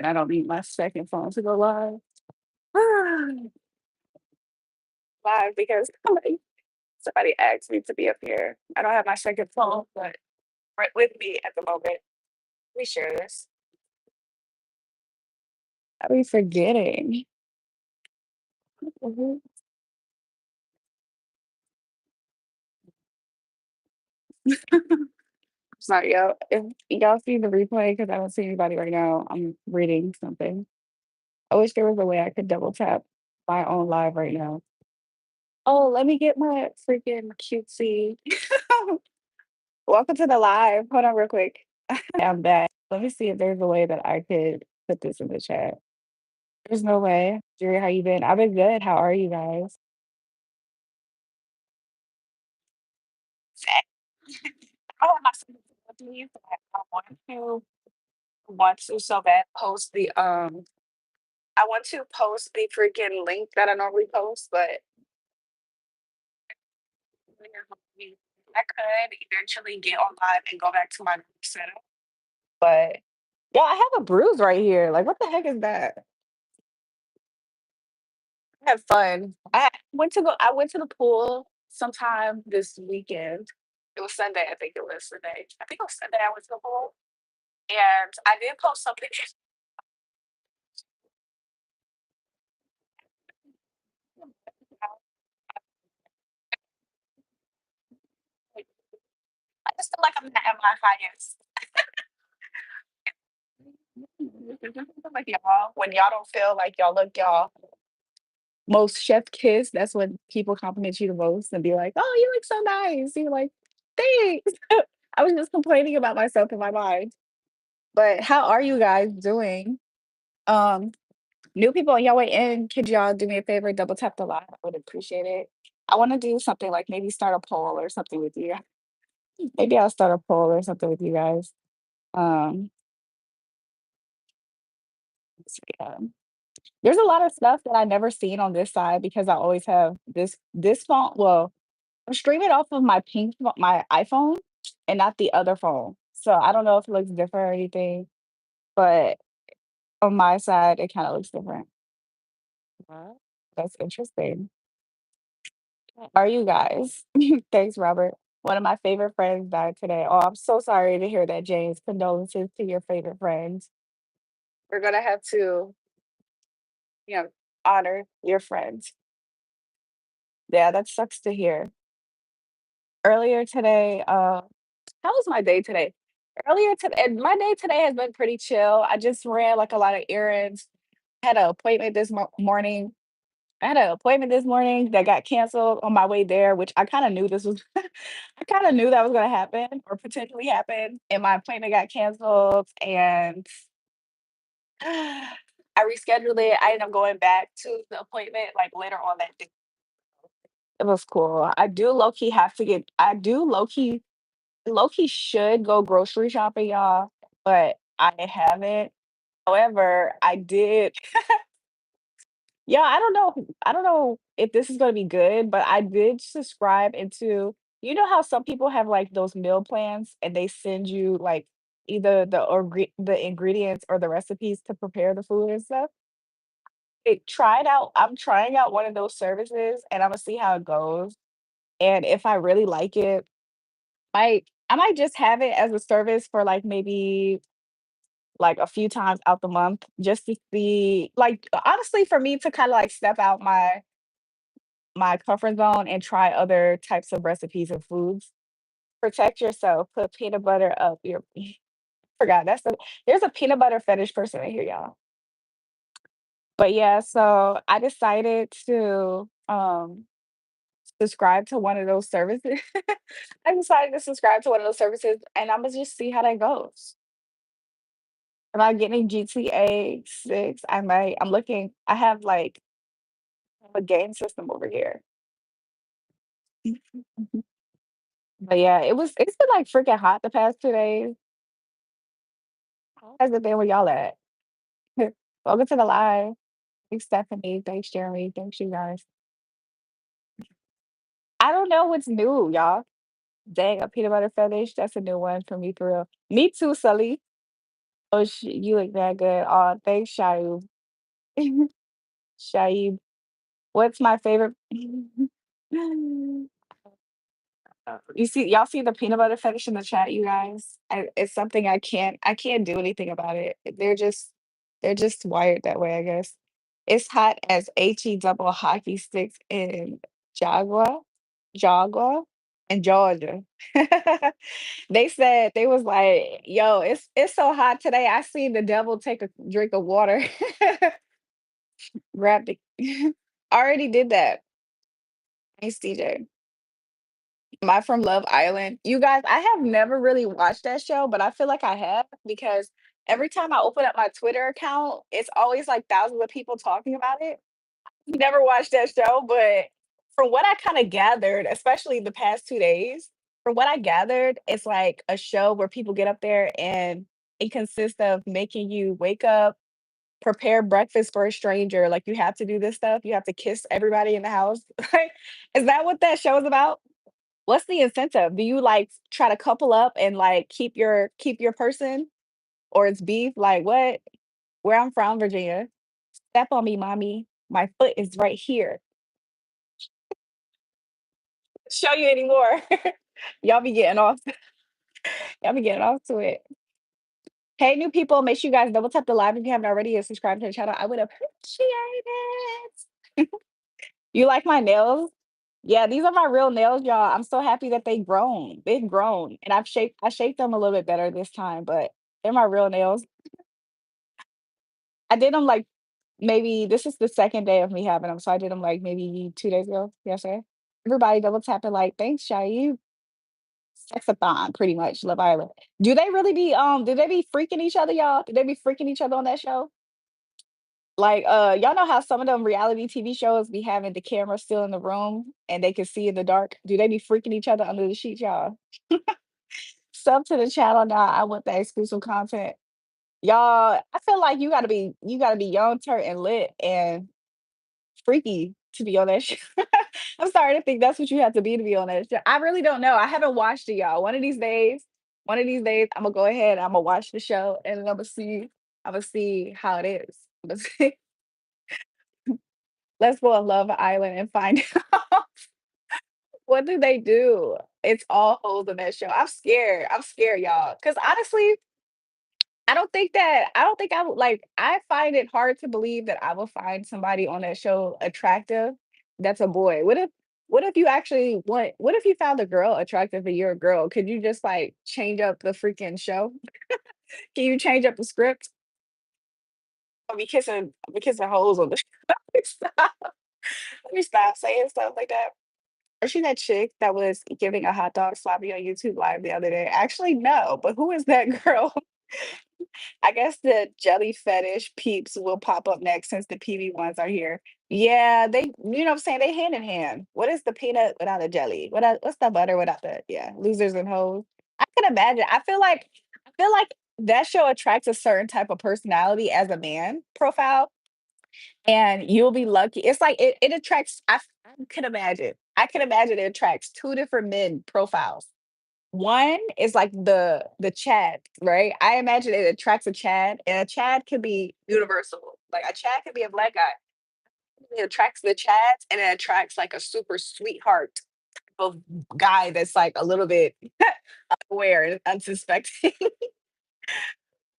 and I don't need my second phone to go live. Live because somebody asked me to be up here. I don't have my second phone, but right with me at the moment. We share this. I be forgetting. Mhm. Sorry, y'all. If y'all see the replay, because I don't see anybody right now, I'm reading something. I wish there was a way I could double tap my own live right now. Oh, let me get my freaking cutesy. Welcome to the live. Hold on real quick. I'm back. Let me see if there's a way that I could put this in the chat. There's no way. Jerry, how you been? I've been good. How are you guys? Sick. I don't have my signal with me, but I want to so bad post the I want to post the freaking link that I normally post, but I could eventually get on live and go back to my setup. But yeah, I have a bruise right here. Like, what the heck is that? I had fun. I went to the pool sometime this weekend. It was Sunday, I think it was Sunday. I think it was Sunday I went to the pool. And I did post something. I just feel like I'm not at my highest. Like y'all, when y'all don't feel like y'all look y'all most chef kiss, that's when people compliment you the most and be like, "Oh, you look so nice." You're like, "Thanks." I was just complaining about myself in my mind. But how are you guys doing? Um, New people on your way in, could y'all do me a favor, double tap the live? I would appreciate it. I want to do something like maybe start a poll or something with you. Maybe I'll start a poll or something with you guys. Um, let's see, there's a lot of stuff that I never seen on this side because I always have this phone. Well, I'm streaming off of my iPhone and not the other phone. So I don't know if it looks different or anything, but on my side, it kind of looks different. Wow, that's interesting. Are you guys? Thanks, Robert. One of my favorite friends died today. Oh, I'm so sorry to hear that, James. Condolences to your favorite friends. We're gonna have to, you know, honor your friends. Yeah, that sucks to hear. Earlier today, how was my day today? Earlier today, my day today has been pretty chill. I just ran like a lot of errands. Had an appointment this morning. I had an appointment this morning that got canceled on my way there, which I kind of knew this was, I kind of knew that was going to happen or potentially happen. And my appointment got canceled and I rescheduled it. I ended up going back to the appointment like later on that day. It was cool. I do low key should go grocery shopping, y'all, but I haven't. However, I did. Yeah, I don't know if this is gonna be good, but I did subscribe into you know how some people have, like, those meal plans and they send you, like, either the ingredients or the recipes to prepare the food and stuff? I'm trying out one of those services, and Imma see how it goes, and if I really like it, I might just have it as a service for, like, maybe, like, a few times out the month just to see like, honestly, for me to kinda, like, step out my comfort zone and try other types of recipes and foods. Protect yourself, put peanut butter up your forgot there's a peanut butter fetish person in here, y'all. But yeah, so I decided to subscribe to one of those services. I decided to subscribe to one of those services and Imma just see how that goes. Am I getting GTA 6? I might. I have like a game system over here. But yeah, it's been like freaking hot the past 2 days. How has it been where y'all at? Welcome to the live. Thanks, Stephanie. Thanks, Jeremy. Thanks, you guys. I don't know what's new, y'all. Dang, a peanut butter fetish. That's a new one for me for real. Me too, Sully. Oh, you look that good. Oh, thanks, Shaib. Shaib. What's my favorite? You see, y'all see the peanut butter fetish in the chat, you guys. It's something I can't do anything about it. They're just wired that way, I guess. It's hot as double hockey sticks in Jagua, Jagua, and Georgia. They said they was like, "Yo, it's so hot today. I seen the devil take a drink of water." Grab the. Already did that. Thanks, DJ. Am I from Love Island? You guys, I have never really watched that show, but I feel like I have because every time I open up my Twitter account, it's always like thousands of people talking about it. Never watched that show, but from what I kind of gathered, especially the past 2 days, from what I gathered, it's like a show where people get up there and it consists of making you wake up, prepare breakfast for a stranger. Like you have to do this stuff. You have to kiss everybody in the house. Like, is that what that show is about? What's the incentive? Do you, like, try to couple up and, like, keep your person, or it's beef? Like, what? Where I'm from, Virginia, "Step on me, mommy. My foot is right here." Show you anymore. Y'all be getting off y'all be getting off to it. Hey, new people, make sure you guys double tap the live if you haven't already and subscribe to the channel. I would appreciate it. You like my nails? Yeah, these are my real nails, y'all. I'm so happy that they grown. They've grown, and I shaped them a little bit better this time, but they're my real nails. I did them like maybe this is the second day of me having them, so I did them like maybe 2 days ago, yesterday. Everybody double tapping like, "Thanks, Shaib." Sexathon, pretty much, Love Island. Do they be freaking each other, y'all? Do they be freaking each other on that show? Like, y'all know how some of them reality TV shows be having the camera still in the room and they can see in the dark? Do they be freaking each other under the sheets, y'all? Sub to the channel now. I want that exclusive content. Y'all, I feel like you gotta be young, turnt, and lit and freaky to be on that show. I'm starting to think that's what you have to be on that show. I really don't know. I haven't watched it, y'all. One of these days, Imma go ahead, Imma watch the show, and then Imma see how it is. Imma see let's go on Love Island and find out what do they do. It's all holes in that show. I'm scared, y'all. Cause honestly, I don't think I would like I find it hard to believe that I will find somebody on that show attractive that's a boy. What if you actually want what if you found a girl attractive and you're a girl? Could you just like change up the freaking show? Can you change up the script? I'll be kissing holes on the stop. Let me stop saying stuff like that. Or she that chick that was giving a hot dog sloppy on YouTube live the other day? Actually, no, but who is that girl? I guess the jelly fetish peeps will pop up next since the PV ones are here. Yeah, they, you know what I'm saying? They hand in hand. What is the peanut without the jelly? What's the butter without the, yeah, losers and hoes? I can imagine. I feel like that show attracts a certain type of personality as a man profile, and you'll be lucky. It's like it attracts, I can imagine. I can imagine it attracts two different men profiles. One is like the Chad, right? I imagine it attracts a Chad, and a Chad could be universal. Like a Chad could be a black guy. It attracts the Chads, and it attracts like a super sweetheart of guy that's like a little bit aware and unsuspecting.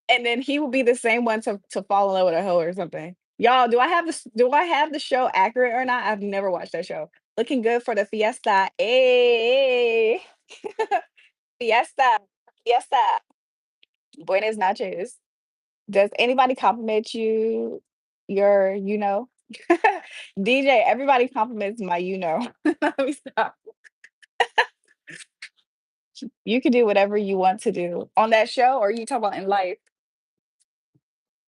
And then he will be the same one to fall in love with a hoe or something. Y'all, do I have the show accurate or not? I've never watched that show. Looking good for the fiesta. Hey, fiesta, fiesta. Buenas noches. Does anybody compliment your? DJ, everybody compliments my. Let me stop. You can do whatever you want to do on that show, or you talk about in life.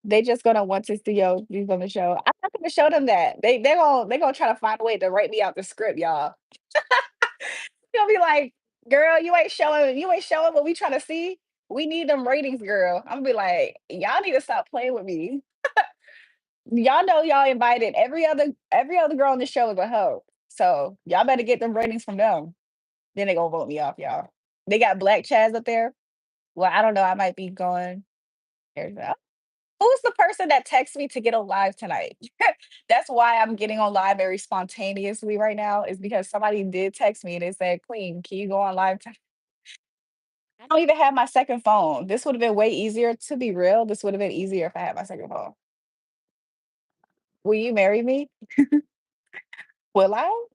They just gonna want to see your views on the show. I'm not gonna show them that. They gonna try to find a way to write me out the script, y'all. They'll be like, "Girl, you ain't showing what we trying to see. We need them ratings, girl." I'm gonna be like, "Y'all need to stop playing with me." Y'all know y'all invited every other girl on the show is a hoe. So y'all better get them ratings from them. Then they gonna vote me off, y'all. They got black Chaz up there. Well, I don't know. I might be going. There's that. Who's the person that texts me to get on live tonight? That's why I'm getting on live very spontaneously right now, is because somebody did text me and they said, Queen, can you go on live? I don't even have my second phone. This would have been way easier to be real. This would have been easier if I had my second phone. Will you marry me? Will I?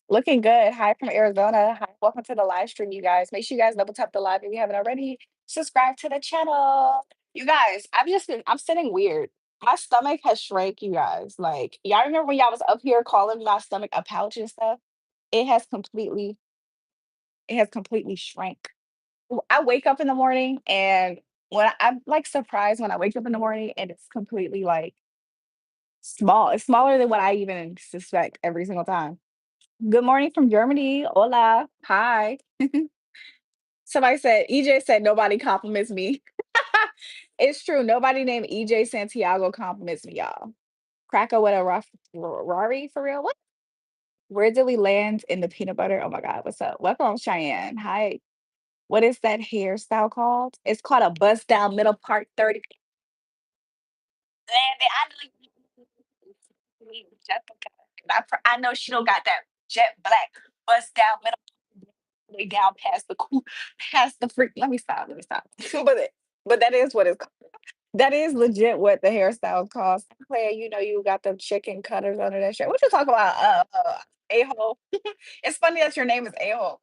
Looking good. Hi from Arizona. Hi, welcome to the live stream, you guys. Make sure you guys double tap the live if you haven't already. Subscribe to the channel. You guys, I'm sitting weird. My stomach has shrank, you guys. Like, y'all remember when y'all was up here calling my stomach a pouch and stuff? It has completely, it has completely shrank. I wake up in the morning and I'm like surprised when I wake up in the morning and it's completely like small. It's smaller than what I even suspect every single time. Good morning from Germany. Hola. Hi. Somebody said, EJ said nobody compliments me. It's true. Nobody named EJ Santiago compliments me, y'all. Cracker with a Rari for real. What? Where did we land in the peanut butter? Oh my God. What's up? Welcome, Cheyenne. Hi. What is that hairstyle called? It's called a bust down middle part 30. Landed. I know she don't got that jet black bust down middle way down past the past the freak. Let me stop. Let me stop. But that is what it's called. That is legit what the hairstyle costs. Claire, you know you got the chicken cutters under that shirt. What you talk about? A hole. It's funny that your name is a hole.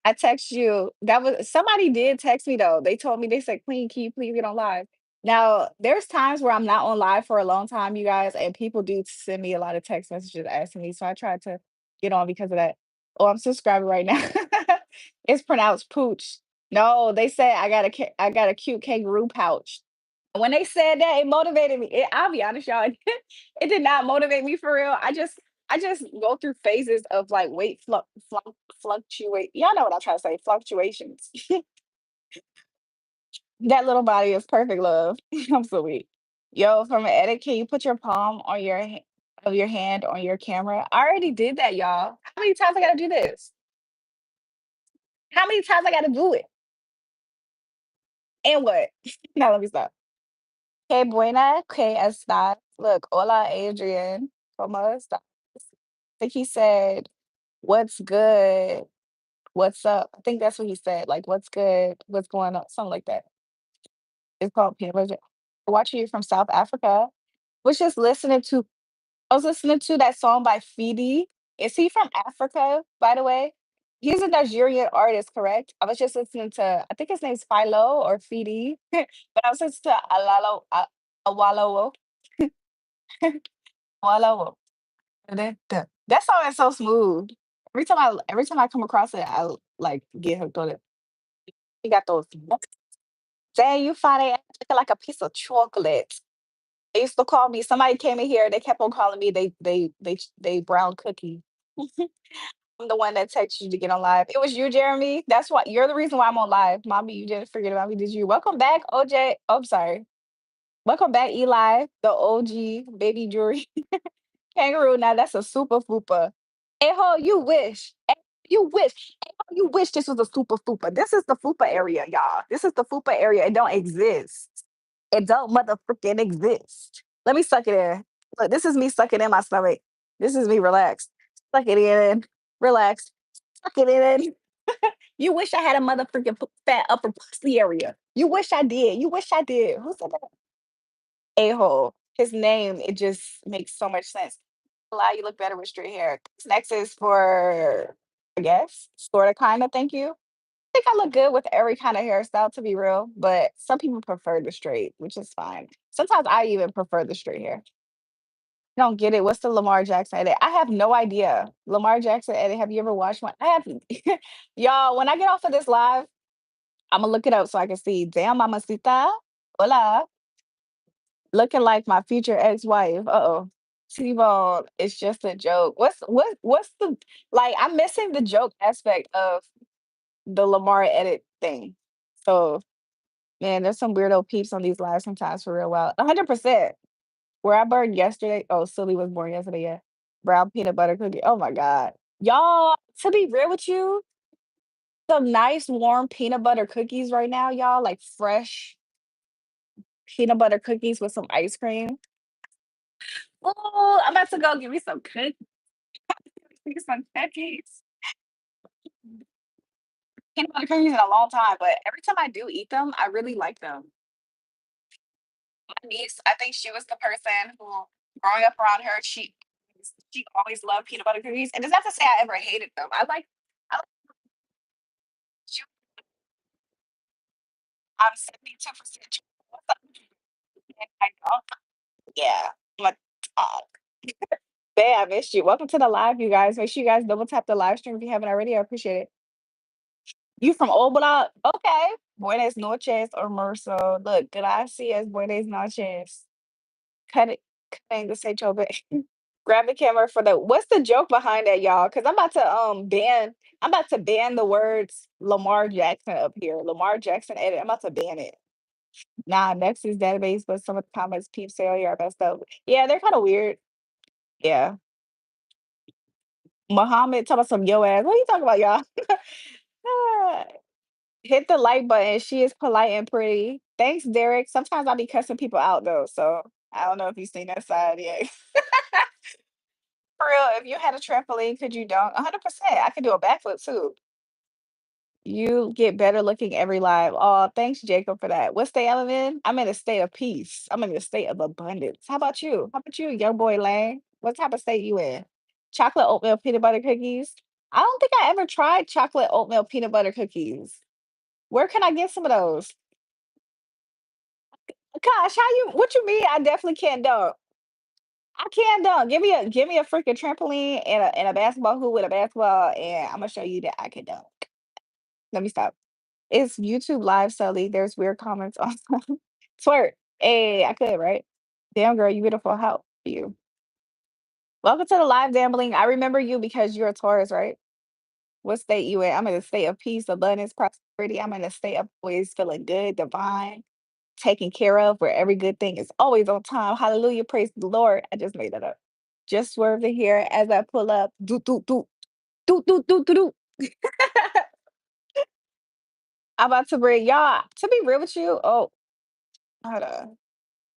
I text you. That was somebody did text me though. They told me they said, "Queen, can you please get on live?" Now, there's times where I'm not on live for a long time, you guys, and people do send me a lot of text messages asking me. So I tried to get on because of that. Oh, I'm subscribing right now. It's pronounced pooch. No, they said I got a cute kangaroo pouch. When they said that, it motivated me. I'll be honest, y'all. It did not motivate me for real. I just go through phases of like weight fluctuate. Y'all know what I'm trying to say. Fluctuations. That little body is perfect, love. I'm so weak. Yo, from an edit, can you put your palm on of your hand on your camera? I already did that, y'all. How many times I gotta do this? How many times I gotta do it? And what? Now let me stop. Que buena, que estás? Look, hola, Adrian. ¿Cómo estás? I think he said, "What's good? What's up?" I think that's what he said. Like, "What's good? What's going on?" Something like that. It's called peanut butter. Watching you from South Africa. Was just listening to I was listening to that song by Fidi. Is he from Africa, by the way? He's a Nigerian artist, correct? I was just listening to, I think his name's Philo or Fidi, but I was listening to Awalowo. Awalowo. That song is so smooth. Every time I come across it, I like get hooked on it. He got those. Dang, you find it looking like a piece of chocolate. They used to call me. Somebody came in here. They kept on calling me. They brown cookie. I'm the one that texted you to get on live. It was you, Jeremy. That's why you're the reason why I'm on live. Mommy, you didn't forget about me, did you? Welcome back, OJ. Oh, I'm sorry. Welcome back, Eli, the OG baby jewelry kangaroo. Now that's a super fupa. Eho, you wish. You wish. Eho, you wish this was a super fupa. This is the fupa area, y'all. This is the fupa area. It don't exist. It don't motherfucking exist. Let me suck it in. Look, this is me sucking in my stomach. This is me relaxed. Suck it in. Relaxed. Suck it in. You wish I had a motherfucking fat upper pussy area. You wish I did. You wish I did. Who said that? A-hole. His name, it just makes so much sense. Allow you look better with straight hair. This next is for, I guess, sort of kind of. Thank you. I think I look good with every kind of hairstyle, to be real, but some people prefer the straight, which is fine. Sometimes I even prefer the straight hair. Don't get it. What's the Lamar Jackson edit? I have no idea. Lamar Jackson edit. Have you ever watched one? I have. Y'all, when I get off of this live, I'm gonna look it up so I can see. Damn, mamacita. Hola. Looking like my future ex-wife. Uh-oh. T-Bone, it's just a joke. What's the like? I'm missing the joke aspect of the Lamar edit thing. So man, there's some weirdo peeps on these lives sometimes for real wild. 100%. Where I burned yesterday. Oh, Silly was born yesterday. Yeah. Brown peanut butter cookie. Oh my God. Y'all, to be real with you, some nice warm peanut butter cookies right now, y'all, like fresh. peanut butter cookies with some ice cream. Oh, I'm about to go give me some cookies. Some cookies. Peanut butter cookies in a long time, but every time I do eat them, I really like them. My niece, I think she was the person who, growing up around her, she always loved peanut butter cookies. And it's not to say I ever hated them. I like I'm 72% I know. Yeah. I'm a dog. Babe, I missed you. Welcome to the live, you guys. Make sure you guys double tap the live stream if you haven't already. I appreciate it. You from Old Block? Okay. Buenas noches, Hermoso. Look, gracias, buenas noches. Cut it. Cutting the say back. Grab the camera for the what's the joke behind that, y'all? Because I'm about to ban the words Lamar Jackson up here. Lamar Jackson edit. I'm about to ban it. Nah, next is database, but some of the comments peep say, oh, yeah, messed up. Yeah, they're kind of weird. Yeah. Muhammad talking about some yo ass. What are you talking about, y'all? Ah, hit the like button. She is polite and pretty. Thanks, Derek. Sometimes I'll be cussing people out though. So I don't know if you've seen that side yet. For real, if you had a trampoline, could you dunk? 100%. I could do a backflip too. You get better looking every live. Oh, thanks, Jacob, for that. What state I'm in? I'm in a state of peace. I'm in a state of abundance. How about you? How about you, young boy Lane? What type of state you in? Chocolate oatmeal peanut butter cookies? I don't think I ever tried chocolate oatmeal peanut butter cookies. Where can I get some of those? Gosh, how you what you mean I definitely can't dunk? I can dunk. Give me a freaking trampoline and a basketball hoop with a basketball, and I'm gonna show you that I can dunk. Let me stop. It's YouTube live, Sully. There's weird comments on twerk. Hey, I could, right? Damn girl, you beautiful. How are you? Welcome to the live gambling. I remember you because you're a Taurus, right? What state you in? I'm in a state of peace, abundance, prosperity. I'm in a state of always feeling good, divine, taken care of, where every good thing is always on time. Hallelujah. Praise the Lord. I just made that up. Just swerve to here as I pull up. Do, do, do, do, do, do, do, do. I'm about to bring y'all, to be real with you. Oh, hold on.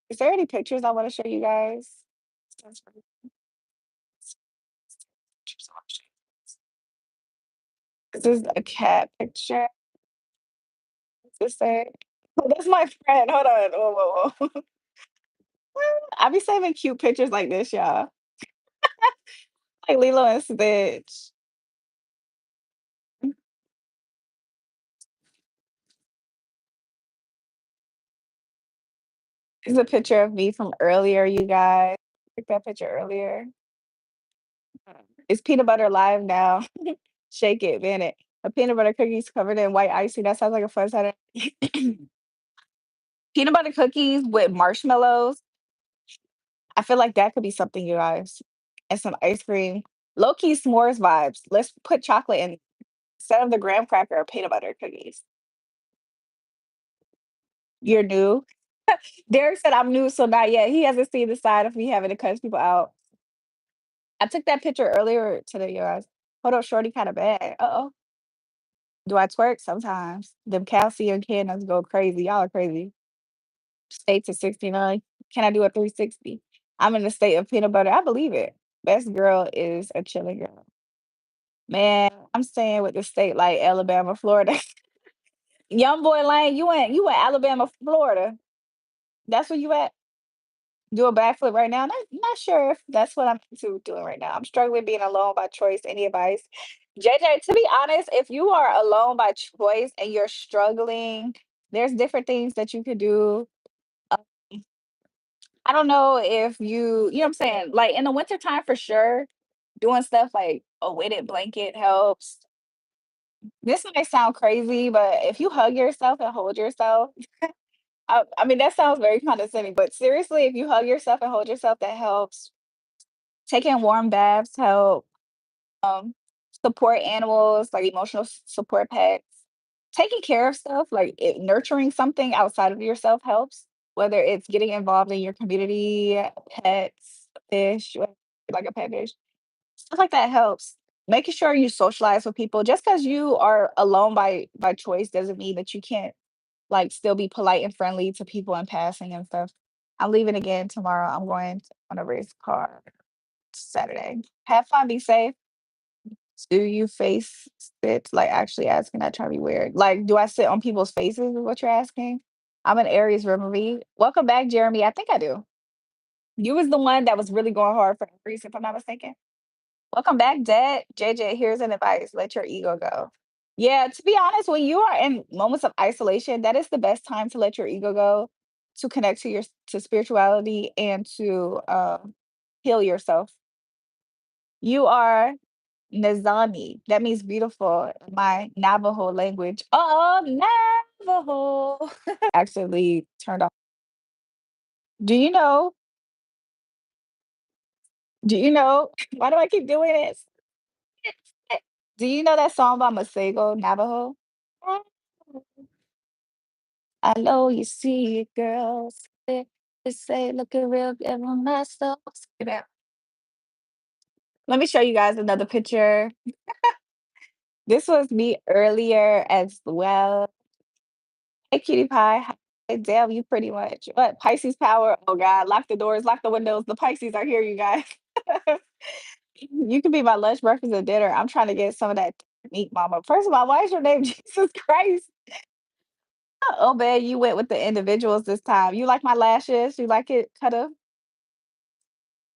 Is there any pictures I want to show you guys? Stands for pictures I wanna show you. This is a cat picture. What's this say? Oh, that's my friend. Hold on. Whoa, whoa, whoa. I be saving cute pictures like this, y'all. Like Lilo and Stitch. This is a picture of me from earlier, you guys. Took that picture earlier. It's peanut butter live now. Shake it, ban it. A peanut butter cookies covered in white icing. That sounds like a fun Saturday. Peanut butter cookies with marshmallows. I feel like that could be something, you guys. And some ice cream. Low key s'mores vibes. Let's put chocolate in instead of the graham cracker or peanut butter cookies. You're new. Derek said I'm new, so not yet. He hasn't seen the side of me having to cuss people out. I took that picture earlier today, you guys. Hold up, shorty kind of bad. Uh-oh. Do I twerk? Sometimes. Them calcium cannons go crazy. Y'all are crazy. State to 69. Can I do a 360? I'm in the state of peanut butter. I believe it. Best girl is a chilling girl. Man, I'm staying with the state like Alabama, Florida. Young boy Lane, you in Alabama, Florida. That's where you at? Do a backflip right now? Not sure if that's what I'm into doing right now. I'm struggling being alone by choice. Any advice? JJ, to be honest, if you are alone by choice and you're struggling, there's different things that you could do. Um, I don't know if you know what I'm saying? Like in the wintertime for sure, doing stuff like a weighted blanket helps. This might sound crazy, but if you hug yourself and hold yourself, I mean, that sounds very condescending, but seriously, if you hug yourself and hold yourself, that helps. Taking warm baths help. Um, support animals, like emotional support pets. Taking care of stuff, like nurturing something outside of yourself helps. Whether it's getting involved in your community, pets, fish, like a pet fish, stuff like that helps. Making sure you socialize with people. Just because you are alone by choice doesn't mean that you can't. like still be polite and friendly to people in passing and stuff. I'm leaving again tomorrow. I'm going on a race car Saturday. Have fun, be safe. Do you face sit? Like actually asking that trying to be weird. Like, do I sit on people's faces is what you're asking? I'm an Aries Reverie. Welcome back, Jeremy. I think I do. You was the one that was really going hard for Aries, if I'm not mistaken. Welcome back, Dad. JJ, here's an advice. Let your ego go. Yeah, to be honest, when you are in moments of isolation, that is the best time to let your ego go, to connect to your to spirituality and to heal yourself. You are Nizami. That means beautiful in my Navajo language. Oh, Navajo. Actually turned off. Do you know? Do you know? Why do I keep doing this? Do you know that song by Masego Navajo? I know you see it, girls. They say, look at real, everyone messed up. Let me show you guys another picture. This was me earlier as well. Hey, cutie pie. Hi, damn, you pretty much. What? Pisces power? Oh, God. Lock the doors, lock the windows. The Pisces are here, you guys. You can be my lunch, breakfast, and dinner. I'm trying to get some of that meat, mama. First of all, why is your name Jesus Christ? Oh, man, you went with the individuals this time. You like my lashes? You like it cut up?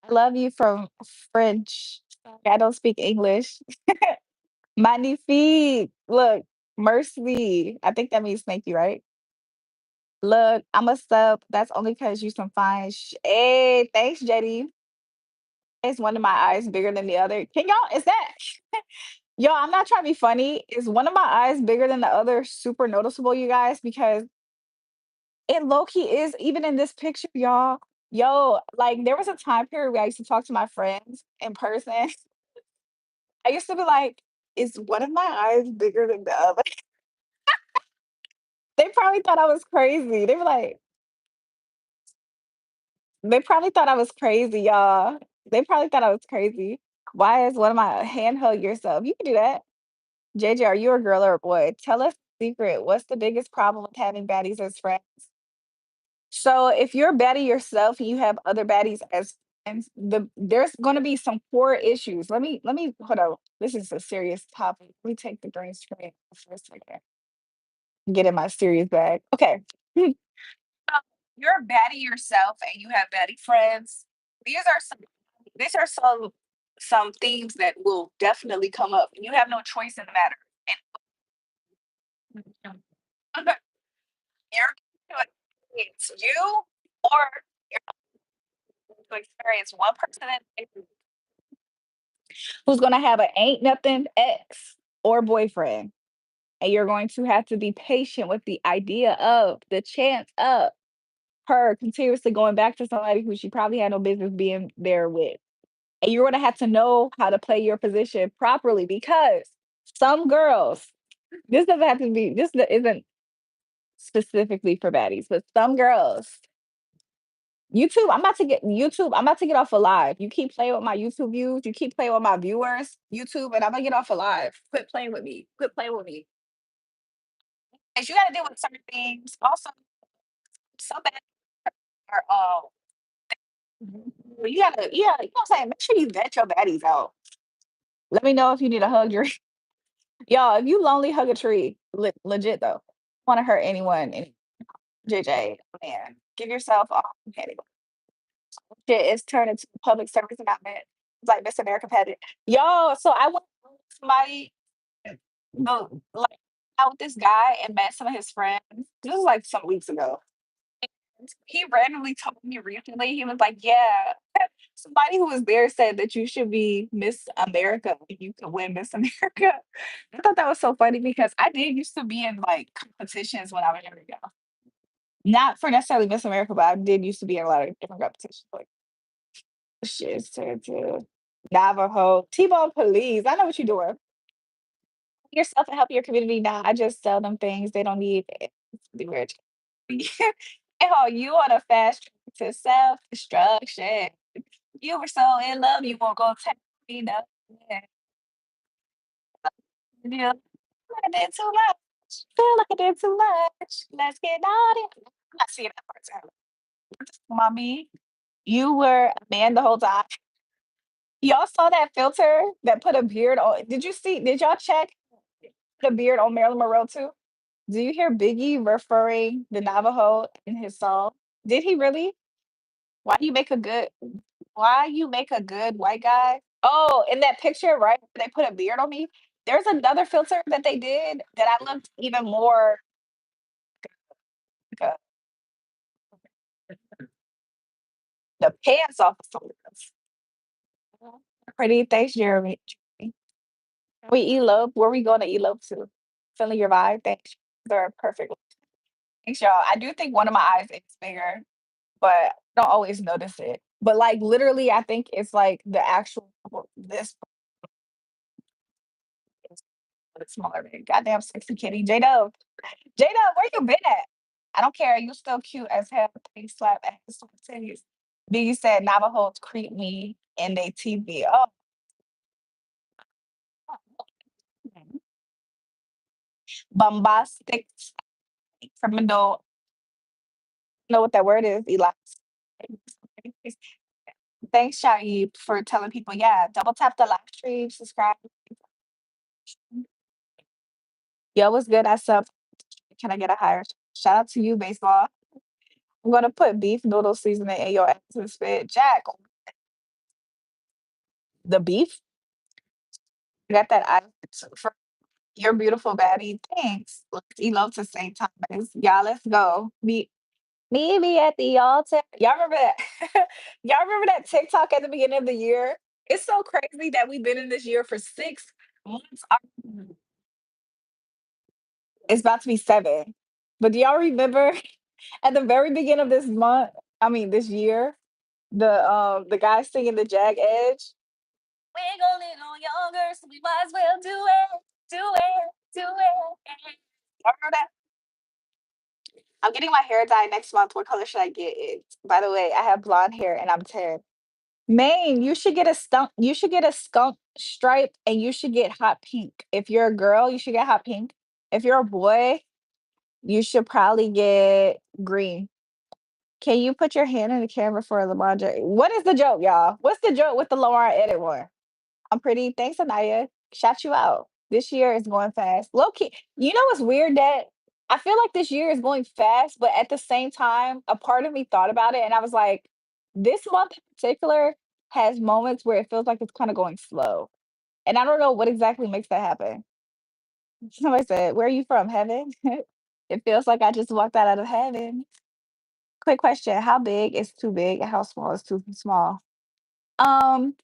I love you from French. Sorry, I don't speak English. Magnifique. Look, mercy. I think that means thank you, right? Look, I'm a sub. That's only because you some fine. Hey, thanks, JD. Is one of my eyes bigger than the other? Can y'all? Is that? Yo, I'm not trying to be funny. Is one of my eyes bigger than the other? Super noticeable, you guys, because it low key is even in this picture, y'all. Yo, like there was a time period where I used to talk to my friends in person. I used to be like, is one of my eyes bigger than the other? They probably thought I was crazy. They were like, they probably thought I was crazy, y'all. They probably thought I was crazy. Why is one of my hand hug yourself? You can do that. JJ, are you a girl or a boy? Tell us the secret. What's the biggest problem with having baddies as friends? So if you're a baddie yourself and you have other baddies as friends, there's gonna be some core issues. Let me hold on. This is a serious topic. Let me take the green screen for a second. Get in my serious bag. Okay. You're a baddie yourself and you have baddie friends. These are some these are some things that will definitely come up. You have no choice in the matter. And you're going to experience you or you're going to experience one person who's gonna have an ain't nothing ex or boyfriend. And you're going to have to be patient with the idea of the chance of her continuously going back to somebody who she probably had no business being there with. And you're gonna have to know how to play your position properly because some girls, this doesn't have to be, isn't specifically for baddies, but some girls, YouTube, I'm about to get off of live. You keep playing with my YouTube views, you keep playing with my viewers, YouTube, and I'm gonna get off of live. Quit playing with me. Quit playing with me. Cause you gotta deal with certain things. Also, some bad are you know what I'm saying? Make sure you vet your baddies out. Let me know if you need a hug. Your y'all, if you lonely, hug a tree. Legit though. Want to hurt anyone? JJ, man, give yourself off. Anyway, shit is turned into a public service announcement. It's like Miss America pageant. Yo, so I went with somebody, like out with this guy and met some of his friends. This was like some weeks ago. He randomly told me recently, he was like, yeah, somebody who was there said that you should be Miss America and you could win Miss America. I thought that was so funny because I did used to be in like competitions when I was younger. Not for necessarily Miss America, but I did used to be in a lot of different competitions. Like shit, it's turned to Navajo, T-Bone Police. I know what you're doing. Yourself and help your community. Nah, I just sell them things they don't need. Be rich. Oh, you on a fast track to self destruction. You were so in love, you won't go tell me nothing. Yeah, I did too much. Feel like I did too much. Let's get naughty. I'm not seeing that part. Sorry. Mommy, you were a man the whole time. Y'all saw that filter that put a beard on? Did you see? Did y'all check the beard on Marilyn Monroe too? Do you hear Biggie referring the Navajo in his song? Did he really? Why do you make a good why you make a good white guy? Oh, in that picture, right? They put a beard on me. There's another filter that they did that I looked even more like the pants off of someone else. Pretty thanks, Jeremy. We elope. Where we going to elope to? Feeling your vibe. Thanks. They're perfect. Thanks, y'all. I do think one of my eyes is bigger, but I don't always notice it. But like literally, I think it's like the actual this is smaller than goddamn sexy kitty. J-Dub. J-Dub, where you been at? I don't care. You still cute as hell. They slap ass on titties. Biggie said Navajos creep me and they TV. Oh, bombastic criminal. Know what that word is, Eli. Thanks, Shaib, for telling people. Yeah, double tap the live stream, subscribe. Yo, what's good? I sub. Can I get a higher shout out to you, baseball? I'm gonna put beef noodle seasoning in your ass and spit. Jack, the beef. You got that eye for your beautiful baddie. Thanks. Let's elope to St. Thomas. Y'all, let's go. Meet me at the altar. Y'all remember that? Y'all remember that TikTok at the beginning of the year? It's so crazy that we've been in this year for 6 months. It's about to be 7. But do y'all remember at the very beginning of this month, I mean this year, the guy singing the Jag Edge? We're a little younger, so we might as well do it, do it, do it. Y'all remember that? I'm getting my hair dyed next month. What color should I get it? By the way, I have blonde hair and I'm 10. Maine, you should get a skunk stripe and you should get hot pink. If you're a girl, you should get hot pink. If you're a boy, you should probably get green. Can you put your hand in the camera for Lamar Jackson? What is the joke, y'all? What's the joke with the Lamar edit one? I'm pretty. Thanks, Anaya. Shout you out. This year is going fast. Low key. You know what's weird that I feel like this year is going fast, but at the same time, a part of me thought about it and I was like, this month in particular has moments where it feels like it's kind of going slow. And I don't know what exactly makes that happen. Somebody said, where are you from? Heaven? It feels like I just walked out of heaven. Quick question. How big is too big and how small is too small? Um,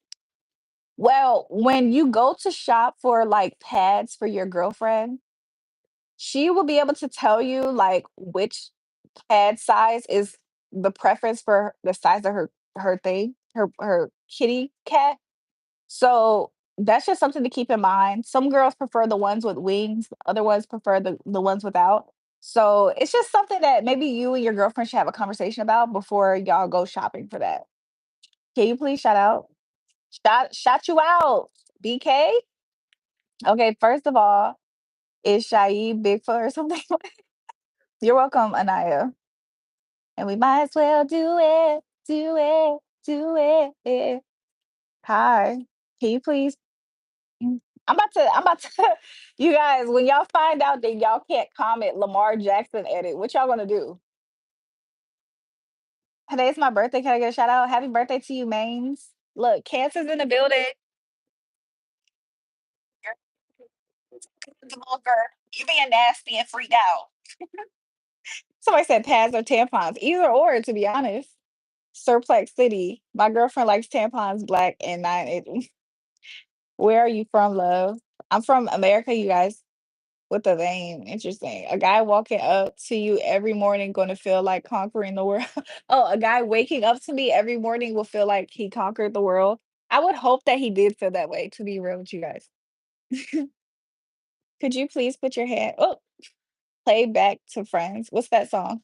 well, when you go to shop for like pads for your girlfriend, she will be able to tell you like which pad size is the preference for the size of her thing, her kitty cat. So that's just something to keep in mind. Some girls prefer the ones with wings, other ones prefer the ones without. So it's just something that maybe you and your girlfriend should have a conversation about before y'all go shopping for that. Can you please shout out? Shout you out, BK. Okay, first of all, is Shaib Bigfoot or something? You're welcome, Anaya. And we might as well do it, do it, do it. Hi. Can you please I'm about to you guys, when y'all find out that y'all can't comment Lamar Jackson edit, what y'all gonna do? Today's my birthday. Can I get a shout out? Happy birthday to you, Mains. Look, Cancer's in the building. The vulgar. You being nasty and freaked out. Somebody said pads or tampons. Either or, to be honest. Surplex City. My girlfriend likes tampons, black and 980. Where are you from, love? I'm from America, you guys. With a vein. Interesting. A guy walking up to you every morning gonna feel like conquering the world. Oh, a guy waking up to me every morning will feel like he conquered the world. I would hope that he did feel that way, to be real with you guys. Could you please put your hand play back to friends? What's that song?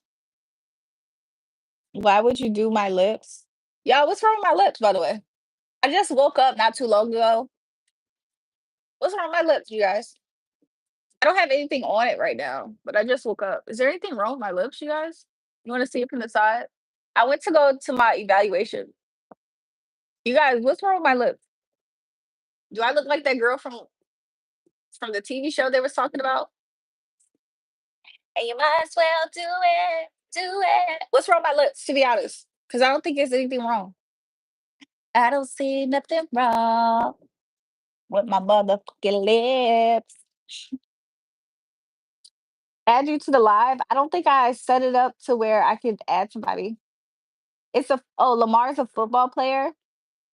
Why would you do my lips? Y'all, what's wrong with my lips, by the way? I just woke up not too long ago. What's wrong with my lips, you guys? I don't have anything on it right now, but I just woke up. Is there anything wrong with my lips, you guys? You wanna see it from the side? I went to go to my evaluation. You guys, what's wrong with my lips? Do I look like that girl from the TV show they was talking about? And you might as well do it. What's wrong with my lips, to be honest? Because I don't think there's anything wrong. I don't see nothing wrong with my motherfucking lips. Add you to the live. I don't think I set it up to where I could add somebody. It's a Lamar's a football player.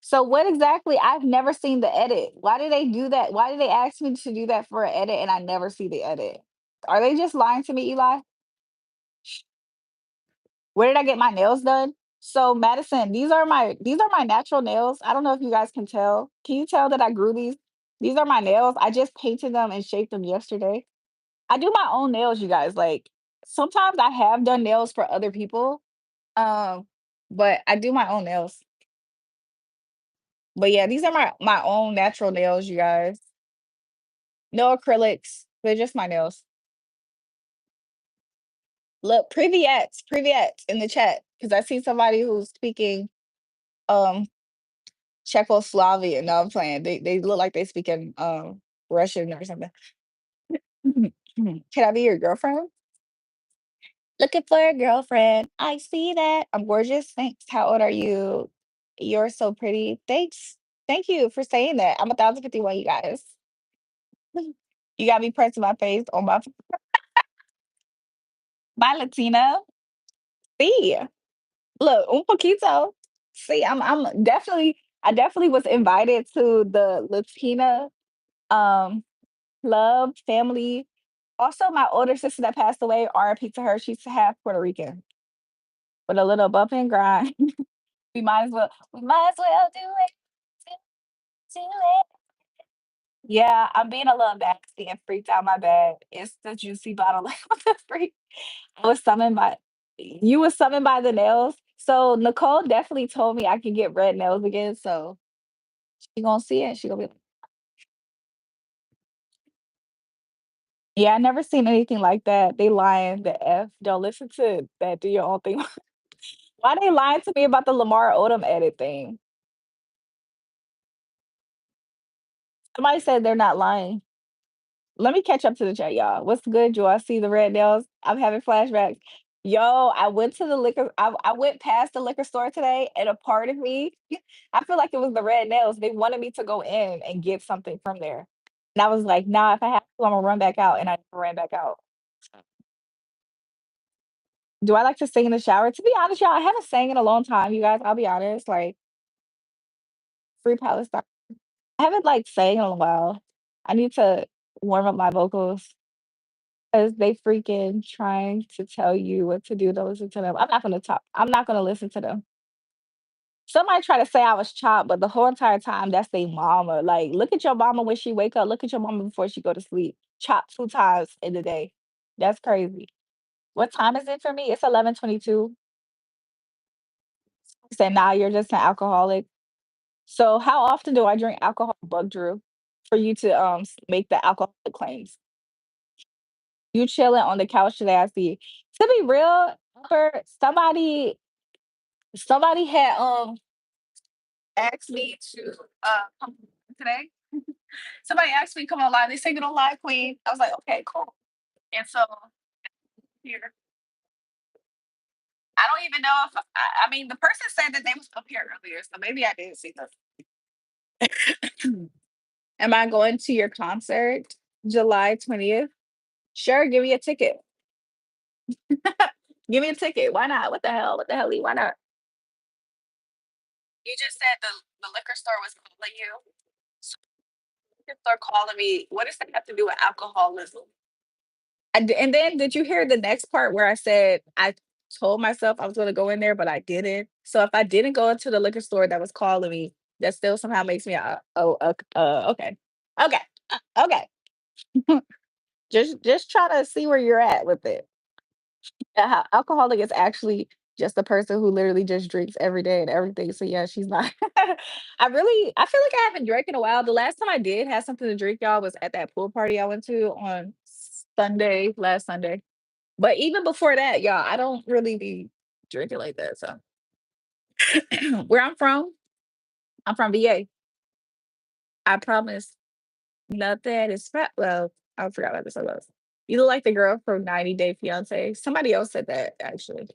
So what exactly? I've never seen the edit. Why did they do that? Why did they ask me to do that for an edit and I never see the edit? Are they just lying to me, Eli? Where did I get my nails done? So Madison, these are my natural nails. I don't know if you guys can tell. Can you tell that I grew these? These are my nails. I just painted them and shaped them yesterday. I do my own nails, you guys. Like sometimes I have done nails for other people. Um, but I do my own nails. But yeah, these are my own natural nails, you guys. No acrylics. They're just my nails. Look, Privyet in the chat because I see somebody who's speaking um Czechoslovakian. No, I'm playing. They look like they speak in Russian or something. Can I be your girlfriend? Looking for a girlfriend. I see that. I'm gorgeous. Thanks. How old are you? You're so pretty. Thanks. Thank you for saying that. I'm 1,051, you guys. You got me pressing my face on my Latina. See. Look, un poquito. See, I'm definitely I definitely was invited to the Latina um club family. Also, my older sister that passed away, RIP to her, she's half Puerto Rican with a little bump and grind. We might as well do it. Yeah, I'm being a little nasty and freaked out. My bad. It's the juicy bottle. Like, what the freak? I was summoned by you was summoned by the nails. So Nicole definitely told me I could get red nails again. So she gonna see it. She gonna be like, yeah, I never seen anything like that. They lying. The F. Don't listen to that. Do your own thing. Why they lying to me about the Lamar Odom edit thing? Somebody said they're not lying. Let me catch up to the chat, y'all. What's good, Joe? I see the red nails. I'm having flashbacks. Yo, I went to the liquor. I went past the liquor store today, and a part of me, I feel like it was the red nails. They wanted me to go in and get something from there, and I was like, "Nah, if I have to, I'm gonna run back out." And I ran back out. Do I like to sing in the shower? To be honest, y'all, I haven't sang in a long time. You guys, I'll be honest. Like, free Palestine. I haven't like sang in a while. I need to warm up my vocals. 'Cause they freaking trying to tell you what to do, don't listen to them. I'm not gonna listen to them. Somebody try to say I was chopped, but the whole entire time, that's they mama. Like, look at your mama when she wake up, look at your mama before she go to sleep. Chopped 2 times in the day. That's crazy. What time is it for me? It's 11:22. Said, "Nah, you're just an alcoholic." So how often do I drink alcohol, Bug Drew, for you to, make the alcoholic claims? You chilling on the couch today, I see. To be real, Amber, somebody had asked me to come today. Somebody asked me to come on live. They sang it on live, Queen. I was like, okay, cool. And so here, I don't even know if I mean the person said that they was up here earlier, so maybe I didn't see them. Am I going to your concert July 20th? Sure, give me a ticket. Give me a ticket. Why not? What the hell? What the hell? Why not? You just said the liquor store was calling you. So liquor store calling me. What does that have to do with alcoholism? And then did you hear the next part where I said I told myself I was going to go in there, but I didn't. So if I didn't go into the liquor store that was calling me, that still somehow makes me okay, okay, okay. Just try to see where you're at with it. Alcoholic is actually just a person who literally just drinks every day and everything. So yeah, she's not. I feel like I haven't drank in a while. The last time I did have something to drink, y'all, was at that pool party I went to on Sunday, last Sunday. But even before that, y'all, I don't really be drinking like that. So where I'm from VA. I promise nothing is well, I forgot about this. I was. You look like the girl from 90 Day Fiance. Somebody else said that actually.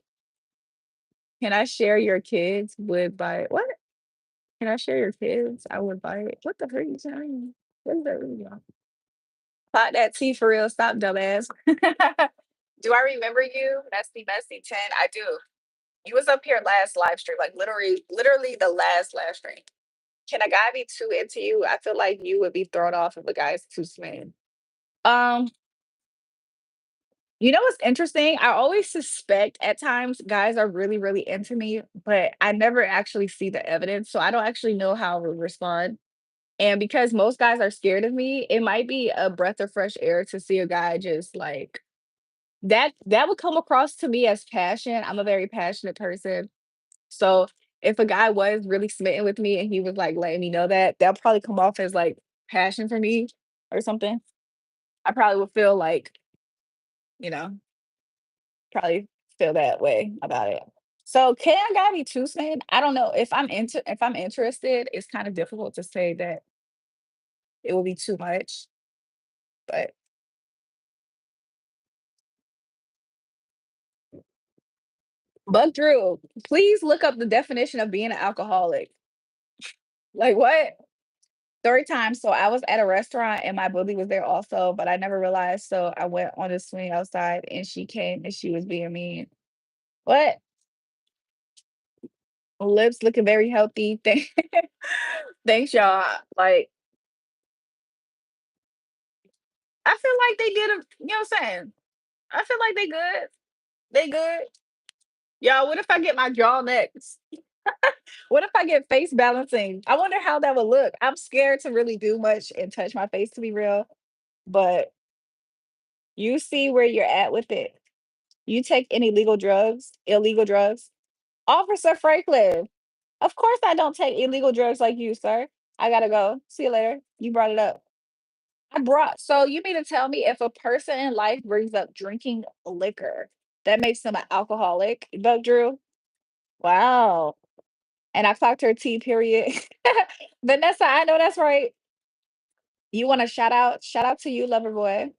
Can I share your kids? Would buy it. What? Can I share your kids? I would buy it. What the frick you saying? What is that really about? Pot that tea for real. Stop, dumbass. Do I remember you? Messy, messy 10. I do. You was up here last live stream, like literally the last live stream. Can a guy be too into you? I feel like you would be thrown off if a guy's too smitten. Um, you know what's interesting? I always suspect at times guys are really, really into me, but I never actually see the evidence. So I don't actually know how to respond. And because most guys are scared of me, it might be a breath of fresh air to see a guy just like that would come across to me as passion. I'm a very passionate person. So if a guy was really smitten with me and he was like letting me know that, that'll probably come off as like passion for me or something. I probably would feel like, you know, probably feel that way about it. So can a guy be too smitten? I don't know. If I'm interested, it's kind of difficult to say that it will be too much. But Drew, please look up the definition of being an alcoholic. Like what? Story time. So I was at a restaurant and my bully was there also, but I never realized. So I went on the swing outside and she came and she was being mean. What? Lips looking very healthy. Thanks, y'all. Like, I feel like they did a, you know what I'm saying? I feel like they good. They good. Y'all, what if I get my jaw next? What if I get face balancing? I wonder how that would look. I'm scared to really do much and touch my face to be real, but you see where you're at with it. You take any legal drugs, illegal drugs? Officer Franklin, of course I don't take illegal drugs like you, sir. I gotta go. See you later. You brought it up. So you mean to tell me if a person in life brings up drinking liquor, that makes them an alcoholic, Doug Drew? Wow. And I clocked her T period. Vanessa, I know that's right. You want a shout out? Shout out to you, lover boy.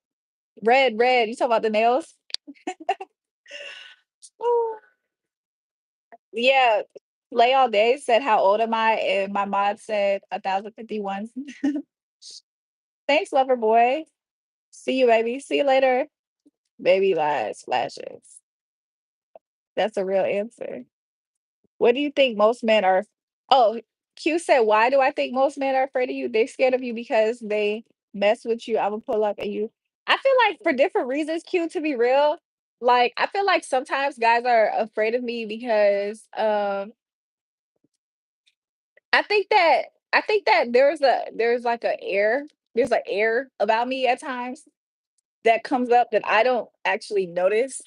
Red, you talk about the nails? Ooh. Yeah. Play all day said, how old am I? And my mod said 1,051. Thanks, lover boy. See you, baby. See you later. Baby lies, flashes. That's a real answer. What do you think most men are? Oh, Q said, why do I think most men are afraid of you? They're scared of you because they mess with you. I will pull up at you. I feel like for different reasons, Q, to be real. Like, I feel like sometimes guys are afraid of me because I think that I think that there's like there's an air about me at times that comes up that I don't actually notice.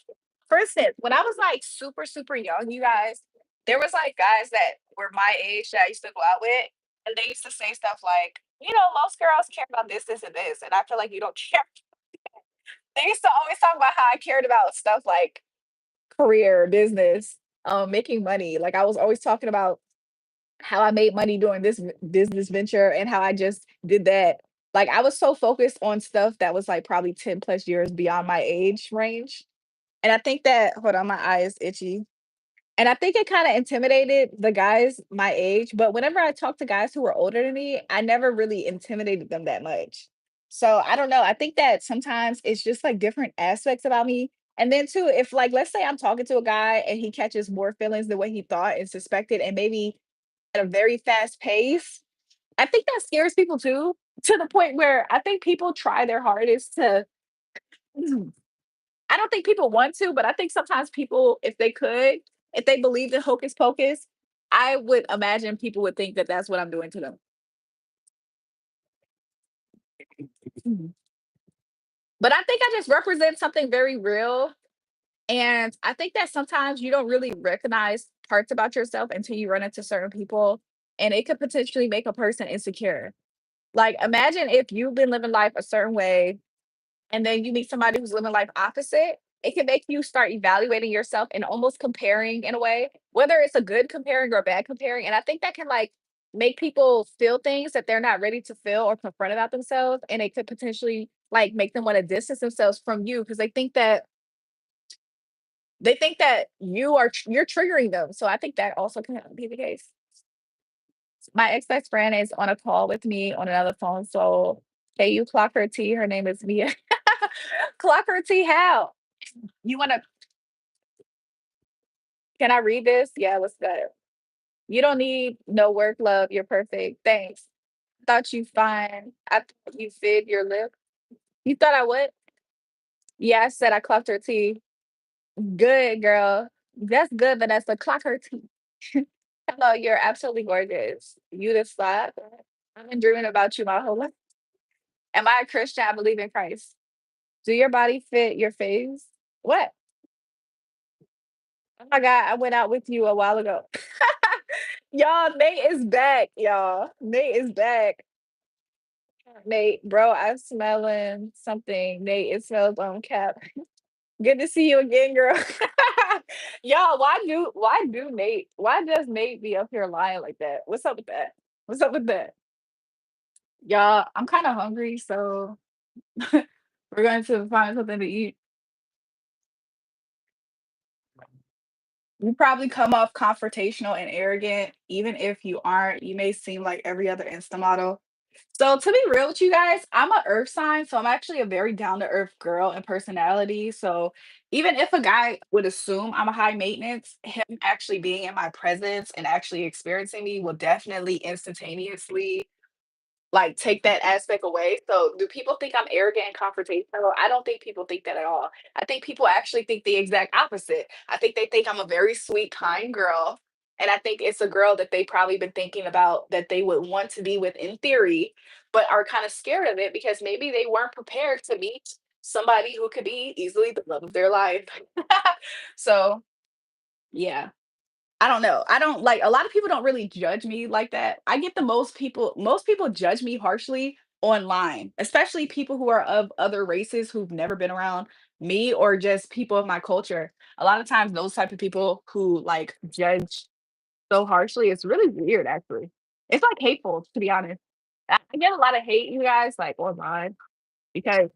For instance, when I was like super, super young, you guys, there was like guys that were my age that I used to go out with, and they used to say stuff like, most girls care about this, this, and this. And I feel like you don't care. They used to always talk about how I cared about stuff like career, business, making money. Like I was always talking about how I made money doing this business venture and how I just did that. Like I was so focused on stuff that was like probably 10 plus years beyond my age range. And I think that, hold on, my eye is itchy. And I think it kind of intimidated the guys my age. But whenever I talk to guys who were older than me, I never really intimidated them that much. So I don't know. I think that sometimes it's just like different aspects about me. And then too, if like let's say I'm talking to a guy and he catches more feelings than what he thought and suspected, and maybe at a very fast pace, I think that scares people too, to the point where I think people try their hardest to I don't think people want to, but I think sometimes people, if they could, if they believed in hocus pocus, I would imagine people would think that that's what I'm doing to them. Mhm. But I think I just represent something very real. And I think that sometimes you don't really recognize parts about yourself until you run into certain people. And it could potentially make a person insecure. Like, imagine if you've been living life a certain way and then you meet somebody who's living life opposite, it can make you start evaluating yourself and almost comparing in a way, whether it's a good comparing or a bad comparing. And I think that can like make people feel things that they're not ready to feel or confront about themselves. And it could potentially like make them want to distance themselves from you because they think that you're triggering them. So I think that also can be the case. My ex best friend is on a call with me on another phone. So hey, you clock her T. Her name is Mia. Clock her T. How? You want to? Can I read this? Yeah, let's go. You don't need no work, love. You're perfect. Thanks. Thought you fine. I thought you fit your lip. You thought I would? Yeah, I said I clocked her T. Good girl. That's good, Vanessa. Clock her T. Hello, you're absolutely gorgeous. You the spot. I've been dreaming about you my whole life. Am I a Christian? I believe in Christ. Do your body fit your face? What? Oh my God, I went out with you a while ago. Y'all, Nate is back, y'all. Nate is back. Nate, bro, I'm smelling something. Nate, it smells on cap. Good to see you again, girl. Y'all, why does Nate be up here lying like that? What's up with that? What's up with that? Y'all, I'm kind of hungry, so we're going to find something to eat. You probably come off confrontational and arrogant, even if you aren't. You may seem like every other Insta model. So to be real with you guys, I'm a earth sign, so I'm actually a very down to earth girl in personality. So even if a guy would assume I'm a high maintenance, him actually being in my presence and actually experiencing me will definitely instantaneously like take that aspect away. So do people think I'm arrogant and confrontational? I don't think people think that at all. I think people actually think the exact opposite. I think they think I'm a very sweet, kind girl. And I think it's a girl that they probably been thinking about that they would want to be with in theory, but are kind of scared of it because maybe they weren't prepared to meet somebody who could be easily the love of their life. So yeah. I don't know. I don't like a lot of people don't really judge me like that. I get the most people judge me harshly online, especially people who are of other races who've never been around me or just people of my culture. A lot of times those type of people who like judge so harshly, it's really weird actually. It's like hateful to be honest. I get a lot of hate, you guys, like online because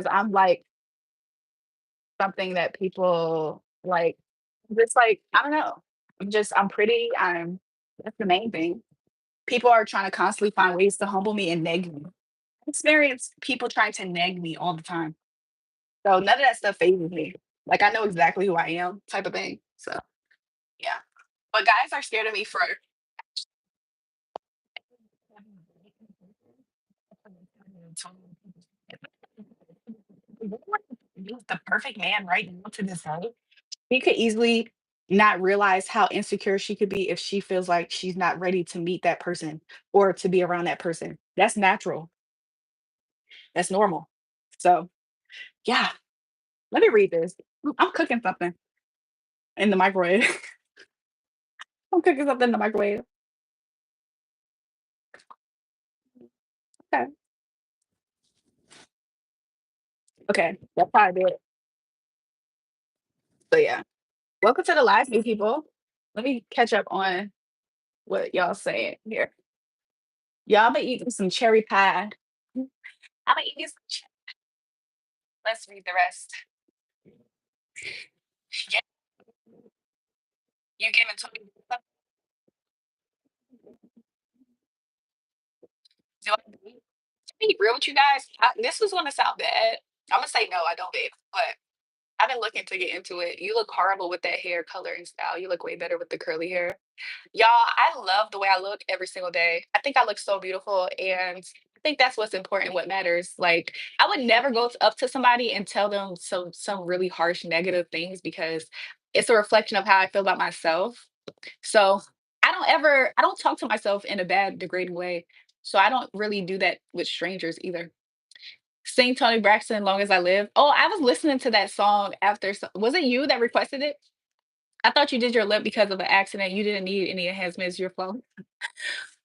I'm like something that people like just like I don't know. I'm pretty. That's the main thing. People are trying to constantly find ways to humble me and neg me. I experience people trying to neg me all the time. So none of that stuff phases me. Like I know exactly who I am, type of thing. So yeah. But guys are scared of me for the perfect man right now to this day. She could easily not realize how insecure she could be if she feels like she's not ready to meet that person or to be around that person. That's natural. That's normal. So, yeah, let me read this. I'm cooking something in the microwave. I'm cooking something in the microwave. Okay. Okay. That's probably it. So, yeah. Welcome to the live, new people. Let me catch up on what y'all saying here. Y'all been eating some cherry pie. I'm gonna eat you some Let's read the rest. Yeah, you giving 20. Do I be real with you guys, this was gonna sound bad. I'm gonna say no, I don't, babe. But I've been looking to get into it. You look horrible with that hair color and style. You look way better with the curly hair. Y'all, I love the way I look every single day. I think I look so beautiful, and I think that's what's important, what matters. Like, I would never go up to somebody and tell them some really harsh negative things because it's a reflection of how I feel about myself. So I don't talk to myself in a bad, degrading way. So I don't really do that with strangers either. Sing Tony Braxton, Long as I Live. Oh, I was listening to that song after. Was it you that requested it? I thought you did your lip because of an accident. You didn't need any enhancements. Your flow.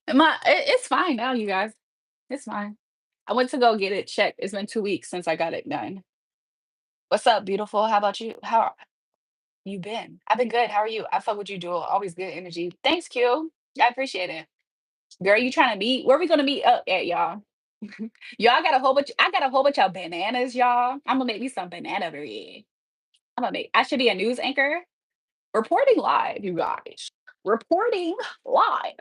It's fine now, you guys. It's fine. I went to go get it checked. It's been 2 weeks since I got it done. What's up, beautiful? How about you? How you been? I've been good. How are you? I fuck with you, Jewel. Always good energy. Thanks, Q. I appreciate it. Girl, you trying to meet? Where we gonna meet up at, y'all? Y'all got a whole bunch. I got a whole bunch of bananas, y'all. I'm gonna make me some banana bread. I'm gonna make. I should be a news anchor reporting live, you guys. Reporting live.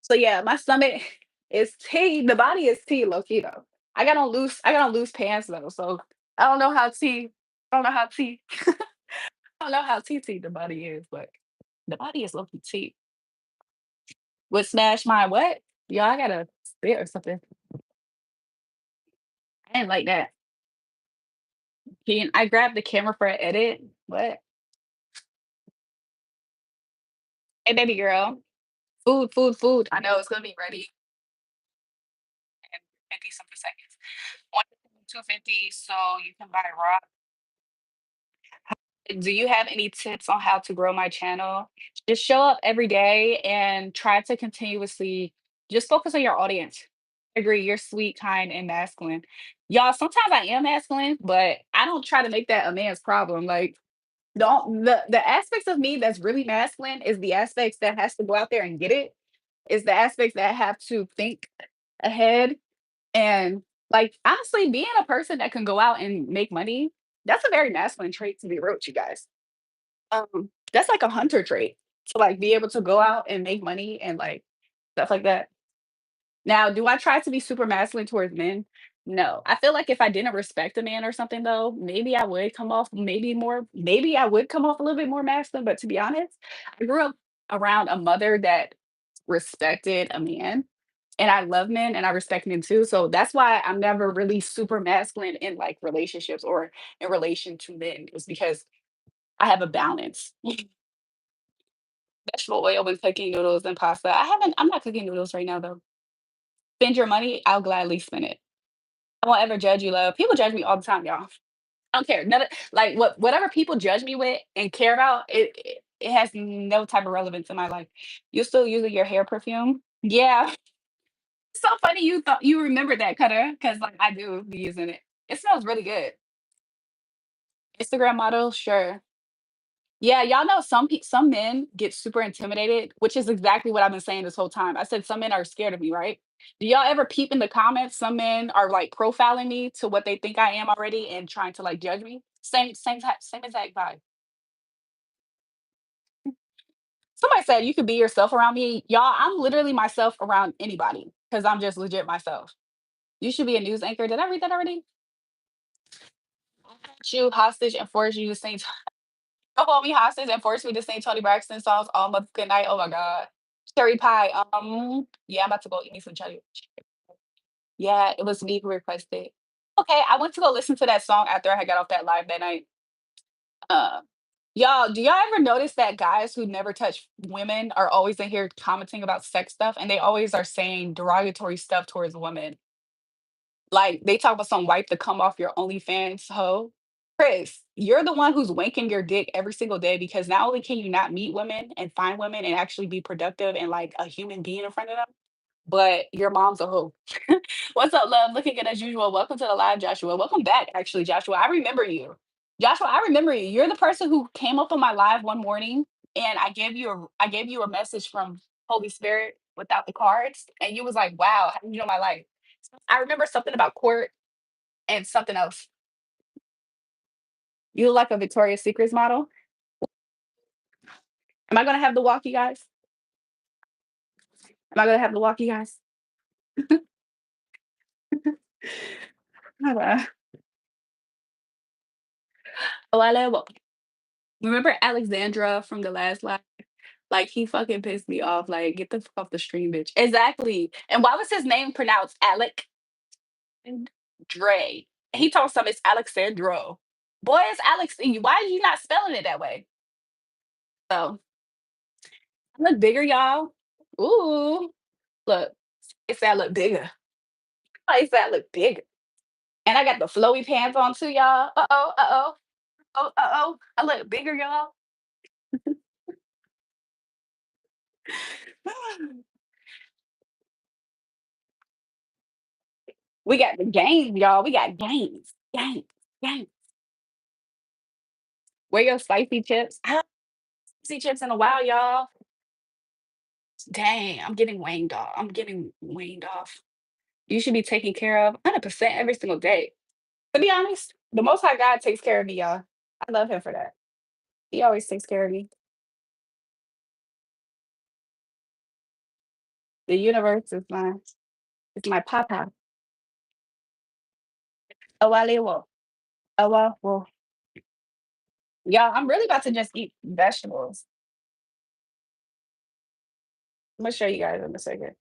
So yeah, my stomach is tea. The body is tea, low key though. I got on loose pants though, so I don't know how tea. I don't know how tea. I don't know how tea the body is, but the body is low key tea. Would smash my what? Yeah, I gotta spit or something. I didn't like that. I grabbed the camera for an edit. What? Hey, baby girl. Food, food, food. I know it's gonna be ready in 50 something seconds. 250, so you can buy raw. Do you have any tips on how to grow my channel? Just show up every day and try to continuously just focus on your audience. Agree, you're sweet, kind, and masculine. Y'all, sometimes I am masculine, but I don't try to make that a man's problem. Like, don't the aspects of me that's really masculine is the aspects that has to go out there and get it. Is the aspects that have to think ahead and like honestly being a person that can go out and make money, that's a very masculine trait to be real with you guys. That's like a hunter trait to like be able to go out and make money and like stuff like that. Now, do I try to be super masculine towards men? No. I feel like if I didn't respect a man or something though, maybe I would come off maybe I would come off a little bit more masculine, but to be honest, I grew up around a mother that respected a man and I love men and I respect men too. So that's why I'm never really super masculine in like relationships or in relation to men is because I have a balance. Vegetable oil with cooking noodles and pasta. I'm not cooking noodles right now though. Spend your money, I'll gladly spend it. I won't ever judge you, love. People judge me all the time, y'all. I don't care. None of, like whatever people judge me with and care about, it has no type of relevance in my life. You still using your hair perfume? Yeah. It's so funny you thought you remember that, Cutter, because like I do be using it. It smells really good. Instagram model, sure. Yeah, y'all know some men get super intimidated, which is exactly what I've been saying this whole time. I said some men are scared of me, right? Do y'all ever peep in the comments? Some men are like profiling me to what they think I am already and trying to like judge me. Same exact vibe. Somebody said you could be yourself around me. Y'all, I'm literally myself around anybody because I'm just legit myself. You should be a news anchor. Did I read that already? You hostage and force you to sing. Hold me hostage and force me to sing Tony Braxton songs all motherfucking night. Oh my god. Cherry pie. Yeah, I'm about to go eat me some cherry. Yeah, it was me who requested. Okay, I went to go listen to that song after I had got off that live that night. Uh, y'all, do y'all ever notice that guys who never touch women are always in here commenting about sex stuff and they always are saying derogatory stuff towards women? Like they talk about some wipe to come off your OnlyFans hoe. Chris, you're the one who's wanking your dick every single day because not only can you not meet women and find women and actually be productive and like a human being in front of them, but your mom's a hoe. What's up, love? Looking good as usual. Welcome to the live, Joshua. Welcome back, actually, Joshua. I remember you. Joshua, I remember you. You're the person who came up on my live one morning and I gave you a message from Holy Spirit without the cards. And you was like, wow, how did you know my life? I remember something about court and something else. You look like a Victoria's Secrets model. Am I gonna have the walk, you guys? Am I gonna have the walk, you guys? Alright. Oh, I love remember Alexandra from the last live? Like he fucking pissed me off. Like, get the fuck off the stream, bitch. Exactly. And why was his name pronounced Alec Dre? He told some it's Alexandro. Boy, it's Alex. Why are you not spelling it that way? So I look bigger, y'all. Ooh, look. It's that look bigger. It's that look bigger. And I got the flowy pants on too, y'all. Uh-oh, uh-oh. Oh, uh-oh. I look bigger, y'all. We got the games, y'all. We got games, games, games. Where your spicy chips? I haven't had spicy chips in a while, y'all. Dang, I'm getting waned off. I'm getting waned off. You should be taken care of 100% every single day. To be honest, the Most High God takes care of me, y'all. I love him for that. He always takes care of me. The universe is my papa. Awalewo. Awawo. Y'all, I'm really about to just eat vegetables. I'm gonna show you guys in a second.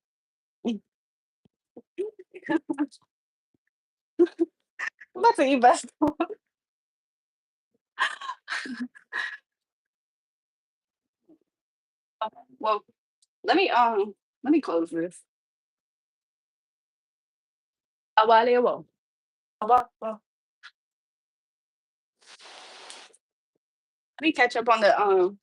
I'm about to eat vegetables. Well, let me close this. Awalewo. Let me catch up on the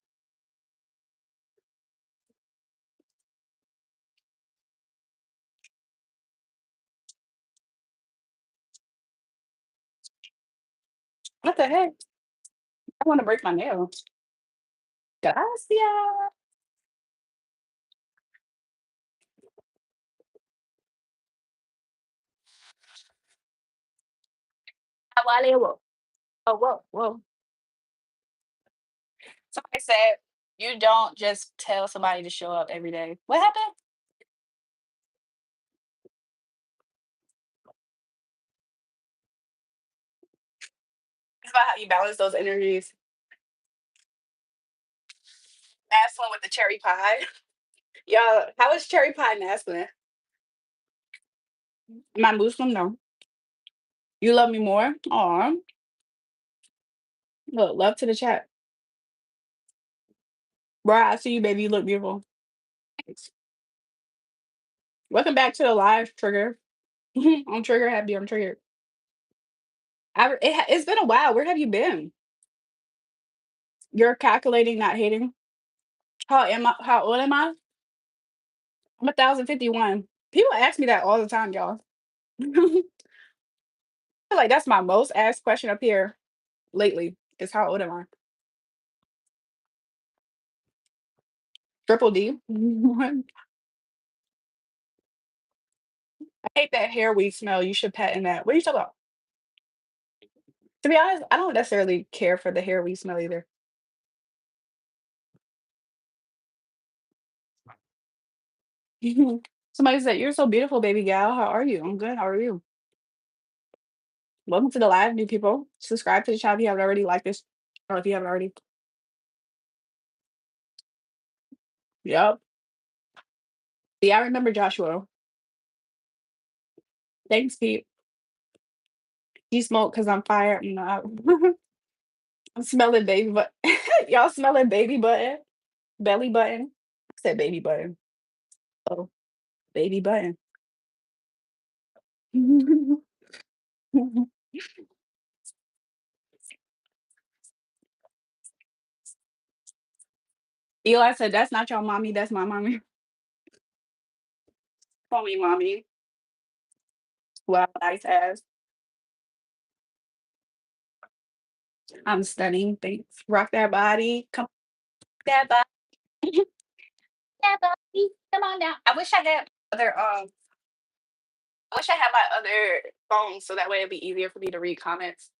what the heck? I want to break my nail. Gracias. Awalewo. Oh, whoa, whoa. Somebody said you don't just tell somebody to show up every day. What happened? It's about how you balance those energies. Masculine with the cherry pie. Y'all, how is cherry pie masculine? My Muslim, no. You love me more? Aw. Look, love to the chat. Bro, I see you, baby. You look beautiful. Thanks. Welcome back to the live trigger. I'm trigger happy. I'm triggered. It's been a while. Where have you been? You're calculating, not hating. How am I? How old am I? I'm 1,051. People ask me that all the time, y'all. I feel like that's my most asked question up here lately. Is how old am I? Triple D. I hate that hair weed smell. You should patent that. What are you talking about? To be honest, I don't necessarily care for the hair weed smell either. Somebody said, "You're so beautiful, baby gal. How are you?" I'm good. How are you? Welcome to the live, new people. Subscribe to the channel if you haven't already. Like this, or if you haven't already. Yep. Yeah, I remember Joshua. Thanks, Pete. You smoke because I'm fired. I'm smelling baby butt. Y'all smelling baby button, belly button. I said baby button. Oh, baby button. Eli said, "That's not your mommy. That's my mommy." Call me mommy. Wow, nice ass. I'm stunning. Thanks. Rock that body. Come that body. That body. Come on now. I wish I had other I wish I had my other phone so that way it'd be easier for me to read comments.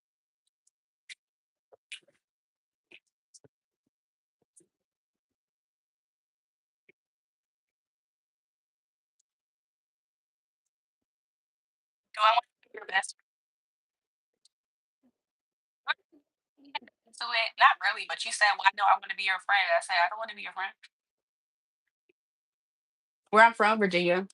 Do I want to be your best friend? So it, not really, but you said, "Well, I know I want to be your friend." I said, "I don't want to be your friend." Where I'm from, Virginia.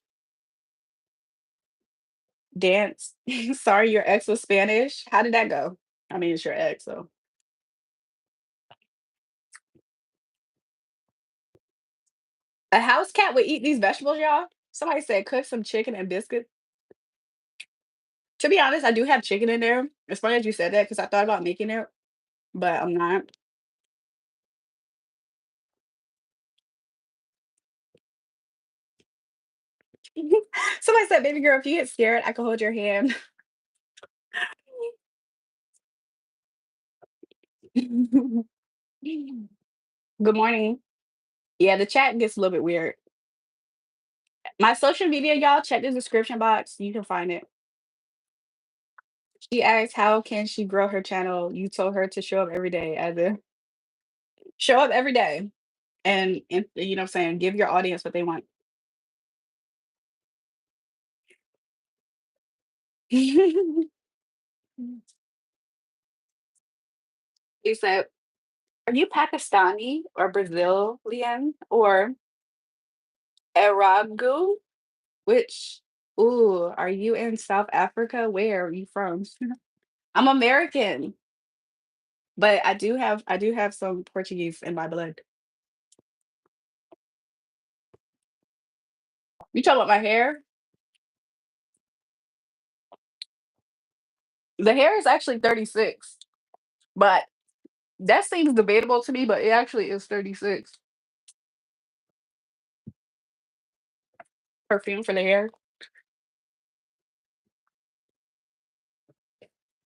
Dance. Sorry, your ex was Spanish. How did that go? I mean, it's your ex, so a house cat would eat these vegetables, y'all. Somebody said cook some chicken and biscuits. To be honest, I do have chicken in there. It's funny that you said that because I thought about making it, but I'm not. Somebody said, "Baby girl, if you get scared, I can hold your hand." Good morning. Yeah, the chat gets a little bit weird. My social media, y'all, check the description box. You can find it. She asked, "How can she grow her channel?" You told her to show up every day, as in show up every day, and you know what I'm saying, give your audience what they want. He said, "Are you Pakistani or Brazilian or Aragu? Which ooh, are you in South Africa? Where are you from?" I'm American, but I do have some Portuguese in my blood. You talking about my hair? The hair is actually 36, but that seems debatable to me, but it actually is 36. Perfume for the hair.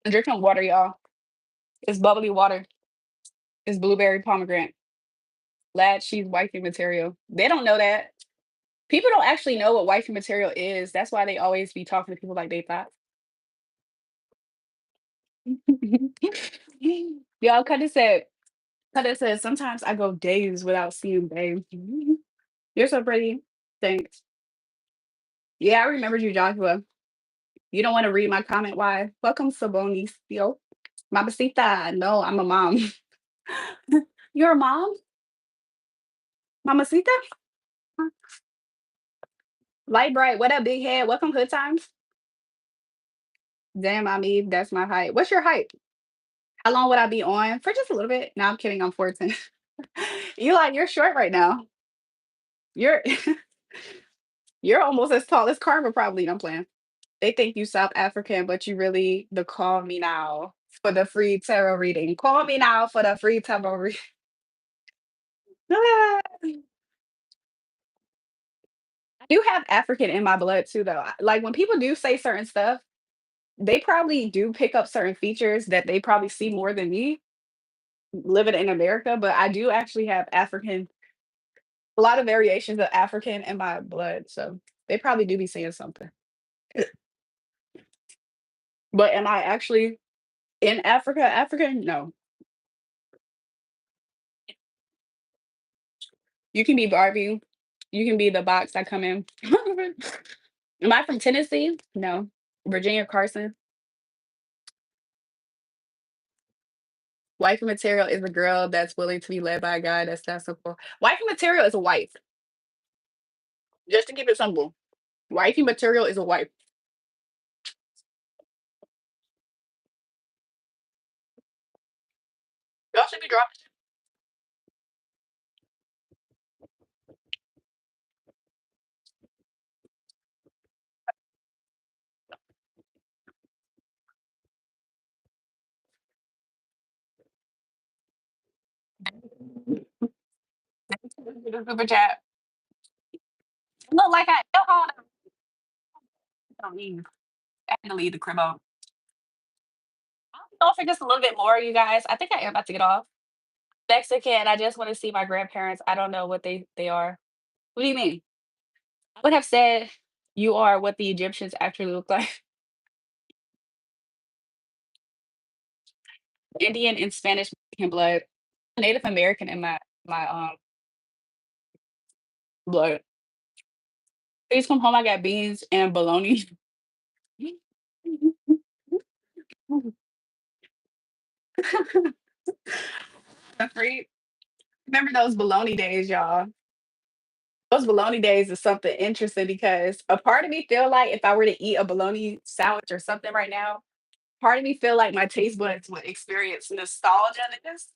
I'm drinking water, y'all. It's bubbly water. It's blueberry pomegranate. Lad, she's wifey material. They don't know that. People don't actually know what wifey material is. That's why they always be talking to people like they thought. Y'all Cutter said, sometimes I go days without seeing babe. You're so pretty. Thanks. Yeah, I remember you, Joshua. You don't want to read my comment. Why? Welcome, Sabonis. Yo, Mamacita. No, I'm a mom. You're a mom? Mamacita? Light bright. What up, big head? Welcome, Hood Times. Damn, I mean, that's my height. What's your height? How long would I be on? For just a little bit. No, I'm kidding. I'm 14. You're short right now. You're you're almost as tall as Karma, probably. No, I'm playing. They think you South African, but you really the call me now for the free tarot reading. Call me now for the free tarot reading. I do have African in my blood too, though. Like when people do say certain stuff, they probably do pick up certain features that they probably see more than me living in America. But I do actually have African, a lot of variations of African in my blood. So they probably do be seeing something. But am I actually in Africa, African? No. You can be Barbie. You can be the box I come in. Am I from Tennessee? No. Virginia Carson. Wifey material is a girl that's willing to be led by a guy that's simple. Wifey material is a wife. Just to keep it simple. Wifey material is a wife. Y'all should be dropping the super chat. Look like I hold on. Don't leave. I had to leave the crib out. Don't for just a little bit more, you guys. I think I am about to get off. Mexican. I just want to see my grandparents. I don't know what they are. What do you mean? I would have said you are what the Egyptians actually look like. Indian and Spanish Mexican blood. Native American in my blood. Please come home. I got beans and bologna. Free. Remember those bologna days, y'all? Those bologna days is something interesting because a part of me feel like if I were to eat a bologna sandwich or something right now, part of me feel like my taste buds would experience nostalgia in this.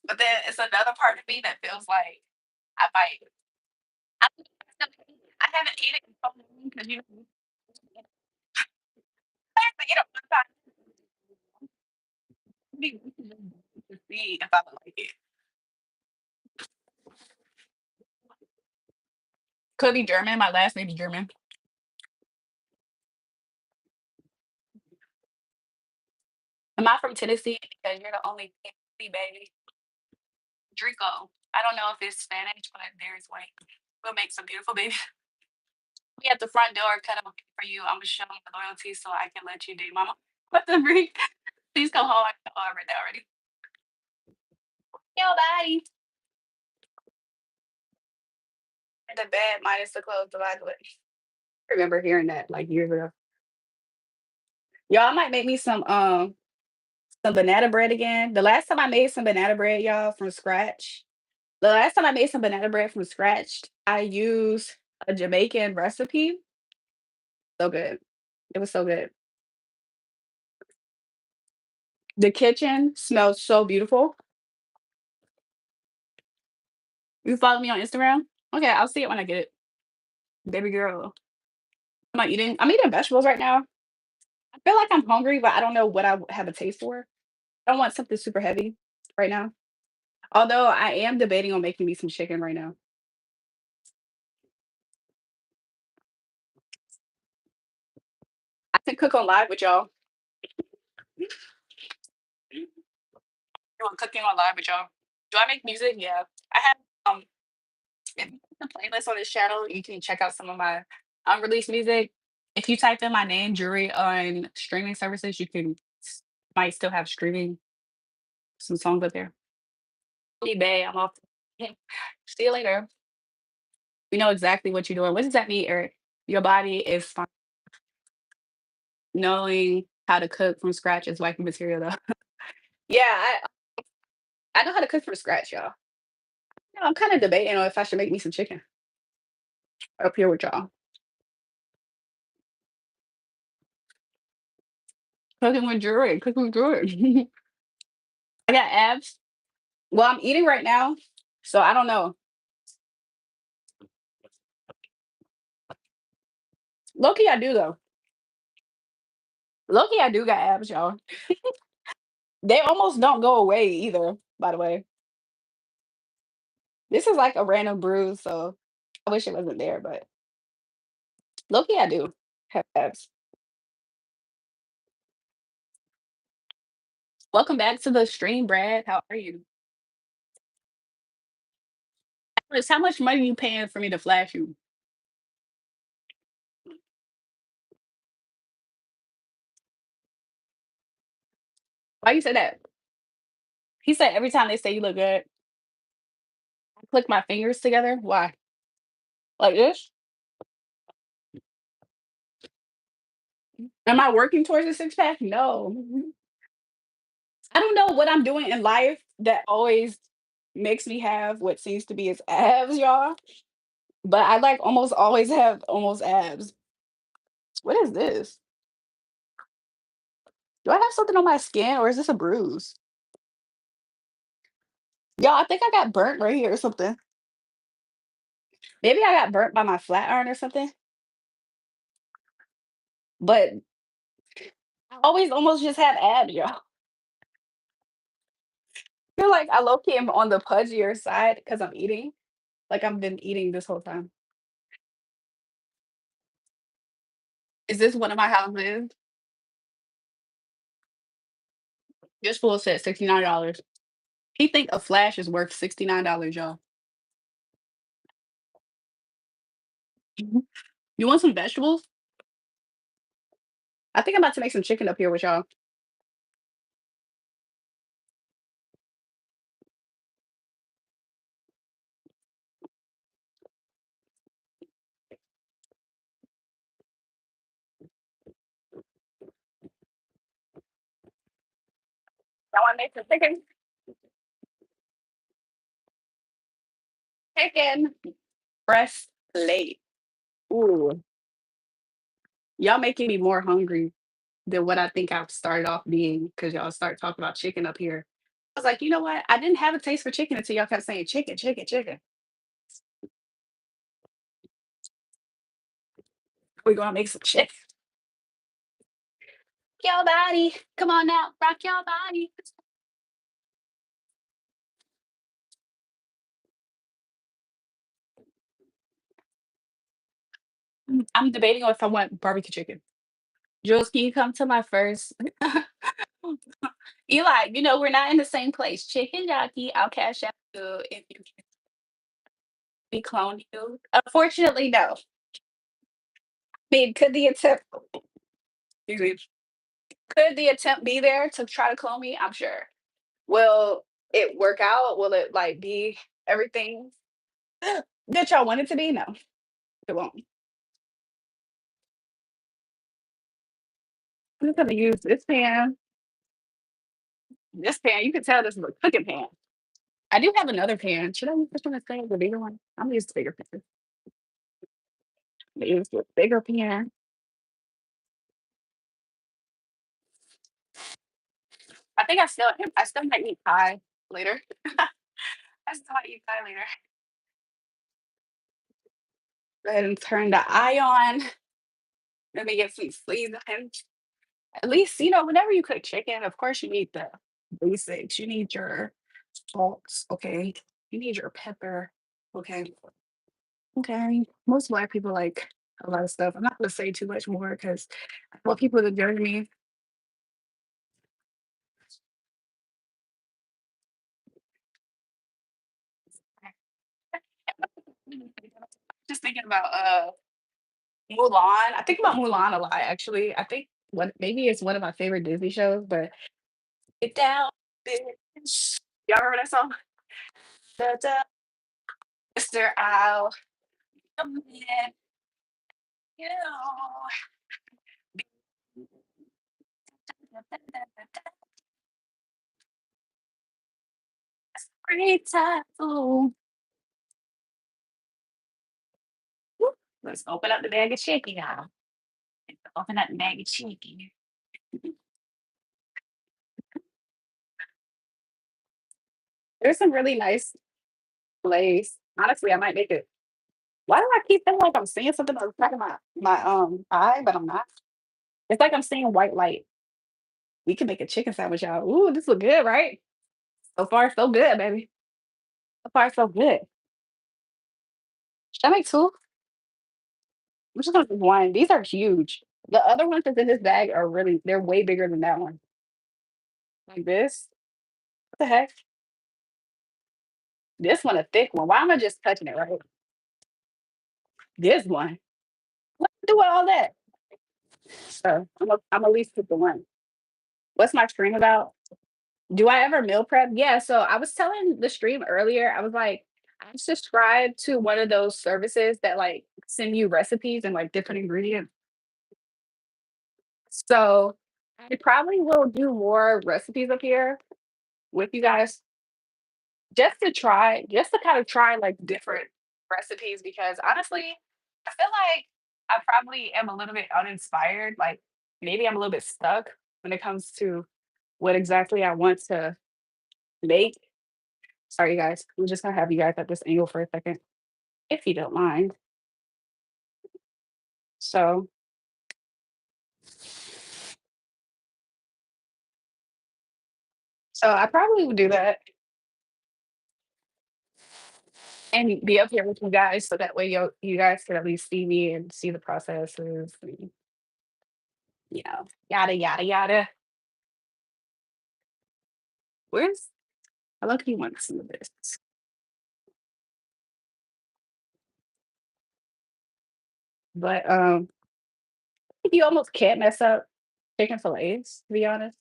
But then it's another part of me that feels like I might. I haven't eaten it in so long because I have to eat it one time to see if I would like it. Could be German. My last name is German. Am I from Tennessee? Because you're the only Tennessee baby. Draco. I don't know if it's Spanish, but there's white. We'll make some beautiful babies. We at the front door cut up for you. I'm gonna show my loyalty so I can let you date mama. What the freak? Please come home. Oh, I read that already. Yo, body. The bed minus the clothes divided with. I remember hearing that like years ago. Y'all might make me some banana bread again. The last time I made some banana bread, y'all, from scratch. The last time I made some banana bread from scratch, I used a Jamaican recipe. So good. It was so good. The kitchen smells so beautiful. You follow me on Instagram? Okay, I'll see it when I get it. Baby girl. I'm eating vegetables right now. I feel like I'm hungry, but I don't know what I have a taste for. I don't want something super heavy right now. Although I am debating on making me some chicken right now. I can cook on live with y'all. You want cooking on live with y'all? Do I make music? Yeah. I have a playlist on this channel. You can check out some of my unreleased music. If you type in my name, Jury, on streaming services, you can might still have streaming some songs up there. eBay, I'm off. See you later. We know exactly what you're doing. What does that mean, Eric? Your body is fine. Knowing how to cook from scratch is wifey material, though. Yeah, I know how to cook from scratch, y'all. I'm kind of debating on if I should make me some chicken up here with y'all. Cooking with jewelry, cooking with jewelry. I got abs. Well, I'm eating right now, so I don't know. Loki, I do though. Loki, I do got abs, y'all. They almost don't go away either. By the way, this is like a random bruise, so I wish it wasn't there, but Loki, I do have abs. Welcome back to the stream, Brad. How are you? Alice, how much money you paying for me to flash you? Why you say that? He said every time they say you look good, I click my fingers together. Why? Like this? Am I working towards a six pack? No. I don't know what I'm doing in life that always makes me have what seems to be as abs, y'all. But I like almost always have almost abs. What is this? Do I have something on my skin or is this a bruise? Y'all, I think I got burnt right here or something. Maybe I got burnt by my flat iron or something. But I always almost just have abs, y'all. I feel like I low key am on the pudgier side because I'm eating. Like I've been eating this whole time. Is this one of my houses? This fool said $69. He think a flash is worth $69, y'all. Mhm. You want some vegetables? I think I'm about to make some chicken up here with y'all. Y'all want to make some chicken? Chicken breast plate. Ooh, y'all making me more hungry than what I think I've started off being because y'all start talking about chicken up here. I was like, you know what? I didn't have a taste for chicken until y'all kept saying chicken, chicken, chicken. We're gonna make some chicken. Your body, come on now, rock your body. I'm debating if I want barbecue chicken. Jules, can you come to my first? Eli, we're not in the same place. Chicken jockey, I'll cash out you if you can be clone you. Unfortunately, no. I mean, excuse me, could the attempt be there to try to clone me? I'm sure. Will it work out? Will it like be everything that y'all want it to be? No, it won't. I'm just gonna use this pan. This pan, you can tell this is a cooking pan. I do have another pan. Should I use this one instead of the bigger one? I'm gonna use the bigger pan. I'm gonna use the bigger pan. I still might eat pie later. I still might eat pie later. Go ahead and turn the eye on. Let me get some seasoning. At least, whenever you cook chicken, of course you need the basics. You need your salt, okay? You need your pepper, okay? Okay. Most black people like a lot of stuff. I'm not gonna say too much more because I want people to judge me. Just thinking about Mulan. I think about Mulan a lot actually. I think what maybe it's one of my favorite Disney shows, but get down, bitch. Y'all remember that song? Da, da, Mr. Owl, come in, you know. Great time. Ooh. Let's open up the bag of chicken, y'all. Open up the bag of chicken. There's some really nice glaze. Honestly, I might make it. Why do I keep feeling like I'm seeing something on the back of my eye, but I'm not? It's like I'm seeing white light. We can make a chicken sandwich, y'all. Ooh, this look good, right? So far, so good, baby. So far, so good. Should I make two? I'm just gonna do one. These are huge. The other ones that's in this bag are they're way bigger than that one. Like this. What the heck? This one a thick one. Why am I just touching it right? This one. What do all that? So I'm at least put the one. What's my stream about? Do I ever meal prep? Yeah. So I was telling the stream earlier, I was like, I subscribed to one of those services that like send you recipes and like different ingredients. So I probably will do more recipes up here with you guys just to kind of try like different recipes because honestly, I feel like I probably am a little bit uninspired. Like maybe I'm a little bit stuck when it comes to what exactly I want to make. Sorry, you guys. We're just gonna have you guys at this angle for a second, if you don't mind. So, so I probably would do that and be up here with you guys, so that way you guys can at least see me and see the processes, and, yada yada yada. Where's I look you want some of this, but you almost can't mess up chicken fillets. To be honest,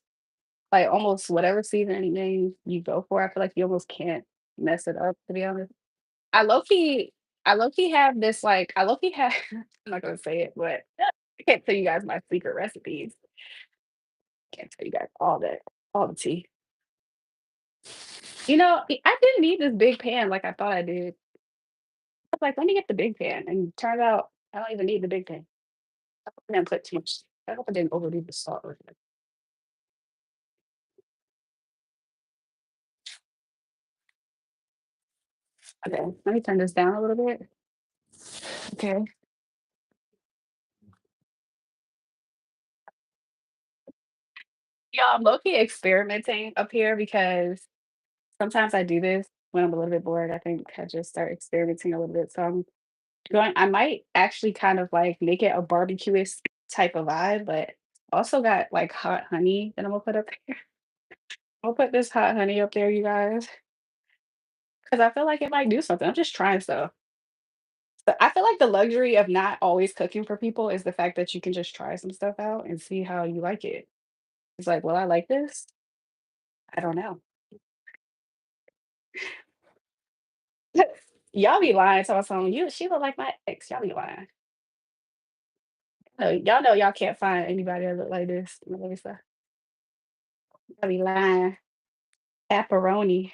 like almost whatever seasoning you go for, I feel like you almost can't mess it up. To be honest. I low key I low key have this, like I low key have I'm not gonna say it, but I can't tell you guys my secret recipes. Can't tell you guys all the tea. I didn't need this big pan like I thought I did. I was like, "Let me get the big pan," and turns out I don't even need the big pan. I hope I didn't put too much I hope I didn't overdo the salt with it. Okay, let me turn this down a little bit. Okay. Yeah, I'm low-key experimenting up here because sometimes I do this when I'm a little bit bored. I think I just start experimenting a little bit. So I might actually kind of like make it a barbecuous type of vibe, but also got like hot honey that I'm gonna put up there. I'll put this hot honey up there, you guys, because I feel like it might do something. I'm just trying stuff. But I feel like the luxury of not always cooking for people is the fact that you can just try some stuff out and see how you like it. It's like, will I like this? I don't know. Y'all be lying to something. You she look like my ex. Y'all be lying. Y'all know y'all can't find anybody that look like this. Let me say. Y'all be lying. Pepperoni.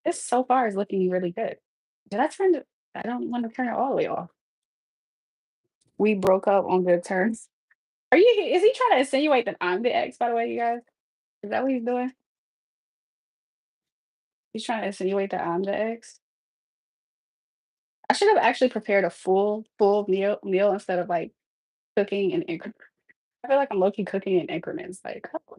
This so far is looking really good. Did I turn it? I don't want to turn it all the way off. We broke up on good terms. Is he trying to insinuate that I'm the ex, by the way, you guys? Is that what he's doing? He's trying to insinuate that I'm the ex? I should have actually prepared a full meal instead of like cooking in increments. I feel like I'm low-key cooking in increments. Like, oh,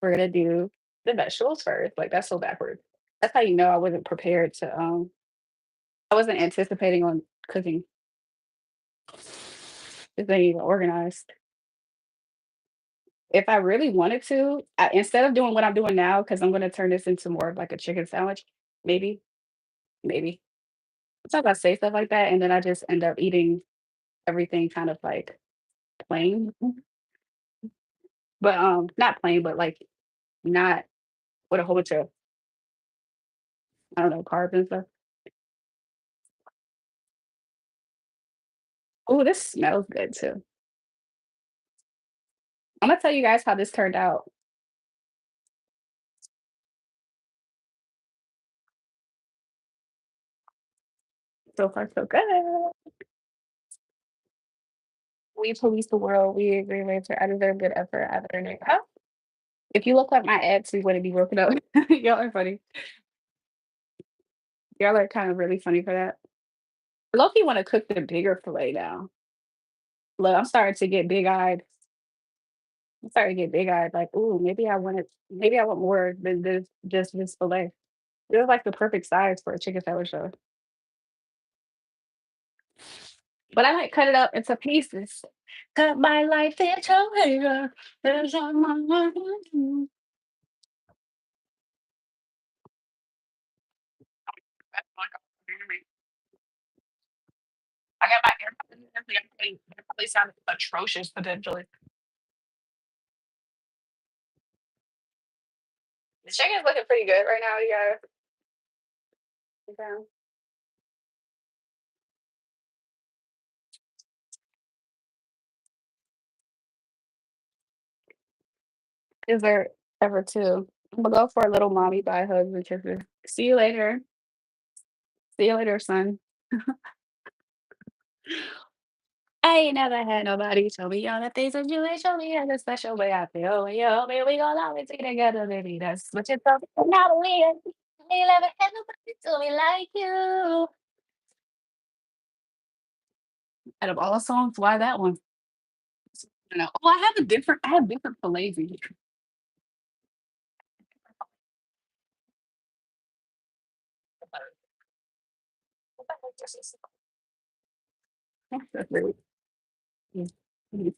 we're gonna do the vegetables first. Like that's so backwards. That's how you know I wasn't prepared to I wasn't anticipating on cooking. This ain't even organized. If I really wanted to, instead of doing what I'm doing now, because I'm gonna turn this into more of like a chicken sandwich, maybe, maybe. Sometimes I say stuff like that, and then I just end up eating everything kind of like plain, but not plain, but like not with a whole bunch of I don't know carbs and stuff. Oh, this smells good too. I'm gonna tell you guys how this turned out. So far, so good. We police the world. We agree later. I deserve good effort. I earned it. Huh? If you look like my ex, we wouldn't be broken up. Y'all are funny. Y'all are kind of really funny for that. Loki want to cook the bigger fillet now. Look, I'm starting to get big eyed. I'm starting to get big eyed. Like, ooh, maybe I want more than this, just this fillet. It was like the perfect size for a chicken sandwich, though. But I might cut it up into pieces. Cut my life into bigger. There's a I got my AirPods in there, they probably sound atrocious potentially. The chicken's looking pretty good right now, you guys. Okay. Is there ever two? I'm gonna go for a little mommy bye hugs and kisses. See you later. See you later, son. I ain't never had nobody tell me all the things that you ain't show me in a special way I feel when you me. We gon' always be together, baby. That's what you're talking about. We ain't never had nobody tell me like you. Out of all songs, why that one? I don't know. Well, I have different fillets in here. That's really mm, mm.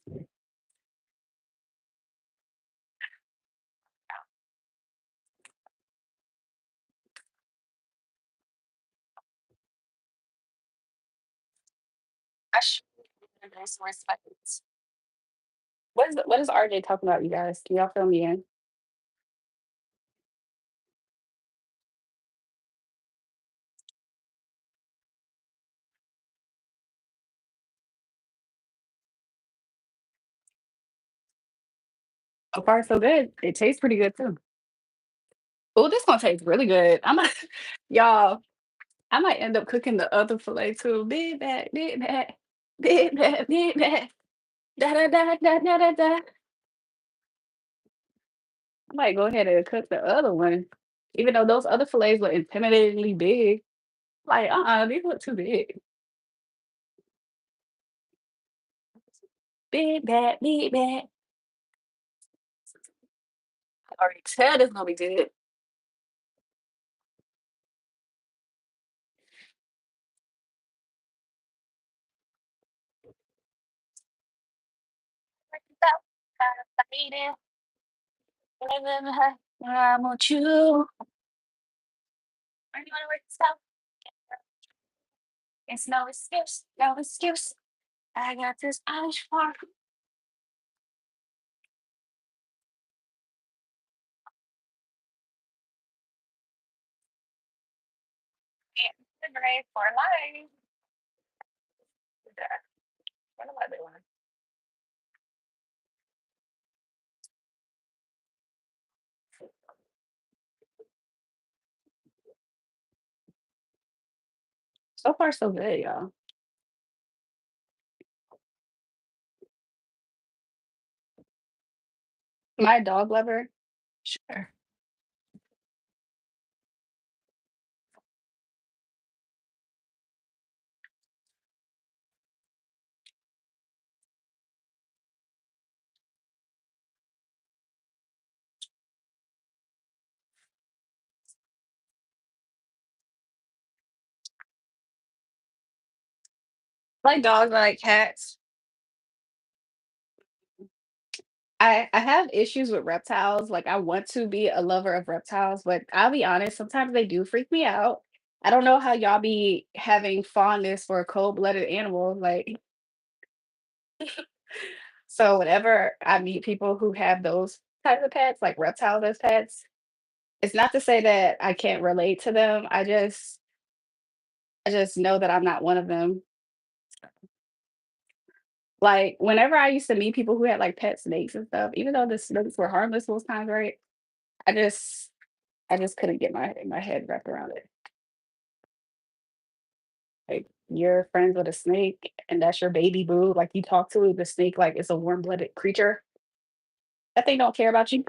I should embrace respect. What is RJ talking about, you guys? Can y'all fill me in? So far, so good. It tastes pretty good too. Oh, this gonna taste really good. Y'all. I might end up cooking the other filet too. Big bag, big bag, big bag, big bag. Da da da da da da da. I might go ahead and cook the other one, even though those other fillets were intimidatingly big. Like, these look too big. Big bag, big bag. I already tell this gonna be good. Lady, I want you. Where do you want to work this out? It's no excuse, no excuse. I got this ice for and great for life. What am I doing? So far, so good, y'all. My dog lover. Sure. Like dogs, I like cats. I have issues with reptiles. Like I want to be a lover of reptiles, but I'll be honest, sometimes they do freak me out. I don't know how y'all be having fondness for a cold-blooded animal. Like so whenever I meet people who have those types of pets, like reptiles as pets, it's not to say that I can't relate to them. I just know that I'm not one of them. Like whenever I used to meet people who had like pet snakes and stuff, even though the snakes were harmless most times, right? I just I just couldn't get my head wrapped around it. Like you're friends with a snake and that's your baby boo. Like you talk to the snake like it's a warm-blooded creature. That thing don't care about you.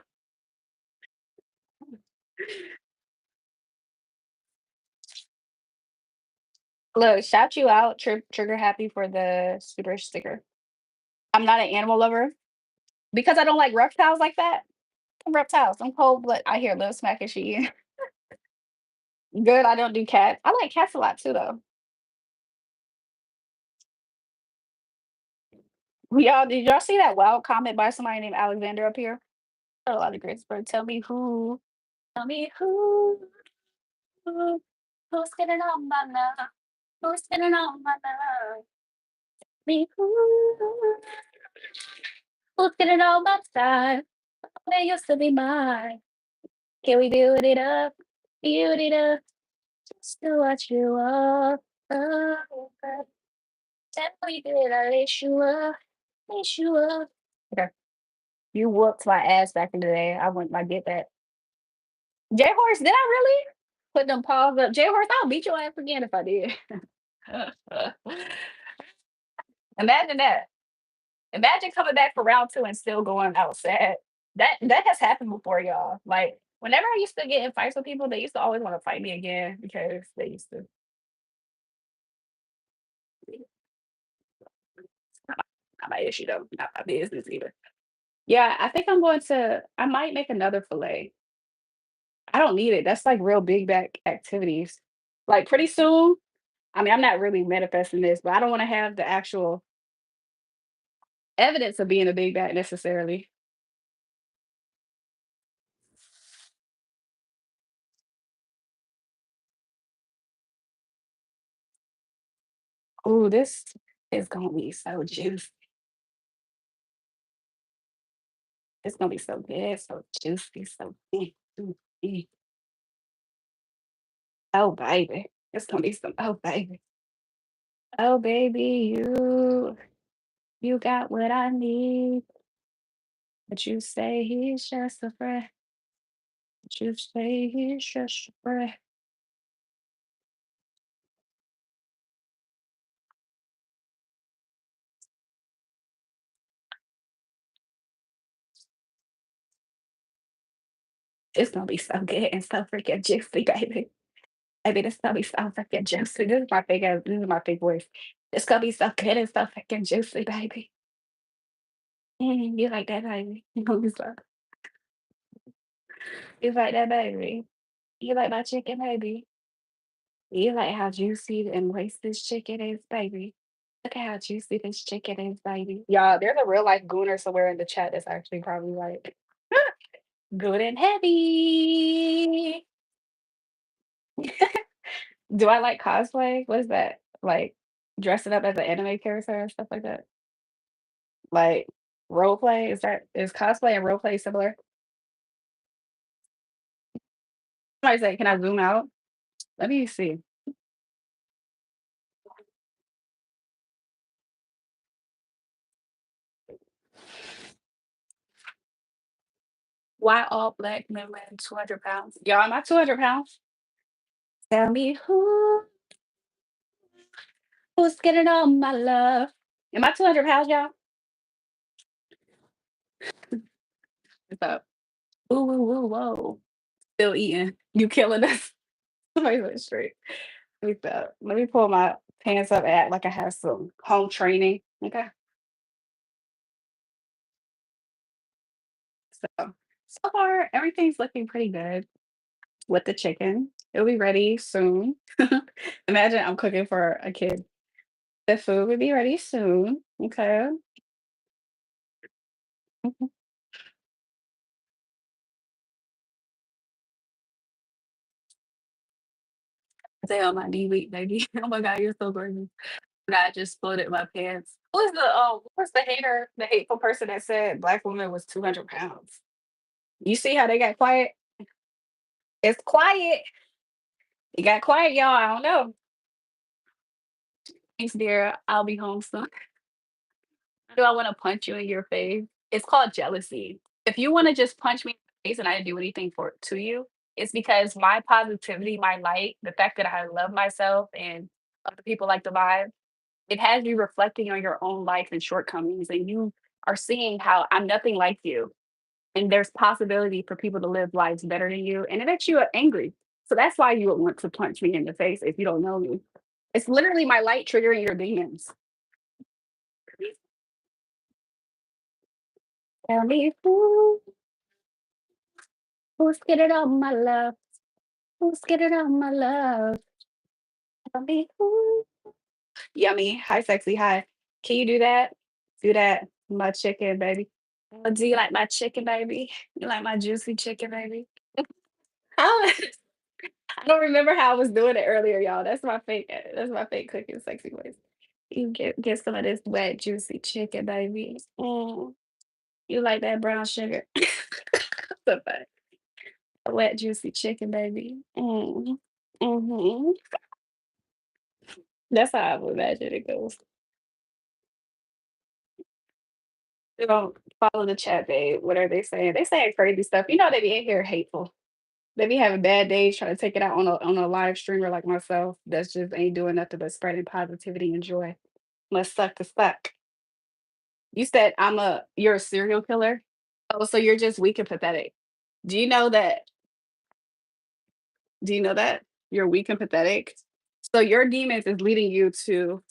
Look, shout you out, trigger happy for the super sticker. I'm not an animal lover because I don't like reptiles like that. I'm reptiles. I'm cold blood. I hear little smack and shit. Good. I don't do cats. I like cats a lot too, though. Y'all, did y'all see that wild comment by somebody named Alexander up here? A lot of great sport. Tell me who. Tell me who. Who's getting on my love? Who's getting on my love? Me who's getting on my side? They used to be mine. Can we build it up? Build it up. Just to watch you up. Oh, tell me did I lace you up? Lace you up. Okay. You whooped my ass back in the day. I wouldn't I get that. J Horse, did I really? Put them paws up. J Horse, I'll beat your ass again if I did. Imagine that. Imagine coming back for round two and still going out sad. That has happened before, y'all. Like whenever I used to get in fights with people, they used to always want to fight me again because they used to. Not my issue though. Not my business either. Yeah, I think I'm going to. I might make another fillet. I don't need it. That's like real big back activities. Like pretty soon. I mean, I'm not really manifesting this, but I don't want to have the actual evidence of being a big back necessarily. Ooh, this is gonna be so juicy. It's gonna be so good, so juicy, so mm. Oh baby. It's gonna be some oh baby. Oh baby, you got what I need. But you say he's just a friend. But you say he's just a friend. It's gonna be so good and so freaking juicy, baby. Baby, this gonna be so freaking juicy. This is my big voice. It's gonna be so good and so freaking juicy, baby. You like that, baby? You like that, baby? You like my chicken, baby? You like how juicy and moist this chicken is, baby? Look at how juicy this chicken is, baby. Y'all, there's a real life gooner somewhere in the chat that's actually probably like good and heavy. Do I like cosplay? What is that? Like dressing up as an anime character and stuff like that? Like role play? Is cosplay and role play similar? Somebody say, can I zoom out? Let me see. Why all black men weigh 200 pounds? Y'all, am I 200 pounds? Tell me who's getting all my love? Am I 200 pounds, y'all? What's up? Woo, woo, woo, whoa. Still eating. You killing us. Somebody went straight. Let me pull my pants up, act like I have some home training. Okay. So far, everything's looking pretty good with the chicken. It'll be ready soon. Imagine I'm cooking for a kid. The food will be ready soon. Okay. Mhm. Stay on my D week, baby. Oh my God, you're so gorgeous. I just exploded my pants. Who's the hater, the hateful person that said black woman was 200 pounds? You see how they got quiet? It's quiet. It got quiet, y'all. I don't know. Thanks, dear. I'll be home soon. Do I want to punch you in your face? It's called jealousy. If you want to just punch me in the face and I didn't do anything to you, it's because my positivity, my light, the fact that I love myself and other people like the vibe, it has you reflecting on your own life and shortcomings, and you are seeing how I'm nothing like you. And there's possibility for people to live lives better than you, and it makes you angry. So that's why you would want to punch me in the face if you don't know me. It's literally my light triggering your demons. Tell me who's getting on my love? Who's getting on my love? Tell me who. Yummy. Hi, sexy. Hi. Can you do that? Do that. My chicken, baby. Do you like my chicken, baby? You like my juicy chicken, baby? I I don't remember how I was doing it earlier, y'all. That's my fake cooking sexy voice. You get some of this wet, juicy chicken, baby. You like that brown sugar? So fun. Wet, juicy chicken, baby. Hmm. That's how I would imagine it goes. They don't follow the chat, babe. What are they saying? They saying crazy stuff. You know they be in here hateful. They be having bad days trying to take it out on a live streamer like myself. That's just ain't doing nothing but spreading positivity and joy. Must suck to suck. You said you're a serial killer. Oh, so you're just weak and pathetic. Do you know that? Do you know that you're weak and pathetic? So your demons is leading you to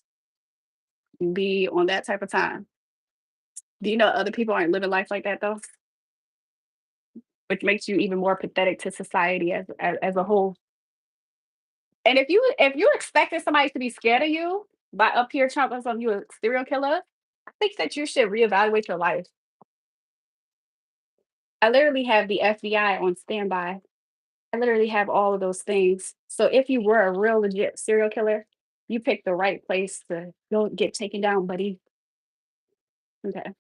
be on that type of time. Do you know other people aren't living life like that though? Which makes you even more pathetic to society as a whole. And if you expected somebody to be scared of you by up here trying to tell you a serial killer, I think that you should reevaluate your life. I literally have the FBI on standby. I literally have all of those things. So if you were a real legit serial killer, you picked the right place to go get taken down, buddy. Okay.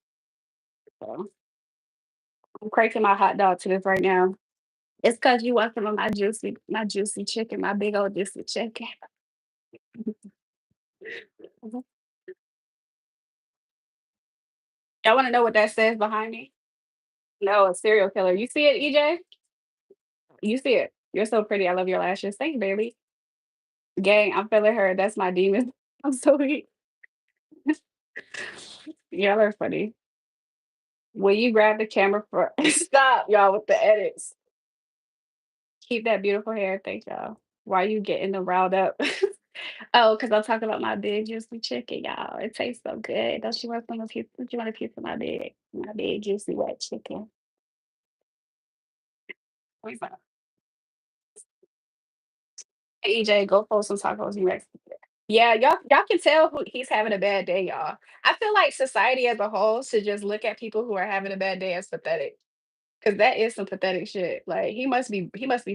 So I'm cranking my hot dog to this right now. It's because you want some of my juicy chicken, my big old juicy chicken. Mhm. Y'all want to know what that says behind me? No, a serial killer. You see it, EJ? You see it. You're so pretty. I love your lashes. Thank you, baby. Gang, I'm feeling her. That's my demon. I'm so weak. Y'all are funny. Will you grab the camera for stop, y'all, with the edits? Keep that beautiful hair. Thank y'all. Why you getting them riled up? Oh, because I'm talking about my big juicy chicken, y'all. It tastes so good. Don't you want some of piece? Don't you want a piece of my big juicy wet chicken? Where's that? Hey, EJ, go post some tacos you next. Yeah, y'all can tell who he's having a bad day, y'all. I feel like society as a whole should just look at people who are having a bad day as pathetic. Cause that is some pathetic shit. Like he must be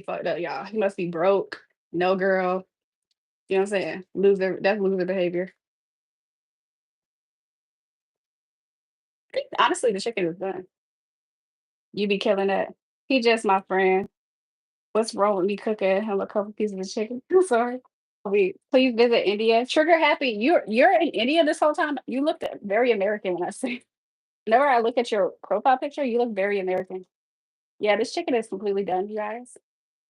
fucked up, y'all. He must be broke, no girl. You know what I'm saying? Loser, that's loser behavior. I think honestly the chicken is done. You be killing that. He just my friend. What's wrong with me cooking him a couple pieces of chicken? I'm sorry. Please visit India. Trigger happy. You're in India this whole time. You looked very American when I say. Whenever I look at your profile picture, you look very American. Yeah, this chicken is completely done, you guys.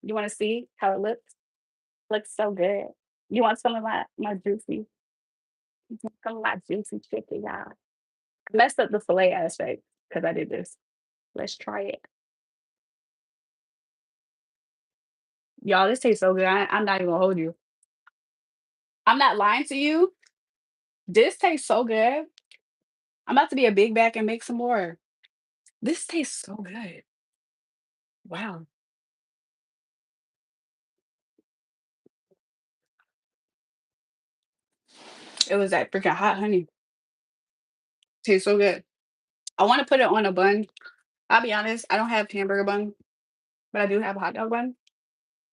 You want to see how it looks? Looks so good. You want some of my juicy, some of my juicy chicken, y'all. I messed up the fillet aspect because I did this. Let's try it, y'all. This tastes so good. I'm not even gonna hold you. I'm not lying to you. This tastes so good. I'm about to be a big back and make some more. This tastes so good. Wow. It was that freaking hot honey. Tastes so good. I want to put it on a bun. I'll be honest, I don't have hamburger bun, but I do have a hot dog bun.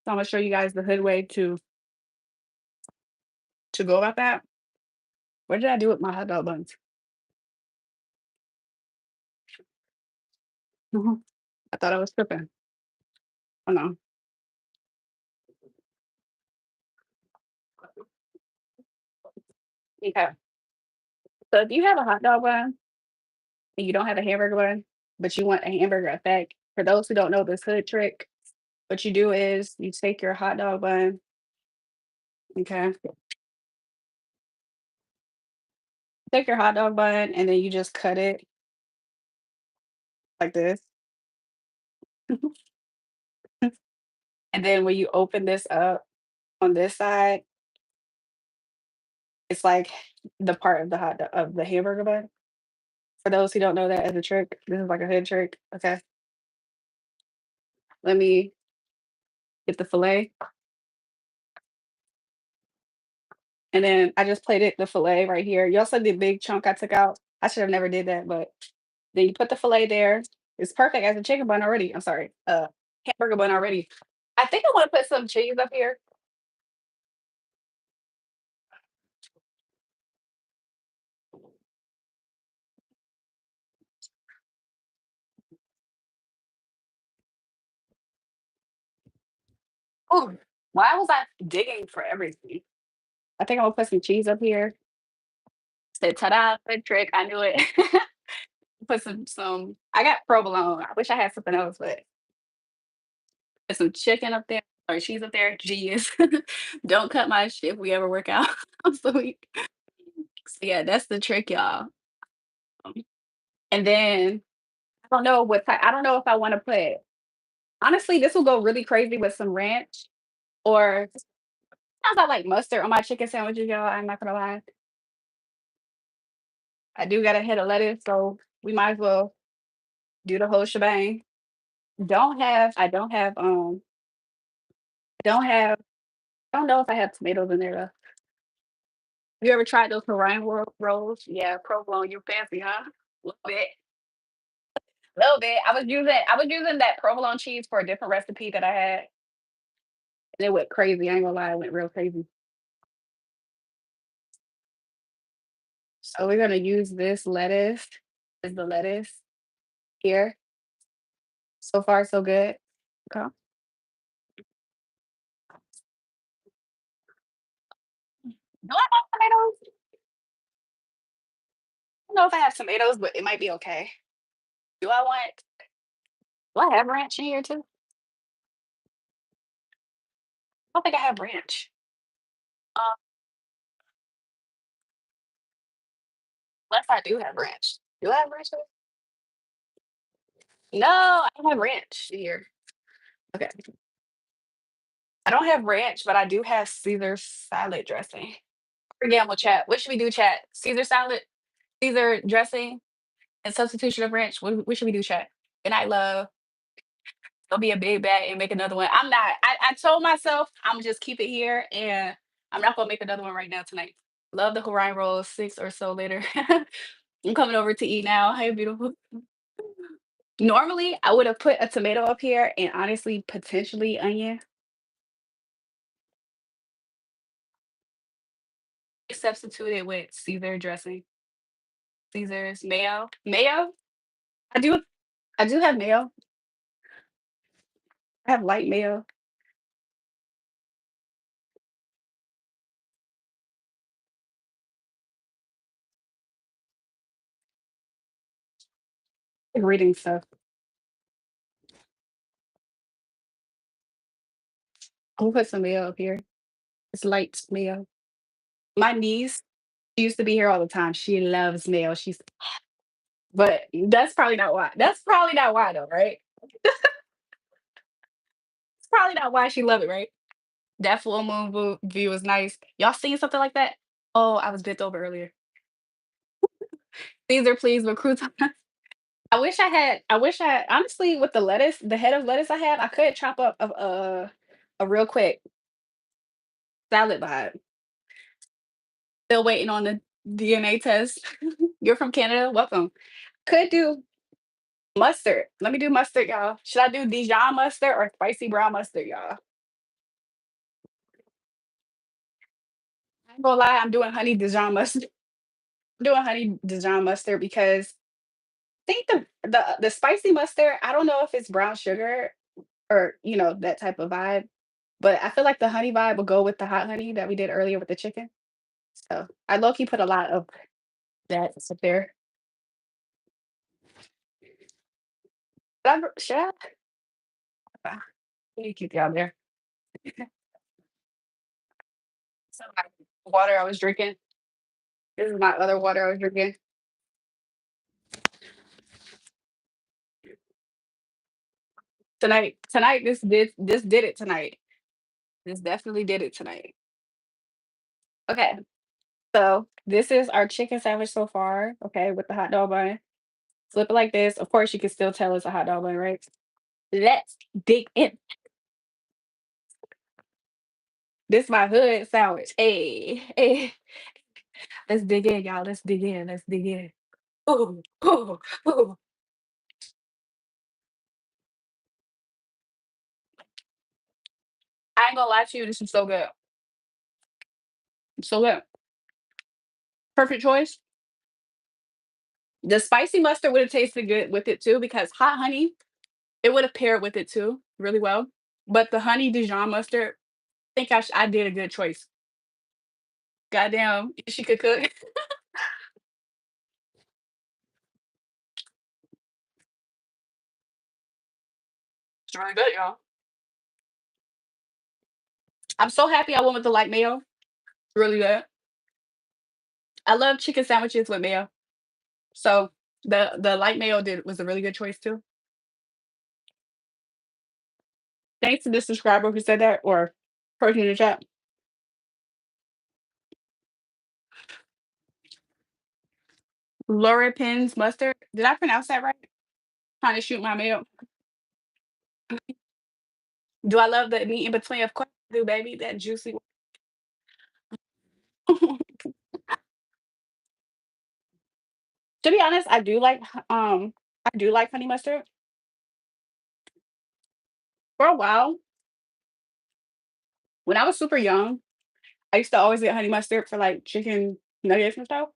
So I'm gonna show you guys the hood way to go about that. What did I do with my hot dog buns? Mhm. I thought I was tripping. Oh no. Okay. So if you have a hot dog bun and you don't have a hamburger bun, but you want a hamburger effect, for those who don't know this hood trick, what you do is you take your hot dog bun, okay, take your hot dog bun and then you just cut it like this. And then when you open this up on this side, it's like the part of the of the hamburger bun. For those who don't know that as a trick, this is like a hood trick. Okay. Let me get the fillet. And then I just plated the fillet right here. You also did big chunk I took out. I should have never did that, but then you put the fillet there. It's perfect as a chicken bun already. I'm sorry, hamburger bun already. I think I want to put some cheese up here. Oh, why was I digging for everything? I think I'm gonna put some cheese up here. Said ta-da, good trick. I knew it. Put some. I got provolone. I wish I had something else, but put some chicken up there or cheese up there. Genius. Don't cut my shit if we ever work out. So, so yeah, that's the trick, y'all. Um, And then I don't know what type. I don't know if I want to put. Honestly, this will go really crazy with some ranch or sometimes I like mustard on my chicken sandwiches, y'all. I'm not gonna lie. I do got a head of lettuce, so we might as well do the whole shebang. I don't have I don't know if I have tomatoes in there though. You ever tried those Hawaiian rolls? Yeah, provolone, you fancy, huh? Little bit. Little bit. I was using that provolone cheese for a different recipe that I had. And it went crazy. I ain't gonna lie, it went real crazy. So we're gonna use this lettuce. Is the lettuce here. So far, so good. Okay. Do I have tomatoes? I don't know if I have tomatoes, but it might be okay. Do I want do I have ranch in here too? I don't think I have ranch. Um, unless I do have ranch. Do I have ranch? No, I don't have ranch here. Okay. I don't have ranch, but I do have Caesar salad dressing. Gamble chat. What should we do, chat? Caesar salad, Caesar dressing, and substitution of ranch. What should we do, chat? And I love. Don't be a big bag and make another one. I'm not. I told myself I'm just keep it here, and I'm not gonna make another one right now tonight. Love the Hawaiian rolls, 6 or so later. I'm coming over to eat now. Hey, beautiful. Normally, I would have put a tomato up here and honestly, potentially onion. Substitute it with Caesar dressing. Caesar's mayo. Mayo? I do I do have mayo. I have light mayo. Like reading stuff. I'm gonna put some mayo up here. It's light mayo. My niece, she used to be here all the time. She loves mayo. But that's probably not why. That's probably not why though, right? It's probably not why she love it, right? That full moon view is nice. Y'all seen something like that? Oh, I was bent over earlier. Caesar, please, with croutons. I wish I honestly with the lettuce, the head of lettuce I have, I could chop up a real quick salad vibe. Still waiting on the DNA test. You're from Canada? Welcome. Could do mustard. Let me do mustard, y'all. Should I do Dijon mustard or spicy brown mustard, y'all? I ain't gonna lie, I'm doing honey Dijon mustard. I'm doing honey Dijon mustard because I think the spicy mustard, I don't know if it's brown sugar or that type of vibe, but I feel like the honey vibe will go with the hot honey that we did earlier with the chicken. So I low key put a lot of that up there. Should I? Let me keep you out there. So my water I was drinking. This is my other water I was drinking. Tonight, this did it tonight. This definitely did it tonight. Okay, so this is our chicken sandwich so far. Okay, with the hot dog bun. Flip it like this. Of course, you can still tell it's a hot dog bun, right? Let's dig in. This my hood sandwich. Hey, hey. Let's dig in, y'all. Let's dig in. Let's dig in. Ooh, ooh, ooh. I ain't gonna lie to you. This is so good. So good. Perfect choice. The spicy mustard would have tasted good with it too because hot honey, it would have paired with it too really well. But the honey Dijon mustard, I think I did a good choice. Goddamn, she could cook. It's really good, y'all. I'm so happy I went with the light mayo. Really good. I love chicken sandwiches with mayo. So the light mayo did was a really good choice too. Thanks to the subscriber who said that or person in the chat. Laura Pins mustard. Did I pronounce that right? Trying to shoot my mayo. Do I love the meat in between? Of course I do, baby. That juicy. To be honest, I do like honey mustard. For a while, when I was super young, I used to always get honey mustard for like chicken nuggets and stuff.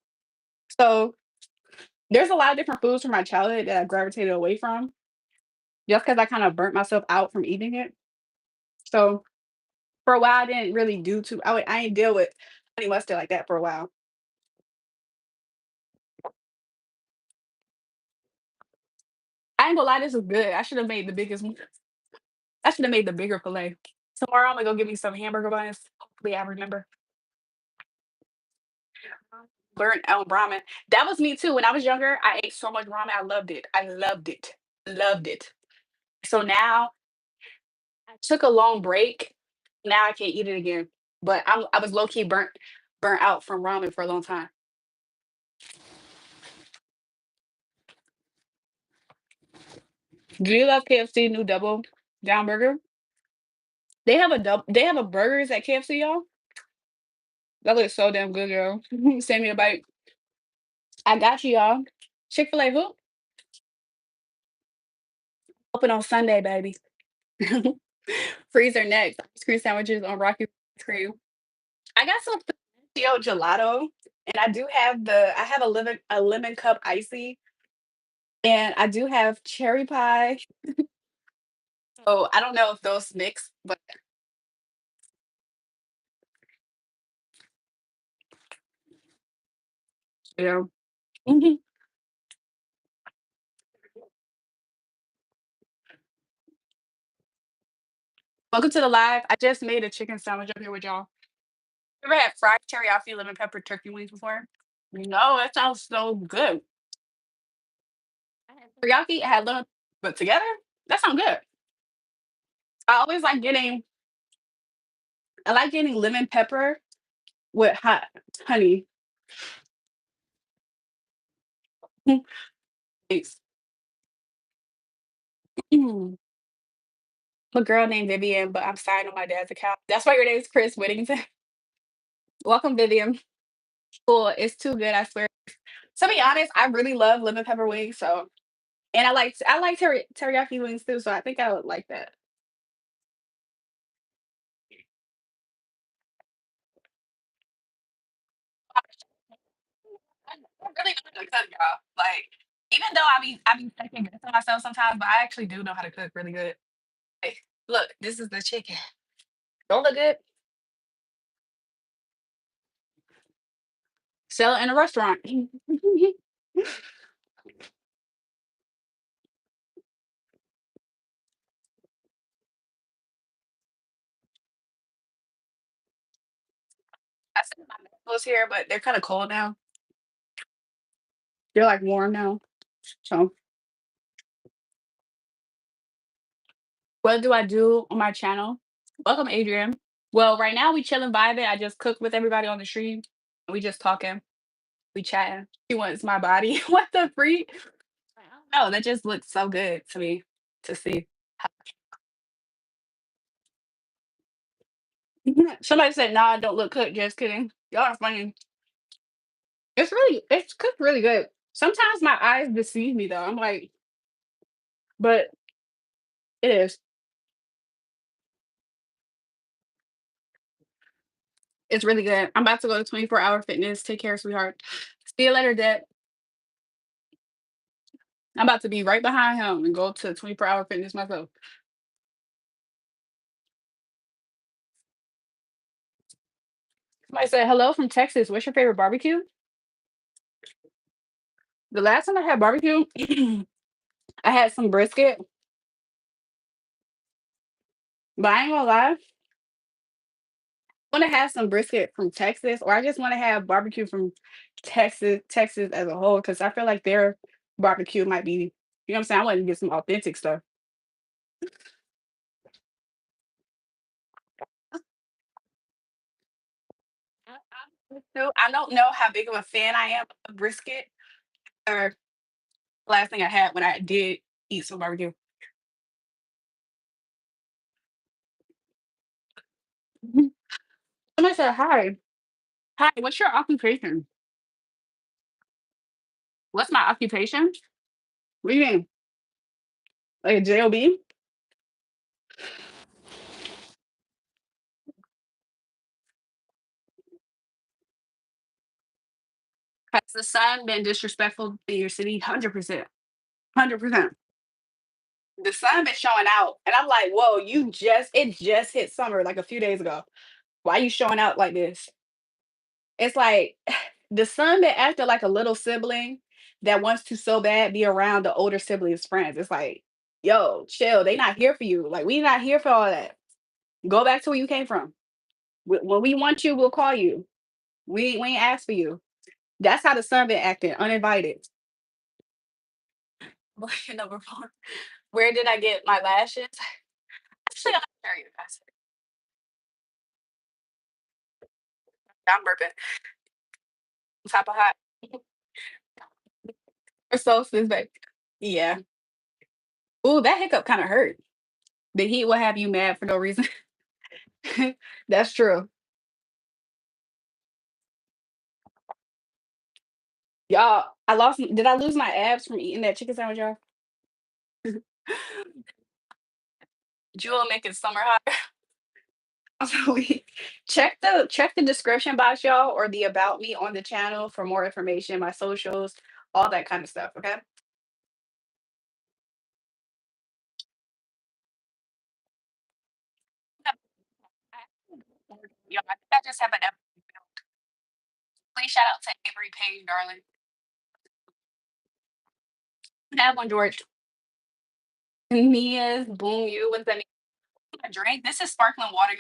So there's a lot of different foods from my childhood that I gravitated away from just because I kind of burnt myself out from eating it. So for a while, I didn't really do too. I didn't deal with honey mustard like that for a while. I ain't gonna lie, this is good. I should have made the biggest one. I should have made the bigger fillet. Tomorrow I'm gonna go get me some hamburger buns. Hopefully I remember. Burnt out ramen. That was me too. When I was younger, I ate so much ramen. I loved it. I loved it. Loved it. So now I took a long break. Now I can't eat it again. But I was low key burnt out from ramen for a long time. Do you love KFC new double down burger? They have a burgers at KFC, y'all. That looks so damn good, girl. Send me a bite. I got you, y'all. Chick-fil-A who? Open on Sunday, baby. Freezer next. Ice cream sandwiches on Rocky ice cream. I got some pistachio gelato, and I have a lemon cup icy, and I do have cherry pie. So I don't know if those mix, but yeah. Mhm. Welcome to the live. I just made a chicken sandwich up here with y'all. You ever had fried teriyaki lemon pepper turkey wings before? No, that sounds so good. I had teriyaki, I had lemon, but together, that sounds good. I always like getting, I like getting lemon pepper with hot honey. Thanks. I'm a girl named Vivian, but I'm signed on my dad's account. That's why your name is Chris Whittington. Welcome, Vivian. Cool. It's too good, I swear. To be honest, I really love lemon pepper wings. So, and I like teriyaki wings too. So I think I would like that. I'm really good at cook, y'all. Like, even though I be second guessing myself sometimes, but I actually do know how to cook really good. Like, look, this is the chicken. Don't look good. Sell it in a restaurant. I said my mangoes here, but they're kind of cold now. They're like warm now. So, what do I do on my channel? Welcome, Adrian. Well, right now we chilling vibing. I just cook with everybody on the stream. We just talking. We chatting. She wants my body. What the freak? I don't know. That just looks so good to me to see. Somebody said, "Nah, I don't look cooked." Just kidding. Y'all are funny. It's cooked really good. Sometimes my eyes deceive me though. I'm like, but it is. It's really good. I'm about to go to 24-hour fitness. Take care, sweetheart. See you later, Dad. I'm about to be right behind him and go to 24-hour fitness myself. Somebody said, "Hello from Texas. What's your favorite barbecue?" The last time I had barbecue, I had some brisket, but I ain't gonna lie. I want to have some brisket from Texas, or I just want to have barbecue from Texas as a whole, because I feel like their barbecue might be, you know what I'm saying? I want to get some authentic stuff. I don't know how big of a fan I am of brisket, or last thing I had when I did eat some barbecue. Mhm. Somebody said, "Hi, hi. What's your occupation?" What's my occupation? What do you mean? Like a job? Has the sun been disrespectful in your city? 100%. 100%. The sun been showing out, and I'm like, "Whoa, it just hit summer like a few days ago. Why you showing out like this?" It's like the son been acting like a little sibling that wants to so bad be around the older siblings' friends. It's like, yo, chill. They not here for you. Like, we not here for all that. Go back to where you came from. When we want you, we'll call you. We ain't asked for you. That's how the son been acting, uninvited. Question number four. Where did I get my lashes? Actually, I'm not sure you guys. I'm burping. Top of hot. Or solstice, back. Yeah. Ooh, that hiccup kind of hurt. The heat will have you mad for no reason. That's true. Y'all, did I lose my abs from eating that chicken sandwich, y'all? Jewel making summer hot. So check the description box, y'all, or the about me on the channel for more information, my socials, all that kind of stuff. Okay. Y'all, I think I just have an please shout out to Avery Payne, darling. Have one, George. Mia's Boom You. What's that name? A drink? This is sparkling water,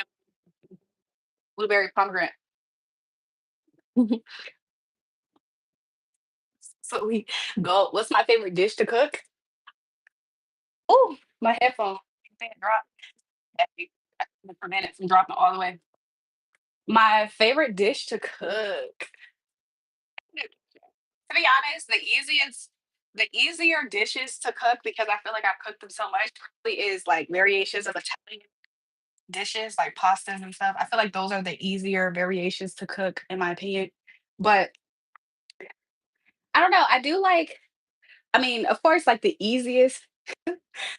blueberry pomegranate. So we go. What's my favorite dish to cook? Oh, my headphone. It dropped. That prevented from dropping all the way. My favorite dish to cook. To be honest, the easier dishes to cook because I feel like I've cooked them so much really is like variations of Italian dishes, like pastas and stuff. I feel like those are the easier variations to cook, in my opinion. But I don't know. I do like. I mean, of course, like the easiest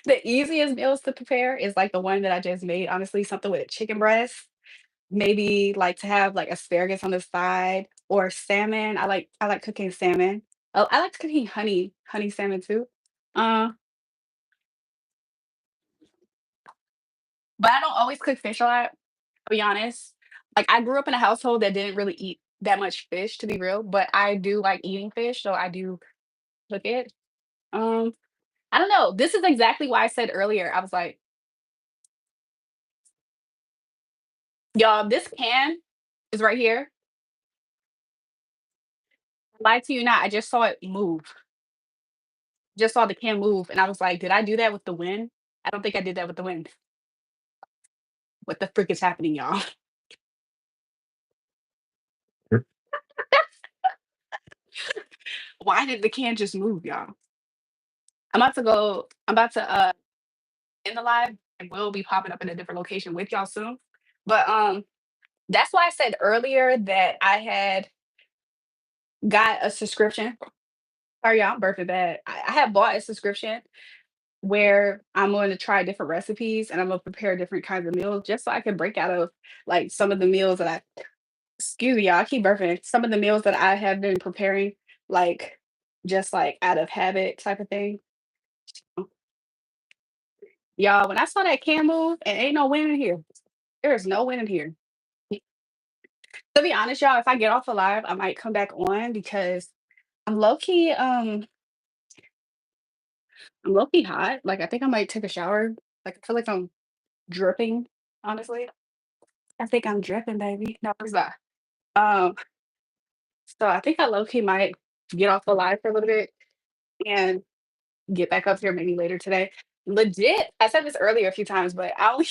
meals to prepare is like the one that I just made. Honestly, something with chicken breast. Maybe like to have like asparagus on the side or salmon. I like cooking salmon. Oh, I like cooking honey salmon too. Uh, but I don't always cook fish a lot, to be honest. Like I grew up in a household that didn't really eat that much fish, to be real, but I do like eating fish, so I do cook it. Um, I don't know. This is exactly why I said earlier. I was like, y'all, this can is right here. Lie to you not, I just saw it move. Just saw the can move, and I was like, "Did I do that with the wind?" I don't think I did that with the wind. What the frick is happening, y'all? Why did the can just move, y'all? I'm about to end the live. I will be popping up in a different location with y'all soon. But that's why I said earlier that I had got a subscription. Sorry, y'all, I'm burping bad. I have bought a subscription where I'm going to try different recipes and I'm gonna prepare different kinds of meals just so I can break out of like some of the meals that I excuse me, y'all, I keep burping. Some of the meals that I have been preparing, like just like out of habit type of thing. Y'all, when I saw that can move and ain't no wind in here, there is no wind in here. To be honest, y'all, if I get off alive, I might come back on because I'm low key, I'm low key hot. Like I think I might take a shower. Like I feel like I'm dripping, honestly. I think I'm dripping, baby. No, it's not. Um, so I think I low key might get off alive for a little bit and get back up here maybe later today. Legit, I said this earlier a few times, but I only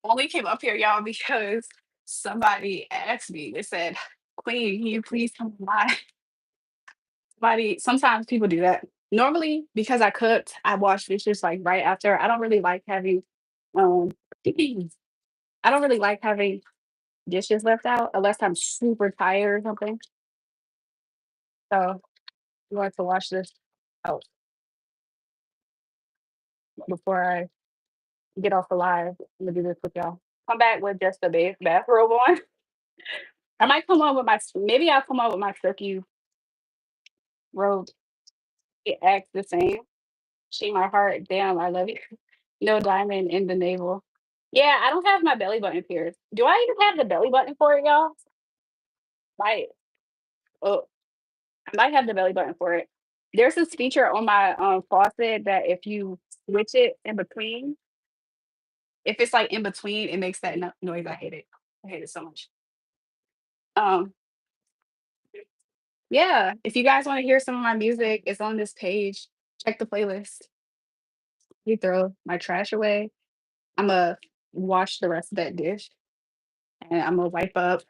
only came up here, y'all, because somebody asked me. They said, "Queen, can you please come by?" Somebody. Sometimes people do that. Normally, because I cooked, I wash dishes like right after. I don't really like having, um, I don't really like having dishes left out unless I'm super tired or something. So I'm going to wash this out before I get off the live. I'm gonna do this with y'all. Come back with just a bathrobe on. I might come on with maybe I'll come on with my silky robe. It acts the same. She my heart. Damn, I love you. No diamond in the navel. Yeah, I don't have my belly button pierced. Do I even have the belly button for it, y'all? Might. Oh, I might have the belly button for it. There's this feature on my faucet that if you switch it in between, if it's like in between, it makes that noise. I hate it. I hate it so much. Um, yeah, if you guys want to hear some of my music, it's on this page. Check the playlist. You throw my trash away. I'm gonna wash the rest of that dish and I'm gonna wipe up.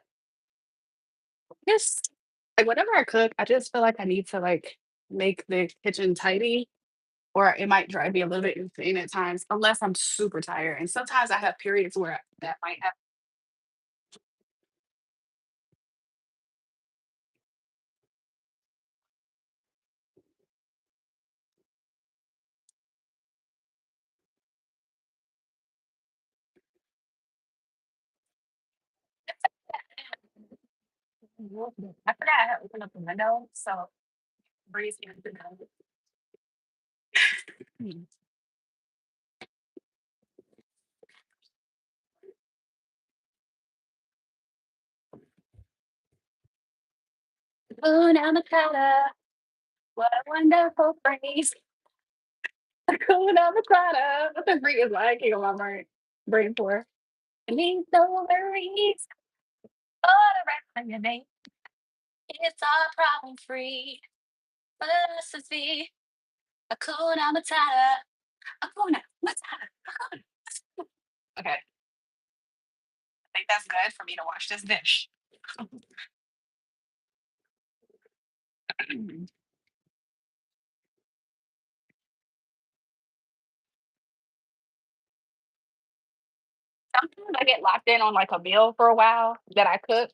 Just like whatever I cook, I just feel like I need to like make the kitchen tidy, or it might drive me a little bit insane at times, unless I'm super tired. And sometimes I have periods where that might happen. I forgot I had opened up the window, so breeze came through the window. Hakuna Matata, what a wonderful phrase. Hakuna Matata. What the freak is Lion King on my brain for? It means no worries, all the rest of your name. It's all problem free. Philosophy. Hakuna Matata. Hakuna Matata. Hakuna. Okay, I think that's good for me to wash this dish. Sometimes I get locked in on like a meal for a while that I cook,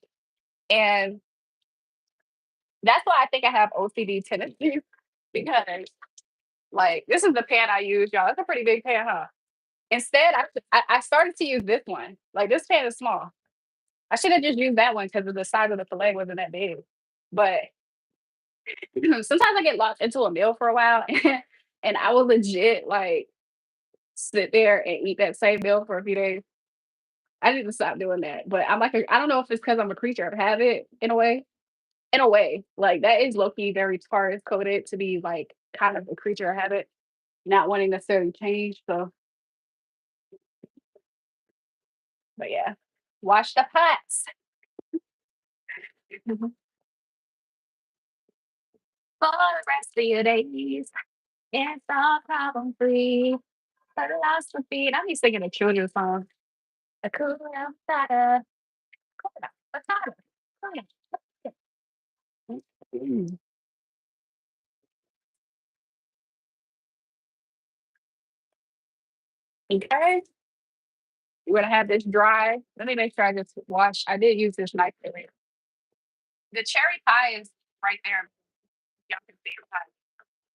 and that's why I think I have OCD tendencies because like this is the pan I use, y'all. It's a pretty big pan, huh? Instead, I started to use this one. Like this pan is small. I should have just used that one because of the size of the fillet wasn't that big. But sometimes I get locked into a meal for a while, and I will legit like sit there and eat that same meal for a few days. I need to stop doing that. But I'm like, I don't know if it's because I'm a creature of habit in a way. In a way, like that is low key very Taurus coded to be like kind of a creature of habit, not wanting necessarily change. So, but yeah, wash the pots. For the rest of your days. It's all problem free. Philosophy. And I'm just singing a children's song. Hakuna Matata. Hakuna Matata. Hakuna Matata. Mm. Okay, we're gonna have this dry. Let me make sure I just wash. I did use this knife earlier. The cherry pie is right there. Y'all can see the pie.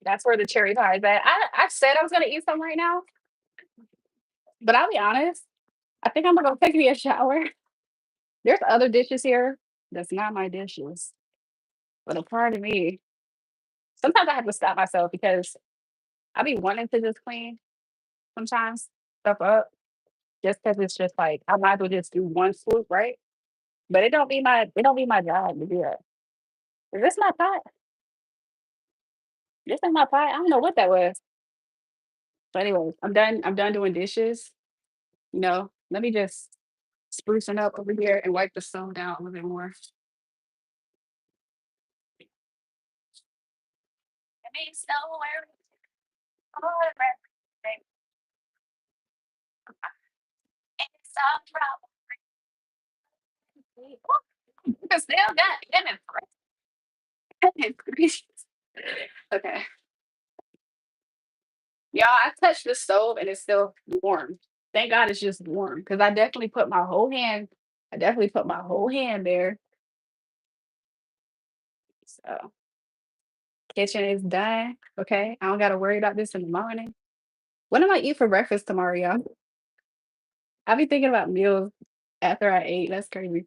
That's where the cherry pie is at. I said I was gonna eat some right now, but I'll be honest. I think I'm gonna go take me a shower. There's other dishes here. That's not my dishes. But a part of me, sometimes I have to stop myself because I be wanting to just clean sometimes stuff up just because it's just like I might as well just do one swoop, right? But it don't be my job to do that. Is this my pot? This ain't my pot. I don't know what that was. But anyways, I'm done. I'm done doing dishes. Let me just sprucing up over here and wipe the stove down a little bit more. It means nowhere. It's all problem. Still got goodness gracious. Okay. Y'all, I touched the stove and it's still warm. Thank God it's just warm because I definitely put my whole hand there. So kitchen is done. Okay. I don't gotta worry about this in the morning. What am I eat for breakfast tomorrow, y'all? I be thinking about meals after I ate. That's crazy.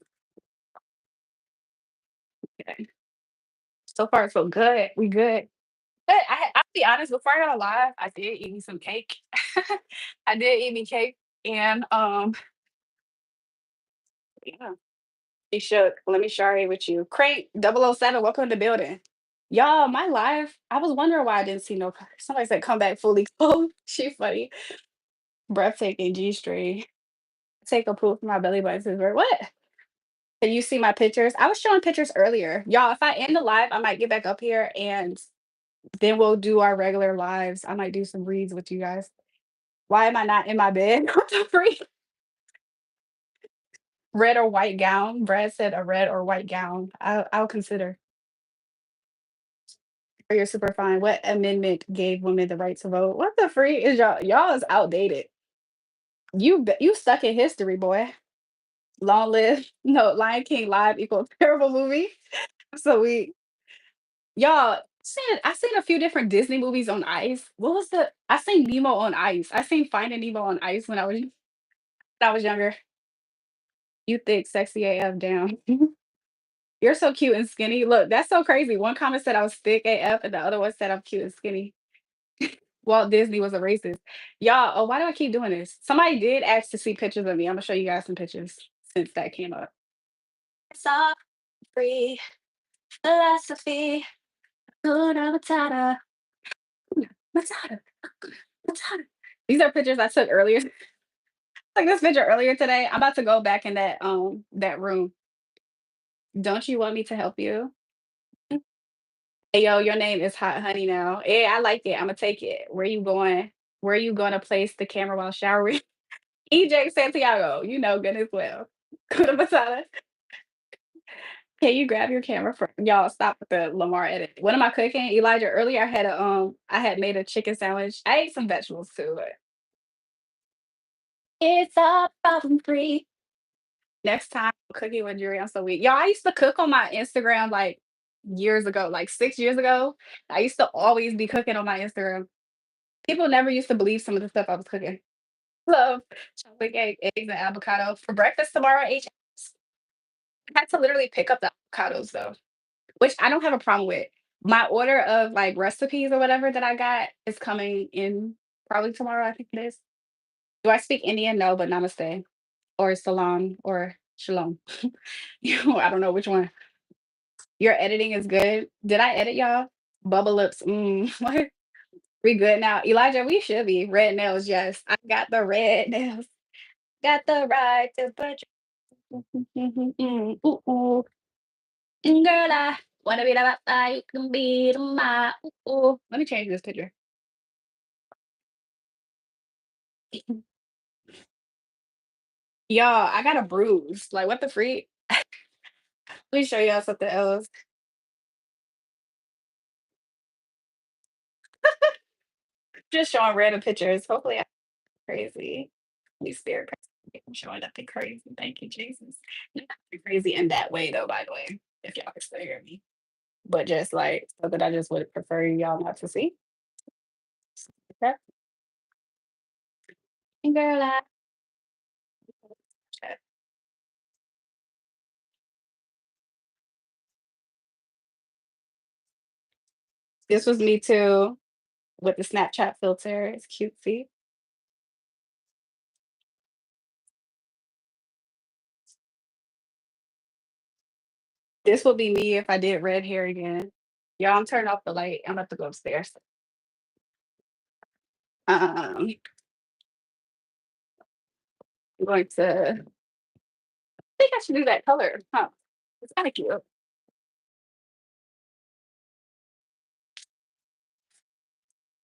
Okay. So far so good. We good. But I'll be honest, before I got alive, I did eat me some cake. I did eat me cake and yeah. She shook. Let me share it with you. Crank 007, welcome to the building. Y'all, my life, I was wondering why I didn't see no somebody said come back fully clothed. She funny. Breathtaking G string. Take a poop from my belly button. Sister. What? Can you see my pictures? I was showing pictures earlier. Y'all, if I end the live, I might get back up here and then we'll do our regular lives. I might do some reads with you guys. Why am I not in my bed? What the freak? Red or white gown. Brad said a red or white gown. I'll consider. Or you're super fine. What amendment gave women the right to vote? What the freak is y'all? Y'all is outdated. You stuck in history, boy. Long live no Lion King live equals terrible movie. So I seen a few different Disney movies on ice. What was the I seen Nemo on ice. I seen Finding Nemo on ice when I was younger. You thick, sexy AF down. You're so cute and skinny. Look, that's so crazy. One comment said I was thick AF, and the other one said I'm cute and skinny. Walt Disney was a racist. Y'all, oh, why do I keep doing this? Somebody did ask to see pictures of me. I'm gonna show you guys some pictures since that came up. It's all free philosophy. Hakuna Matata. Matata. Matata. These are pictures I took earlier. Like this picture earlier today. I'm about to go back in that room. Don't you want me to help you? Hey yo, your name is Hot Honey now. Yeah, I like it. I'm gonna take it. Where you going? Where you gonna place the camera while showering? EJ Santiago, you know good as well. Kuna Matata. Can you grab your camera from y'all? Stop with the Lamar edit. What am I cooking, Elijah? Earlier, I had made a chicken sandwich. I ate some vegetables too, but it's all problem free. Next time, cooking with Julrae, I'm so weak. Y'all, I used to cook on my Instagram like years ago, like 6 years ago. I used to always be cooking on my Instagram. People never used to believe some of the stuff I was cooking. Love chocolate cake, eggs, and avocado for breakfast tomorrow. I had to literally pick up the avocados though, which I don't have a problem with. My order of like recipes or whatever that I got is coming in probably tomorrow. I think it is. Do I speak Indian? No, but namaste or salam or shalom. I don't know which one. Your editing is good. Did I edit y'all? Bubble lips. What? We good now. Elijah, we should be. Red nails, yes. I got the red nails. Got the right to put ooh, ooh. Girl, I wanna be the best you can be the my ooh, ooh. Let me change this picture. Y'all, I got a bruise. Like, what the freak? Let me show y'all something else. Just showing random pictures. Hopefully, I'm crazy. Holy Spirit, I'm showing nothing crazy. Thank you, Jesus. Not nothing crazy in that way, though. By the way, if y'all can still hear me, but just like something I just would prefer y'all not to see. Okay, girl, this was me too with the Snapchat filter. It's cutesy. This would be me if I did red hair again. Y'all, I'm turning off the light. I'm about to go upstairs. I'm going to. I think I should do that color. Huh? It's kind of cute.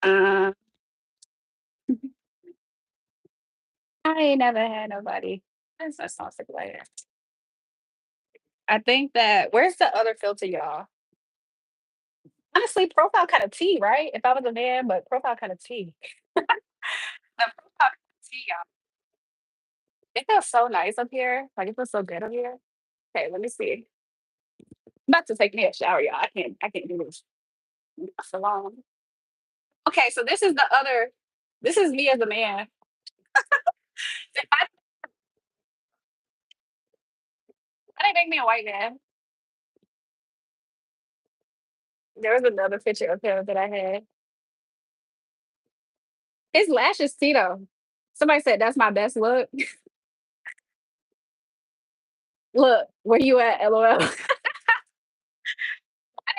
Uh, I ain't never had nobody. That's a toxic later. I think that where's the other filter, y'all? Honestly, profile kind of tea, right? If I was a man, but profile kind of tea. The profile kind of tea, y'all. It feels so nice up here. Like it feels so good up here. Okay, let me see. I'm about to take me a shower, y'all. I can't do this for long. Okay, so this is the other. This is me as a man. Why they make me a white man? There was another picture of him that I had. His lashes, Tito. Somebody said that's my best look. Look, where you at, LOL? Why they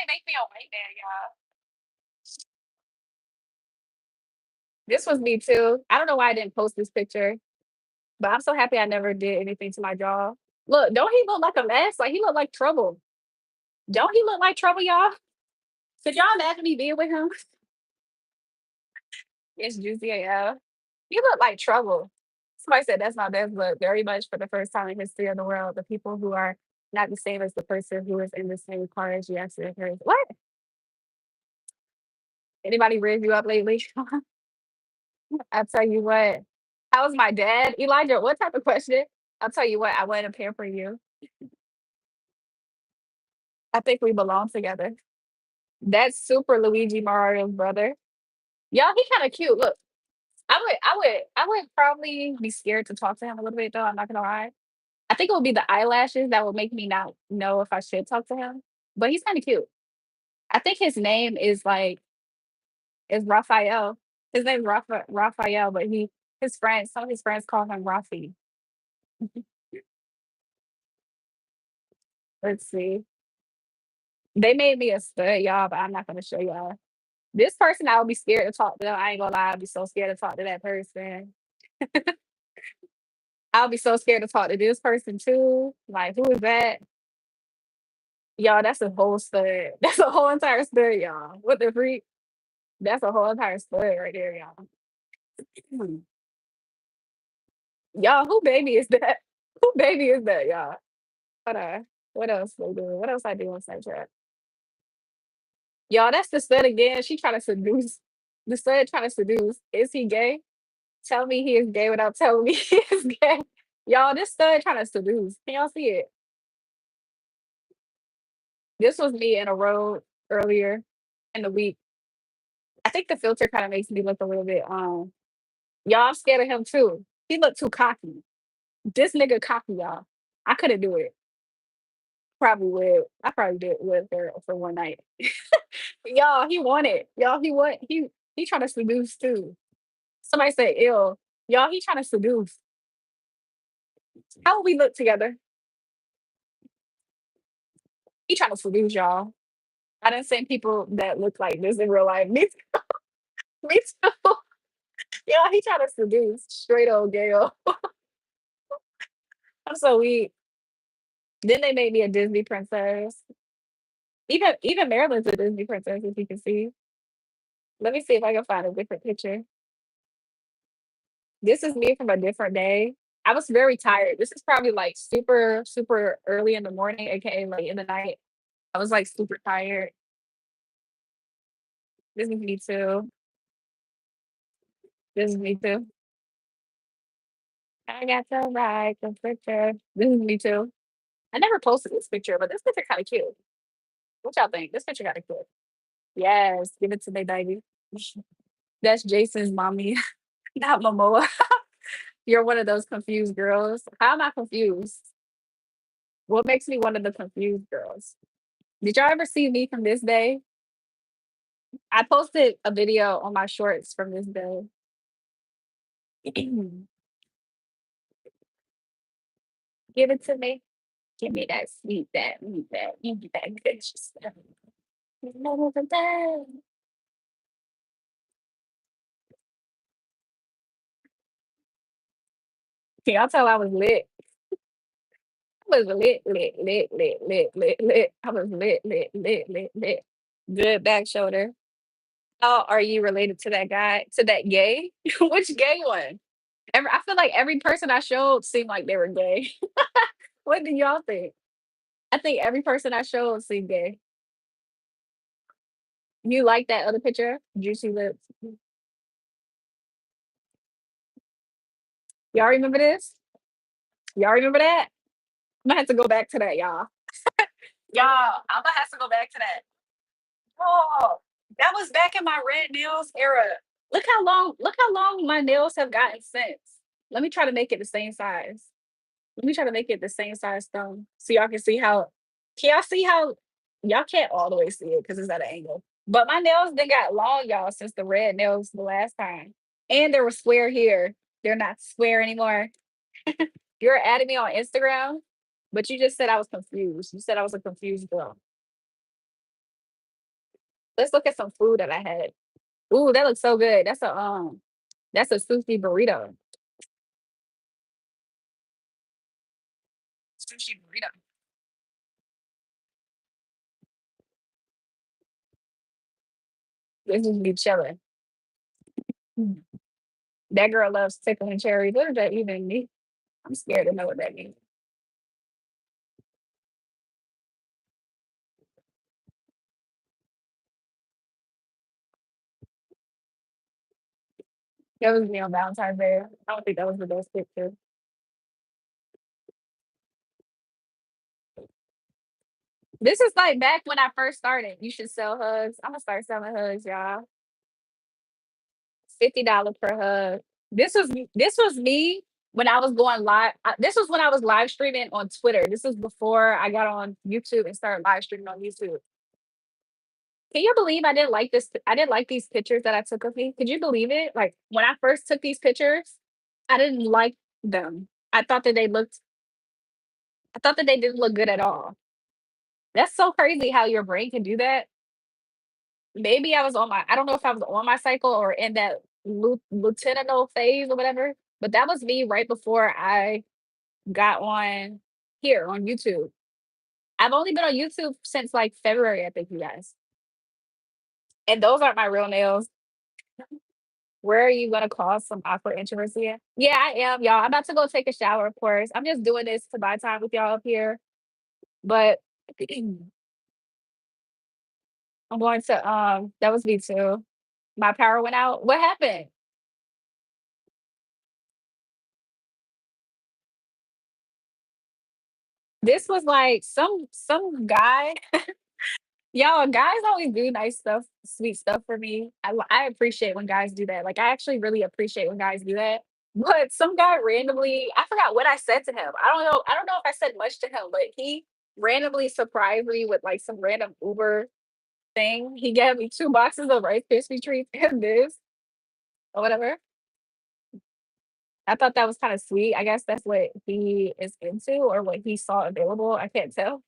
make me a white man, y'all? This was me too. I don't know why I didn't post this picture, but I'm so happy I never did anything to my jaw. Look, don't he look like a mess? Like he look like trouble. Don't he look like trouble, y'all? Could y'all imagine me being with him? It's juicy AF. He look like trouble. Somebody said that's my best look. Very much for the first time in history of the world, the people who are not the same as the person who is in the same car as you actually occurs. What? Anybody raise you up lately? I'll tell you what. How's my dad? Elijah, what type of question? I'll tell you what, I want to pamper you. I think we belong together. That's super Luigi Mario's brother. Y'all, he kind of cute. Look, I would probably be scared to talk to him a little bit though. I'm not gonna lie. I think it would be the eyelashes that would make me not know if I should talk to him. But he's kind of cute. I think his name is like is Raphael. His name's Raphael, but his friends, some of his friends call him Rafi. Let's see. They made me a stud, y'all, but I'm not gonna show y'all. This person, I would be scared to talk to them. I ain't gonna lie, I'd be so scared to talk to that person. I'll be so scared to talk to this person too. Like, who is that? Y'all, that's a whole stud. That's a whole entire stud, y'all. What the freak? That's a whole entire stud right there, y'all. Hmm. Y'all, who baby is that? Who baby is that, y'all? Hold on. What else they do? What else I do on Snapchat? Y'all, that's the stud again. She trying to seduce. The stud trying to seduce. Is he gay? Tell me he is gay without telling me he is gay. Y'all, this stud trying to seduce. Can y'all see it? This was me in a road earlier in the week. I think the filter kind of makes me look a little bit y'all, I'm scared of him too. He looked too cocky. This nigga cocky, y'all. I couldn't do it. Probably would. I probably did with her for one night. Y'all, he wanted. Y'all, he trying to seduce too. Somebody said ill. Y'all, he trying to seduce. How would we look together? He trying to seduce y'all. I done seen people that look like this in real life. Me, me too. Yeah, he trying to seduce. Straight old Gail. I'm so weak. Then they made me a Disney princess. Even Marilyn's a Disney princess, if you can see. Let me see if I can find a different picture. This is me from a different day. I was very tired. This is probably like super, super early in the morning, aka late in the night. I was like super tired. This is me too. This is me too. I got to ride the picture. This is me too. I never posted this picture, but this picture kind of cute. What y'all think? This picture kind of cute. Yes, give it to me, baby. That's Jason's mommy, not Momoa. You're one of those confused girls. How am I confused? What makes me one of the confused girls? Did y'all ever see me from this day? I posted a video on my shorts from this day. Give it to me. Give me that sweet, you get that good stuff. Can y'all tell I was lit? I was lit, lit, lit, lit, lit, lit, lit. I was lit, lit, lit, lit, lit. Good back shoulder. How are you related to that guy? To that gay? Which gay one? I feel like every person I showed seemed like they were gay. What do y'all think? I think every person I showed seemed gay. You like that other picture? Juicy lips. Y'all remember this? Y'all remember that? I'm gonna have to go back to that, y'all. Y'all, I'm gonna have to go back to that. Oh, that was back in my red nails era. Look how long my nails have gotten since. Let me try to make it the same size. Let me try to make it the same size stone so y'all can see how. Can y'all see how? Y'all can't all the way see it because it's at an angle. But my nails they got long, y'all, since the red nails the last time, and they were square here. They're not square anymore. You're adding me on Instagram, but you just said I was confused. You said I was a confused girl. Let's look at some food that I had. Ooh, that looks so good. That's a sushi burrito. Sushi burrito. This is me chilling. Mm. That girl loves tickling cherries. What does that even mean? I'm scared to know what that means. That was me on Valentine's Day. I don't think that was the best picture. This is like back when I first started. You should sell hugs. I'm gonna start selling hugs, y'all. $50 per hug. This was me when I was going live. This was when I was live streaming on Twitter. This was before I got on YouTube and started live streaming on YouTube. Can you believe I didn't like this? I didn't like these pictures that I took of me. Could you believe it? Like when I first took these pictures, I didn't like them. I thought that they looked. I thought that they didn't look good at all. That's so crazy how your brain can do that. Maybe I was on my. I don't know if I was on my cycle or in that luteal phase or whatever. But that was me right before I got on here on YouTube. I've only been on YouTube since like February, I think, you guys. And those aren't my real nails. Where are you gonna cause some awkward introversy? Yeah, I am, y'all. I'm about to go take a shower, of course. I'm just doing this to buy time with y'all up here. But I'm going to that was me too. My power went out. What happened? This was like some guy. Y'all, guys always do nice stuff, sweet stuff for me. I appreciate when guys do that. Like I actually really appreciate when guys do that. But some guy randomly, I forgot what I said to him. I don't know if I said much to him, but he randomly surprised me with like some random Uber thing. He gave me 2 boxes of Rice Krispie treats and this or whatever. I thought that was kind of sweet. I guess that's what he is into or what he saw available. I can't tell.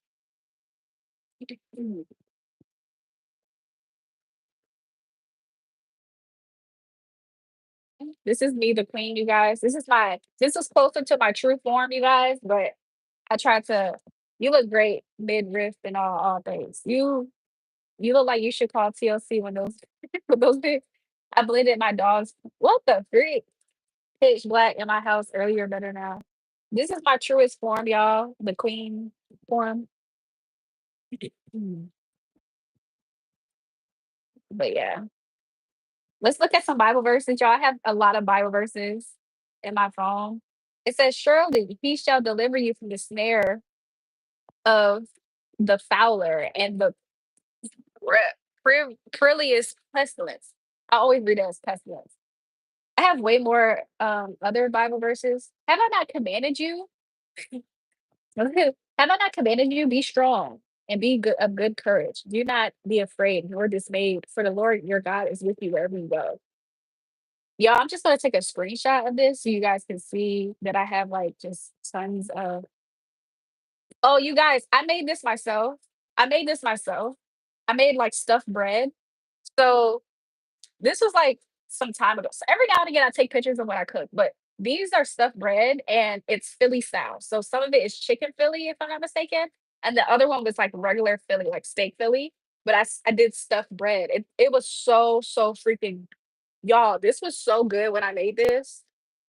This is me, the queen, you guys. This is closer to my true form, you guys, but I tried to you look great mid-riff and all things. You look like you should call TLC when those with those pics. I blended my dogs. What the freak? Pitch black in my house earlier, better now. This is my truest form, y'all. The queen form. Mm. But yeah, let's look at some Bible verses, y'all. I have a lot of Bible verses in my phone. It says, "Surely he shall deliver you from the snare of the fowler and the perilous pestilence." I always read it as pestilence. I have way more other Bible verses. Have I not commanded you? Have I not commanded you? Be strong and be good of good courage. Do not be afraid nor dismayed, for the Lord your God is with you wherever you go. Y'all, I'm just gonna take a screenshot of this so you guys can see that I have like just tons of. Oh, you guys, I made this myself. I made this myself. I made like stuffed bread. So this was like some time ago. So every now and again, I take pictures of what I cook, but these are stuffed bread and it's Philly style. So some of it is chicken Philly, if I'm not mistaken, and the other one was like regular Philly, like steak Philly. But I did stuffed bread. It was so freaking y'all. This was so good when I made this.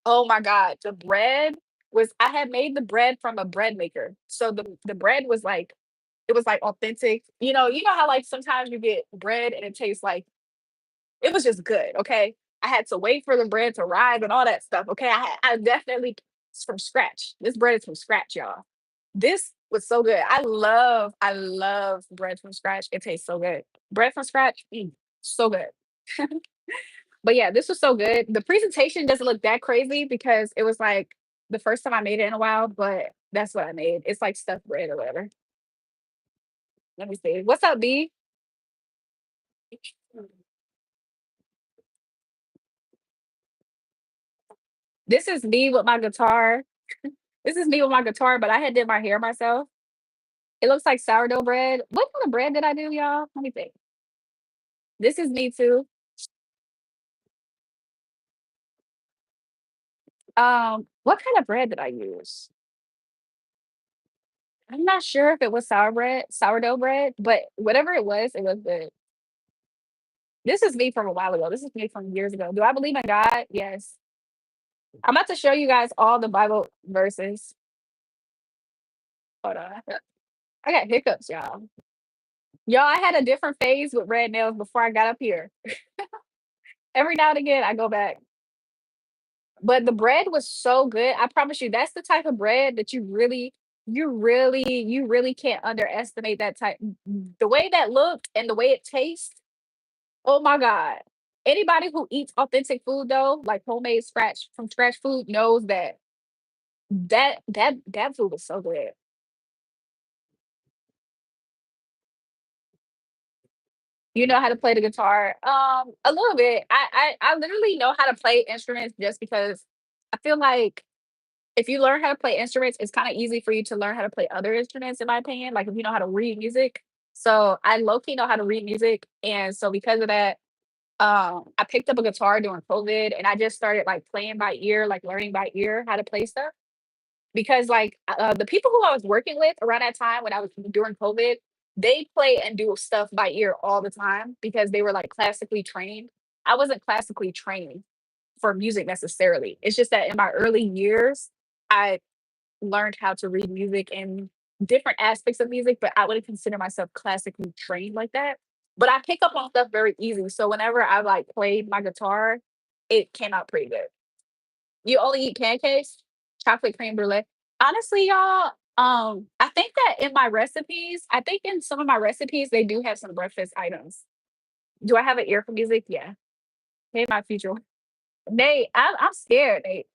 Oh my god, the bread was. I had made the bread from a bread maker, so the bread was like it was like authentic. You know how like sometimes you get bread and it tastes like it was just good, okay? I had to wait for the bread to rise and all that stuff, okay? I definitely it's from scratch. This bread is from scratch, y'all. This was so good. I love bread from scratch. It tastes so good. Bread from scratch, so good. But yeah, this was so good. The presentation doesn't look that crazy because it was like the first time I made it in a while, but that's what I made. It's like stuffed bread or whatever. Let me see. What's up, B? This is me with my guitar. This is me with my guitar, but I had did my hair myself. It looks like sourdough bread. What kind of bread did I do, y'all? Let me think. This is me too. What kind of bread did I use? I'm not sure if it was sourdough bread, but whatever it was good. This is me from a while ago. This is me from years ago. Do I believe in God? Yes. I'm about to show you guys all the Bible verses. Hold on. I got hiccups, y'all. Y'all, I had a different phase with red nails before I got up here. Every now and again, I go back. But the bread was so good. I promise you, that's the type of bread that you really can't underestimate that type. The way that looked and the way it tastes. Oh my God. Anybody who eats authentic food though, like homemade scratch from scratch food knows that. That food was so good. You know how to play the guitar? A little bit. I literally know how to play instruments just because I feel like if you learn how to play instruments, it's kind of easy for you to learn how to play other instruments, in my opinion. Like if you know how to read music. So I low key know how to read music. And so because of that, I picked up a guitar during COVID and I just started like playing by ear, like learning by ear how to play stuff. Because like the people who I was working with around that time when I was during COVID, they play and do stuff by ear all the time because they were like classically trained. I wasn't classically trained for music necessarily. It's just that in my early years, I learned how to read music and different aspects of music, but I wouldn't consider myself classically trained like that. But I pick up on stuff very easy. So whenever I like played my guitar, it came out pretty good. You only eat pancakes? Chocolate cream brulee? Honestly, y'all, I think that in my recipes, I think in some of my recipes, they do have some breakfast items. Do I have an ear for music? Yeah. Maybe my future. Nate, I'm scared, Nate.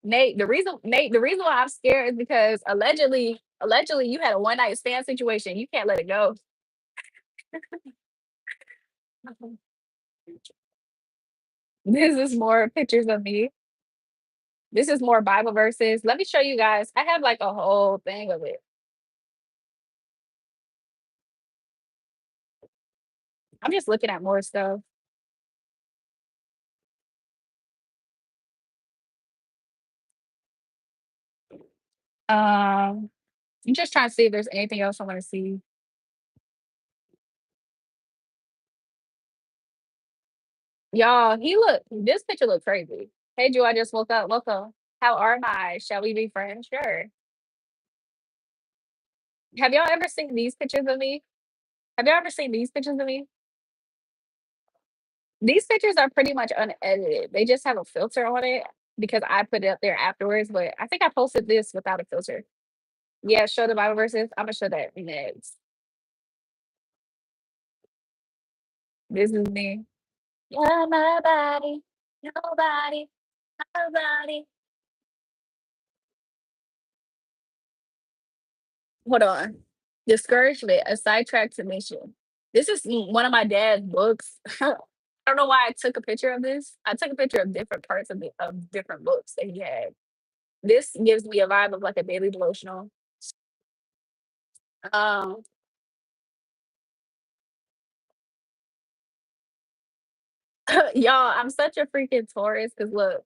Nate, the reason why I'm scared is because allegedly you had a one night stand situation. You can't let it go. This is more pictures of me. This is more Bible verses. Let me show you guys. I have like a whole thing of it. I'm just looking at more stuff. Um, I'm just trying to see if there's anything else I want to see. Y'all, this picture look crazy. Hey, Drew, I just woke up. Welcome. How are my? Shall we be friends? Sure. Have y'all ever seen these pictures of me? Have y'all ever seen these pictures of me? These pictures are pretty much unedited. They just have a filter on it because I put it up there afterwards, but I think I posted this without a filter. Yeah, show the Bible verses. I'm gonna show that next. This is me. Yeah, my body, nobody, nobody. Hold on. Discouragement, a sidetrack to mission. This is one of my dad's books. I don't know why I took a picture of this. I took a picture of different parts of different books that he had. This gives me a vibe of like a daily devotional. Um, y'all, I'm such a freaking Taurus because look,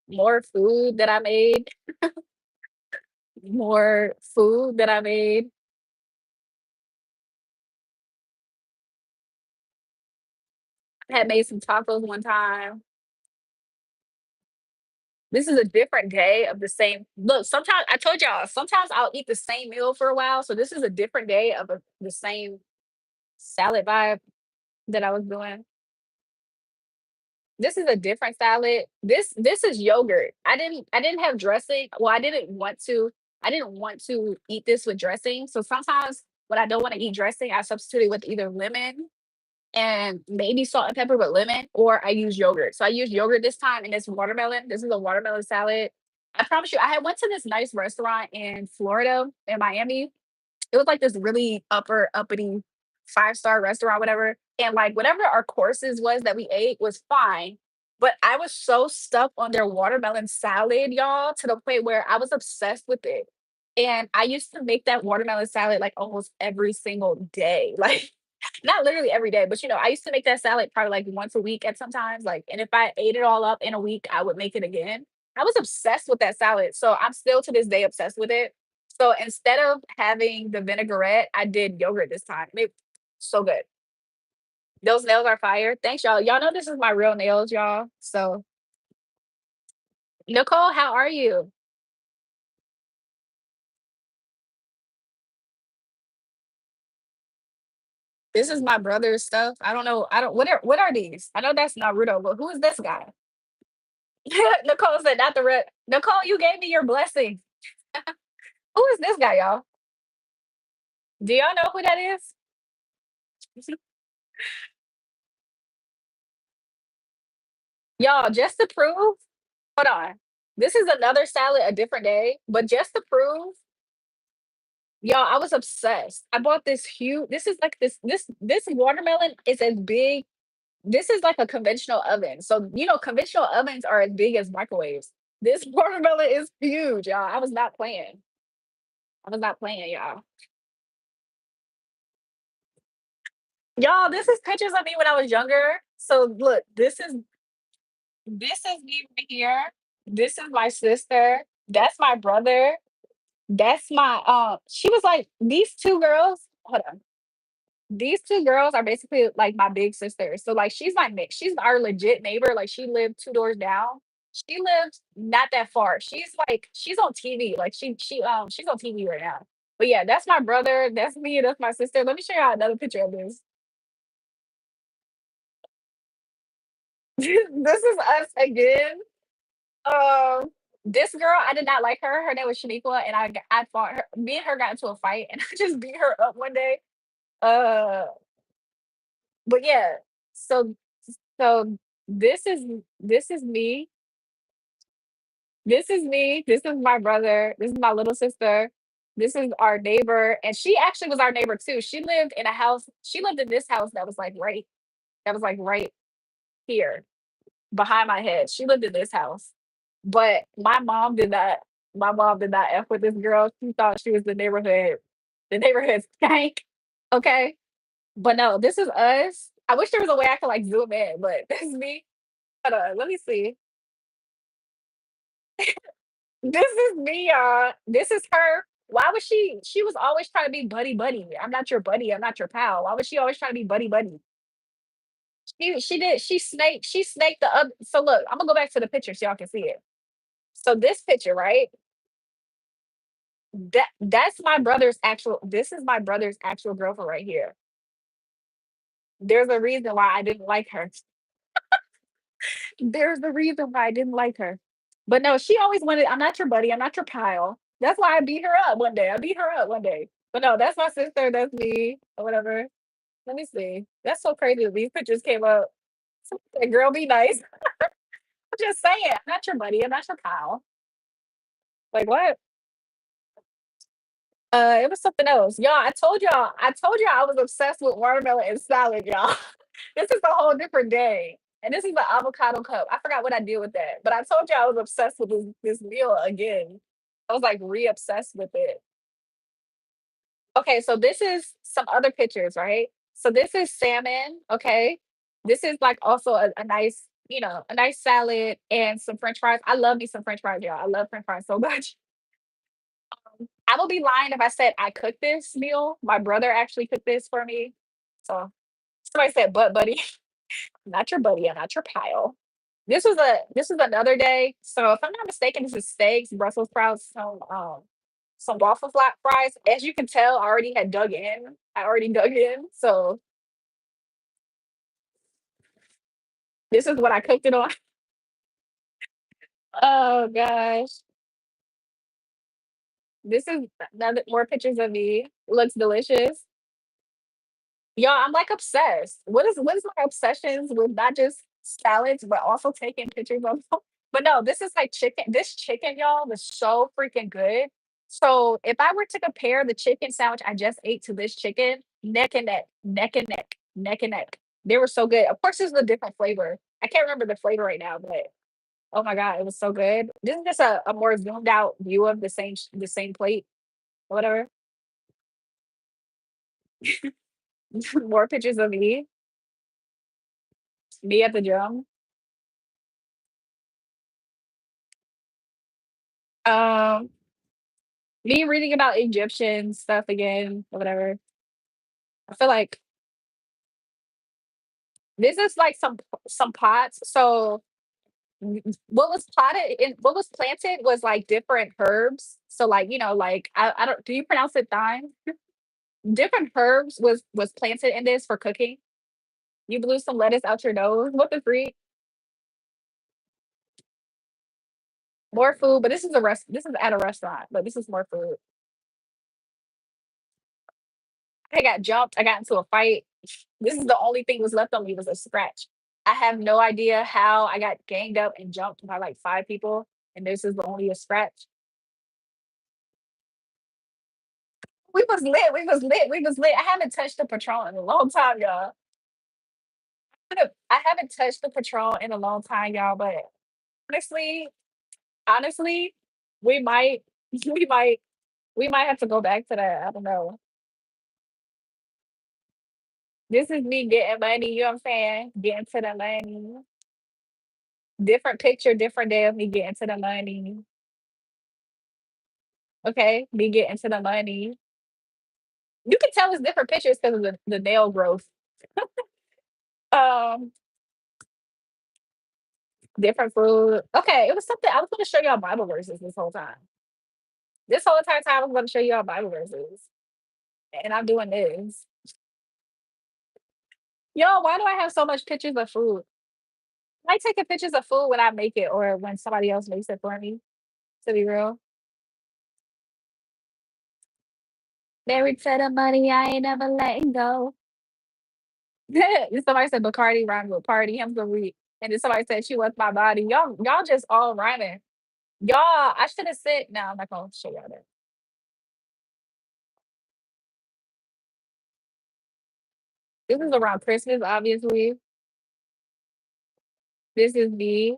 more food that I made, more food that I made. I had made some tacos one time. This is a different day of the same. Look, sometimes I told y'all, sometimes I'll eat the same meal for a while. So this is a different day of the same salad vibe that I was doing. This is a different salad. This is yogurt. I didn't have dressing. Well, I didn't want to eat this with dressing. So sometimes when I don't want to eat dressing, I substitute it with either lemon and maybe salt and pepper with lemon, or I use yogurt. So I use yogurt this time and it's watermelon. This is a watermelon salad. I promise you, I had went to this nice restaurant in Florida, in Miami. It was like this really uppity five-star restaurant, whatever. And like whatever our courses was that we ate was fine. But I was so stuck on their watermelon salad, y'all, to the point where I was obsessed with it. And I used to make that watermelon salad like almost every single day. Like not literally every day, but I used to make that salad probably like once a week at sometimes. Like, and if I ate it all up in a week, I would make it again. I was obsessed with that salad. So I'm still to this day obsessed with it. So instead of having the vinaigrette, I did yogurt this time. It so good. Those nails are fire. Thanks, y'all. Y'all know this is my real nails, y'all. So Nicole, how are you? This is my brother's stuff. I don't know. I don't what are these? I know that's Naruto, but who is this guy? Nicole said not the red. Nicole, you gave me your blessing. Who is this guy, y'all? Do y'all know who that is? Y'all, just to prove, hold on. This is another salad, a different day, but just to prove, y'all, I was obsessed. I bought this huge. This is like this watermelon is as big. This is like a conventional oven. So conventional ovens are as big as microwaves. This watermelon is huge, y'all. I was not playing. I was not playing, y'all. Y'all, this is pictures of me when I was younger. So look, this is me right here. This is my sister. That's my brother. That's my she was like these two girls. Hold on. These two girls are basically like my big sisters. So like she's our legit neighbor. Like she lived two doors down. She lives not that far. She's on TV. Like she's on TV right now. But yeah, that's my brother. That's me. That's my sister. Let me show you another picture of this. This is us again. Um, this girl, I did not like her. Her name was Shaniqua, and I fought her. Me and her got into a fight, and I just beat her up one day. Uh, but yeah, so so this is me. This is me. This is my brother. This is my little sister. This is our neighbor, and she actually was our neighbor too. She lived in a house. She lived in this house that was like right here behind my head. She lived in this house. But my mom did not F with this girl. She thought she was the neighborhood skank. Okay. But no, this is us. I wish there was a way I could like zoom in, but this is me. Hold on, let me see. This is me, y'all. This is her. Why was she was always trying to be buddy buddy. I'm not your buddy, I'm not your pal. Why was she always trying to be buddy buddy? She snaked the other. So look, I'm gonna go back to the picture so y'all can see it. So this picture, right? That's my brother's actual this is my brother's actual girlfriend right here. There's a reason why I didn't like her. There's a reason why I didn't like her. But no, she always wanted, I'm not your buddy, I'm not your pal. That's why I beat her up one day. I beat her up one day. But no, that's my sister, that's me, or whatever. Let me see. That's so crazy that these pictures came up. That girl be nice. I'm just saying, I'm not your buddy, I'm not your pal. Like what? It was something else. Y'all, I told y'all I was obsessed with watermelon and salad, y'all. This is a whole different day. And this is the avocado cup. I forgot what I did with that. But I told you I was obsessed with this meal again. I was like re-obsessed with it. Okay, so this is some other pictures, right? So this is salmon, okay? This is like also a nice, a nice salad and some French fries. I love me some French fries, y'all. I love French fries so much. I would be lying if I said I cooked this meal. My brother actually cooked this for me. So somebody said, but buddy, I'm not your buddy, I'm not your pile. This is another day. So if I'm not mistaken, this is steaks, Brussels sprouts, some waffle flat fries. As you can tell, I already had dug in. I already dug in. So this is what I cooked it on. Oh gosh. This is another more pictures of me. Looks delicious. Y'all, I'm like obsessed. What is my obsessions with not just salads, but also taking pictures of them? But no, this is like chicken. This chicken, y'all, was so freaking good. So if I were to compare the chicken sandwich I just ate to this chicken, neck and neck, neck and neck, neck and neck. They were so good. Of course, this is a different flavor. I can't remember the flavor right now, but oh my god, it was so good. This is just a more zoomed out view of the same plate or whatever. More pictures of me at the gym. Um, Me reading about Egyptian stuff again or whatever. I feel like this is like some pots. So what was planted was like different herbs. So like, like I don't do you pronounce it thyme? Different herbs was planted in this for cooking. You blew some lettuce out your nose. What the freak? More food, but this is at a restaurant, but this is more food. I got jumped. I got into a fight. This is the only thing was left on me was a scratch. I have no idea how I got ganged up and jumped by like five people and this is only a scratch. We was lit. We was lit. We was lit. I haven't touched the Patron in a long time, y'all. I haven't touched the Patron in a long time, y'all. But honestly, honestly, we might, we might, we might have to go back to that. I don't know. This is me getting money. You know what I'm saying? Getting to the money. Different picture, different day of me getting to the money. Okay, me getting to the money. You can tell it's different pictures because of the nail growth. Um, different food. Okay, it was something I was going to show y'all Bible verses this whole time. This whole entire time I was going to show y'all Bible verses, and I'm doing this. Yo, why do I have so much pictures of food? I like taking pictures of food when I make it or when somebody else makes it for me. To be real, married to the money, I ain't never letting go. Somebody said Bacardi rhymed with party. I'm gonna read. And then somebody said she wants my body. Y'all just all rhyming. Y'all, I should have said. No, I'm not gonna show y'all that. This is around Christmas, obviously. This is me.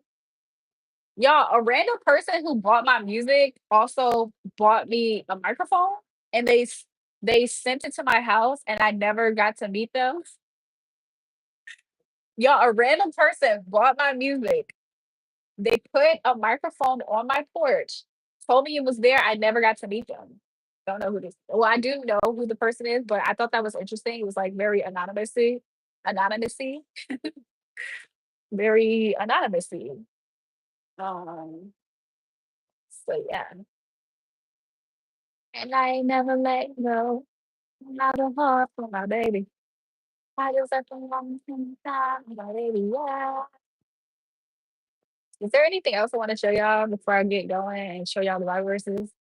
Y'all, a random person who bought my music also bought me a microphone, and they sent it to my house, and I never got to meet them. Y'all, a random person bought my music. They put a microphone on my porch, told me it was there. I never got to meet them. Don't know who this. Well, I do know who the person is, but I thought that was interesting. It was like very anonymously, very anonymously. Um, so yeah. And I ain't never let go. Not a heart for my baby. I just have to long time, my baby. Yeah. Is there anything else I want to show y'all before I get going and show y'all the Bible verses?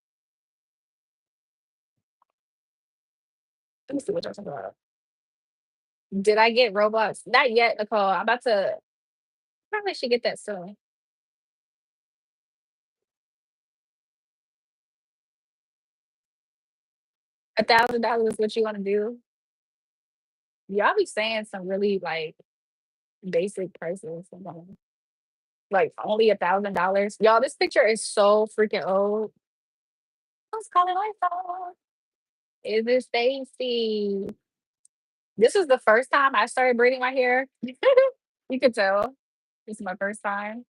Let me see what y'all talking about. Did I get Roblox? Not yet, Nicole. I'm about to probably should get that soon. $1,000 is what you want to do. Y'all be saying some really like basic prices. Like only $1,000. Y'all, this picture is so freaking old. Who's calling my phone? Is it Stacy? This is the first time I started braiding my hair. You could tell. This is my first time.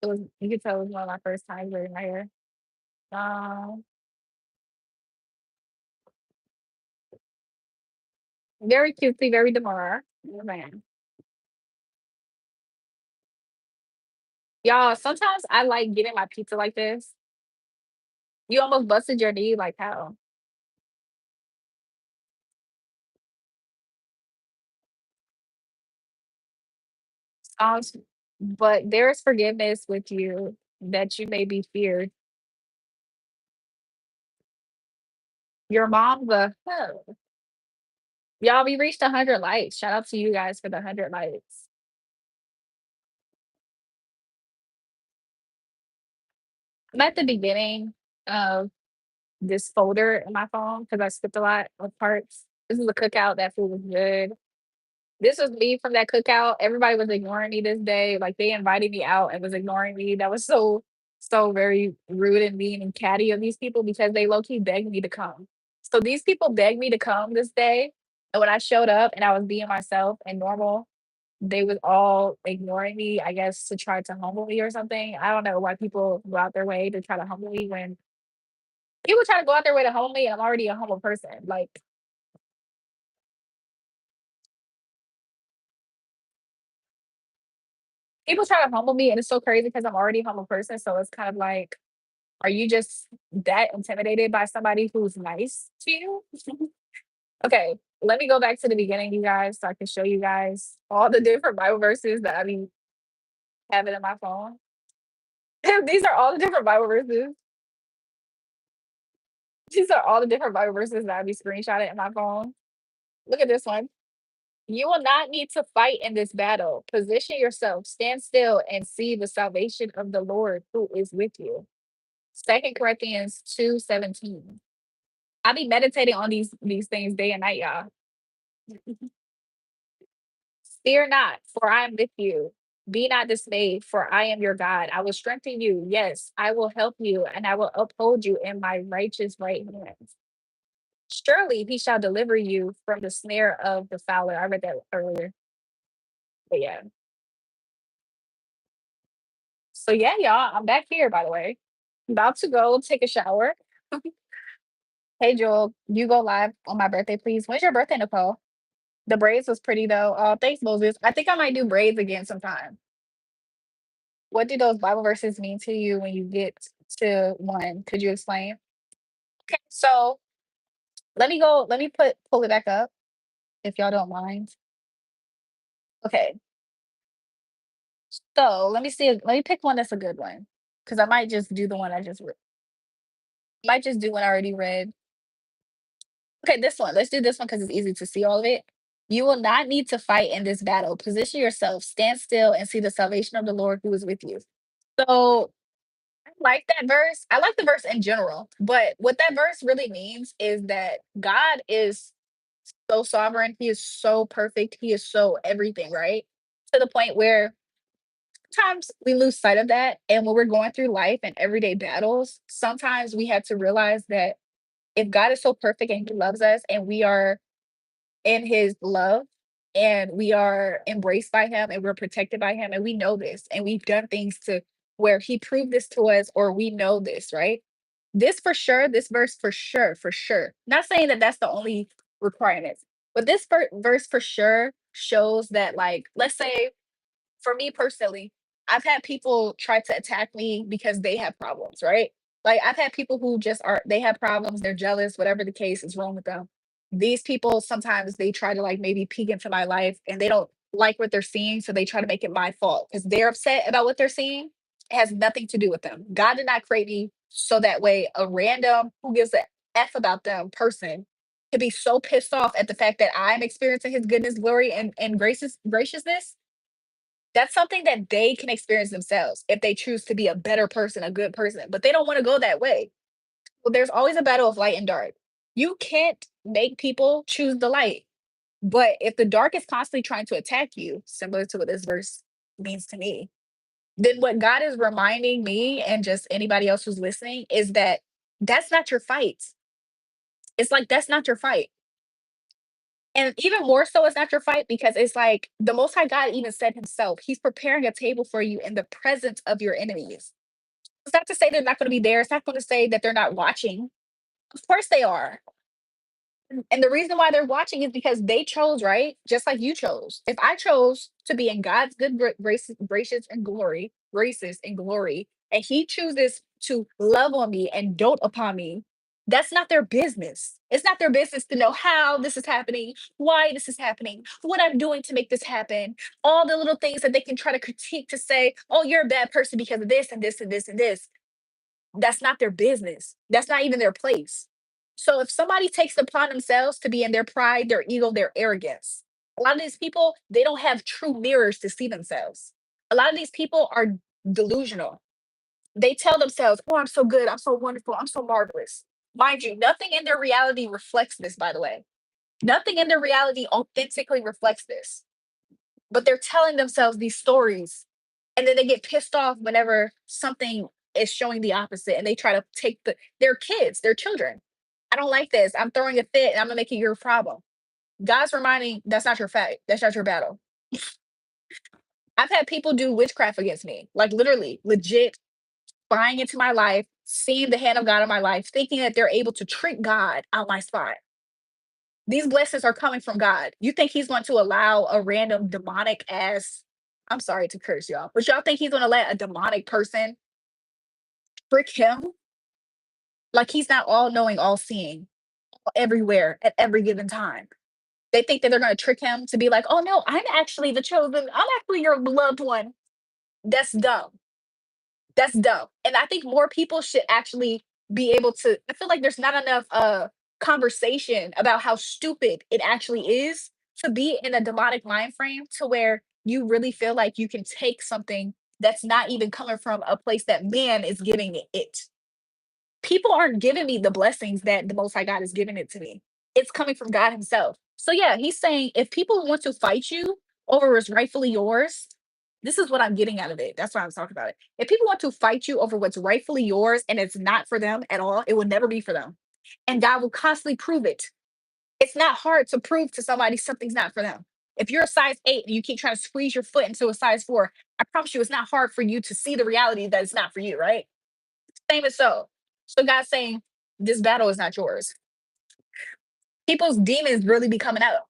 It was you could tell it was one of my first times braiding my hair. Um, very cutesy, very demure. Oh, man. Y'all, sometimes I like getting my pizza like this. You almost busted your knee, like how? Songs, but there is forgiveness with you that you may be feared. Your mom, the y'all, we reached 100 likes. Shout out to you guys for the 100 likes. I'm at the beginning of this folder in my phone because I skipped a lot of parts. This is a cookout. That food was good. This was me from that cookout. Everybody was ignoring me this day. Like they invited me out and was ignoring me. That was so very rude and mean and catty of these people because they low key begged me to come. So these people begged me to come this day. And when I showed up and I was being myself and normal, they was all ignoring me, I guess, to try to humble me or something. I don't know why people go out their way to try to humble me when people try to go out their way to humble me. And I'm already a humble person. Like people try to humble me, and it's so crazy because I'm already a humble person. So it's kind of like, are you just that intimidated by somebody who's nice to you? Okay, let me go back to the beginning, you guys, so I can show you guys all the different Bible verses that I be having in my phone. These are all the different Bible verses. These are all the different Bible verses that I be screenshotting in my phone. Look at this one. You will not need to fight in this battle. Position yourself, stand still, and see the salvation of the Lord who is with you. 2 Corinthians 2:17. I be meditating on these things day and night, y'all. Fear not, for I am with you. Be not dismayed, for I am your God. I will strengthen you. Yes, I will help you, and I will uphold you in my righteous right hand. Surely he shall deliver you from the snare of the fowler. I read that earlier. But yeah. So yeah, y'all, I'm back here, by the way. About to go take a shower. Hey Joel, you go live on my birthday, please. When's your birthday, Nicole? The braids was pretty though. Thanks, Moses. I think I might do braids again sometime. What do those Bible verses mean to you when you get to one? Could you explain? Okay, so let me pull it back up if y'all don't mind. Okay, so let me see. Let me pick one that's a good one. Because I might just do the one I just might just do what I already read. Okay, this one. Let's do this one because it's easy to see all of it. You will not need to fight in this battle. Position yourself, stand still, and see the salvation of the Lord who is with you. So I like that verse. I like the verse in general, but what that verse really means is that God is so sovereign. He is so perfect. He is so everything, right? To the point where sometimes we lose sight of that. And when we're going through life and everyday battles, sometimes we have to realize that if God is so perfect and He loves us and we are in His love and we are embraced by Him and we're protected by Him and we know this and we've done things to where He proved this to us or we know this, right? This for sure, this verse for sure. Not saying that that's the only requirements, but this verse for sure shows that, like, let's say for me personally, I've had people try to attack me because they have problems, right? Like I've had people who just are they have problems, they're jealous, whatever the case is wrong with them. These people sometimes they try to like maybe peek into my life and they don't like what they're seeing, so they try to make it my fault because they're upset about what they're seeing. It has nothing to do with them. God did not create me so that way a random who gives a F about them person could be so pissed off at the fact that I'm experiencing his goodness, glory, and graciousness. That's something that they can experience themselves if they choose to be a better person, a good person, but they don't want to go that way. Well, there's always a battle of light and dark. You can't make people choose the light. But if the dark is constantly trying to attack you, similar to what this verse means to me, then what God is reminding me and just anybody else who's listening is that that's not your fight. It's like that's not your fight. And even more so, it's not your fight because it's like the Most High God even said Himself, He's preparing a table for you in the presence of your enemies. It's not to say they're not going to be there. It's not going to say that they're not watching. Of course they are. And the reason why they're watching is because they chose, right? Just like you chose. If I chose to be in God's good gracious and glory, graces and glory, and He chooses to love on me and dote upon me, that's not their business. It's not their business to know how this is happening, why this is happening, what I'm doing to make this happen, all the little things that they can try to critique to say, oh, you're a bad person because of this and this and this and this. That's not their business. That's not even their place. So if somebody takes it upon themselves to be in their pride, their ego, their arrogance, a lot of these people, they don't have true mirrors to see themselves. A lot of these people are delusional. They tell themselves, oh, I'm so good, I'm so wonderful, I'm so marvelous. Mind you, nothing in their reality reflects this, by the way. Nothing in their reality authentically reflects this. But they're telling themselves these stories and then they get pissed off whenever something is showing the opposite and they try to take their kids, their children. I don't like this. I'm throwing a fit and I'm gonna make it your problem. God's reminding that's not your fight. That's not your battle. I've had people do witchcraft against me, like literally, legit buying into my life, seeing the hand of God in my life, thinking that they're able to trick God out my spot. These blessings are coming from God. You think He's going to allow a random demonic ass, I'm sorry to curse y'all, but y'all think He's going to let a demonic person trick Him? Like He's not all knowing, all seeing, everywhere at every given time. They think that they're going to trick Him to be like, oh no, I'm actually the chosen, I'm actually your beloved one. That's dumb. That's dumb. And I think more people should actually be able to, I feel like there's not enough conversation about how stupid it actually is to be in a demonic mind frame to where you really feel like you can take something that's not even coming from a place that man is giving it. People aren't giving me the blessings that the Most High God is giving it to me. It's coming from God Himself. So yeah, He's saying if people want to fight you over what's rightfully yours, this is what I'm getting out of it. That's why I'm talking about it. If people want to fight you over what's rightfully yours and it's not for them at all, it will never be for them. And God will constantly prove it. It's not hard to prove to somebody something's not for them. If you're a size 8 and you keep trying to squeeze your foot into a size 4, I promise you it's not hard for you to see the reality that it's not for you, right? Same as so. So God's saying, this battle is not yours. People's demons really be coming out.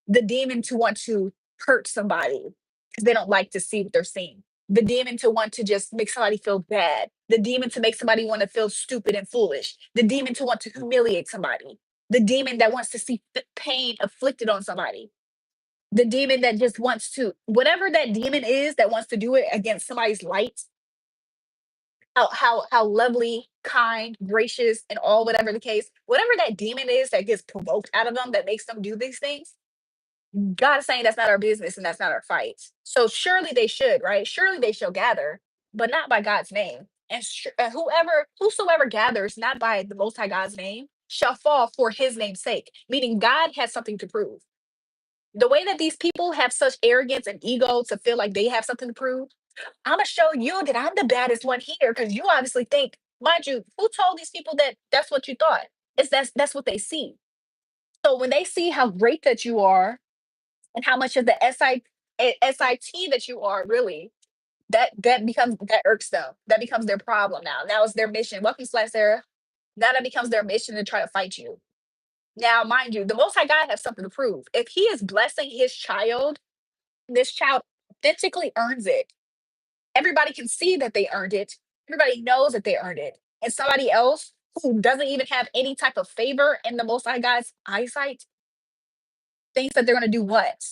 The demon to want to hurt somebody because they don't like to see what they're seeing. The demon to want to just make somebody feel bad. The demon to make somebody want to feel stupid and foolish. The demon to want to humiliate somebody. The demon that wants to see pain afflicted on somebody. The demon that just wants to, whatever that demon is that wants to do it against somebody's light, how lovely, kind, gracious, and all whatever the case, whatever that demon is that gets provoked out of them that makes them do these things, God is saying that's not our business and that's not our fight. So surely they should, right? Surely they shall gather, but not by God's name. And whosoever gathers not by the Most High God's name shall fall for His name's sake. Meaning God has something to prove. The way that these people have such arrogance and ego to feel like they have something to prove, I'm gonna show you that I'm the baddest one here because you obviously think, mind you, who told these people that that's what you thought? It's that's what they see. So when they see how great that you are and how much of the SIT that you are, really, that irks them. That becomes their problem now. Now it's their mission. Welcome, Slash Sarah. Now that becomes their mission to try to fight you. Now, mind you, the Most High God has something to prove. If He is blessing His child, this child authentically earns it. Everybody can see that they earned it. Everybody knows that they earned it. And somebody else who doesn't even have any type of favor in the Most High God's eyesight thinks that they're going to do what?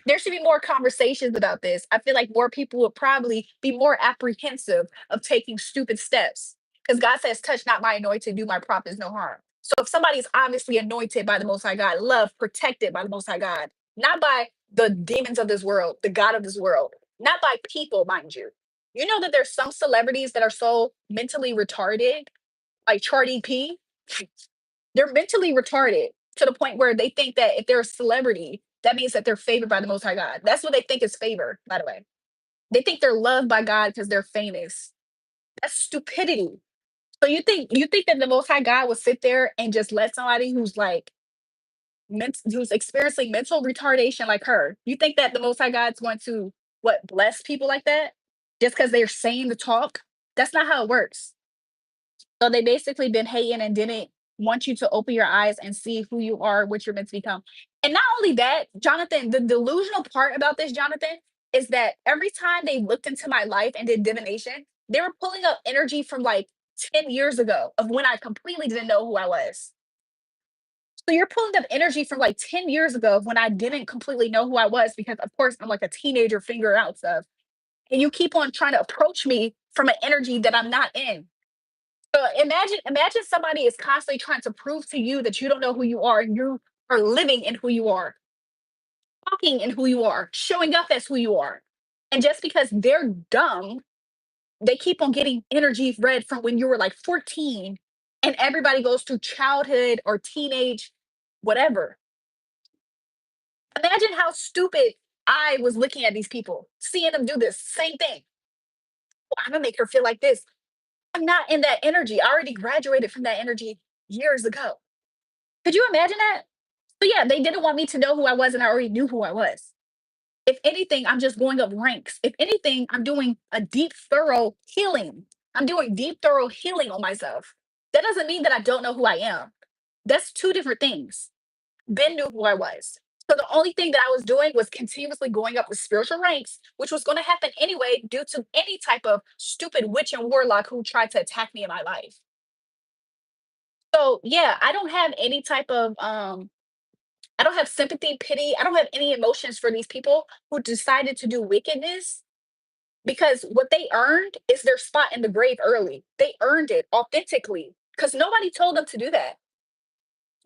There should be more conversations about this. I feel like more people would probably be more apprehensive of taking stupid steps because God says, touch not my anointed, do my prophets no harm. So if somebody's obviously anointed by the Most High God, loved, protected by the Most High God, not by the demons of this world, the God of this world, not by people, mind you. You know that there's some celebrities that are so mentally retarded, like Charlie P. They're mentally retarded to the point where they think that if they're a celebrity, that means that they're favored by the Most High God. That's what they think is favor, by the way. They think they're loved by God because they're famous. That's stupidity. So you think that the Most High God would sit there and just let somebody who's like who's experiencing mental retardation like her? You think that the Most High God's going to what bless people like that just because they're saying the talk? That's not how it works. So they basically been hating and didn't want you to open your eyes and see who you are, what you're meant to become. And not only that, Jonathan, the delusional part about this, Jonathan, is that every time they looked into my life and did divination, they were pulling up energy from like 10 years ago of when I completely didn't know who I was. So you're pulling up energy from like 10 years ago of when I didn't completely know who I was because of course I'm like a teenager figuring out stuff. And you keep on trying to approach me from an energy that I'm not in. So imagine somebody is constantly trying to prove to you that you don't know who you are and you are living in who you are, talking in who you are, showing up as who you are. And just because they're dumb, they keep on getting energy read from when you were like 14 and everybody goes through childhood or teenage whatever. Imagine how stupid I was looking at these people, seeing them do this same thing. "Oh, I'm gonna make her feel like this. I'm not in that energy. I already graduated from that energy years ago. Could you imagine that? So yeah, they didn't want me to know who I was, and I already knew who I was. If anything, I'm just going up ranks. If anything, I'm doing a deep, thorough healing. I'm doing deep, thorough healing on myself. That doesn't mean that I don't know who I am. That's two different things. Ben knew who I was. So the only thing that I was doing was continuously going up the spiritual ranks, which was going to happen anyway due to any type of stupid witch and warlock who tried to attack me in my life. So yeah, I don't have any type of I don't have sympathy, pity. I don't have any emotions for these people who decided to do wickedness because what they earned is their spot in the grave early. They earned it authentically because nobody told them to do that.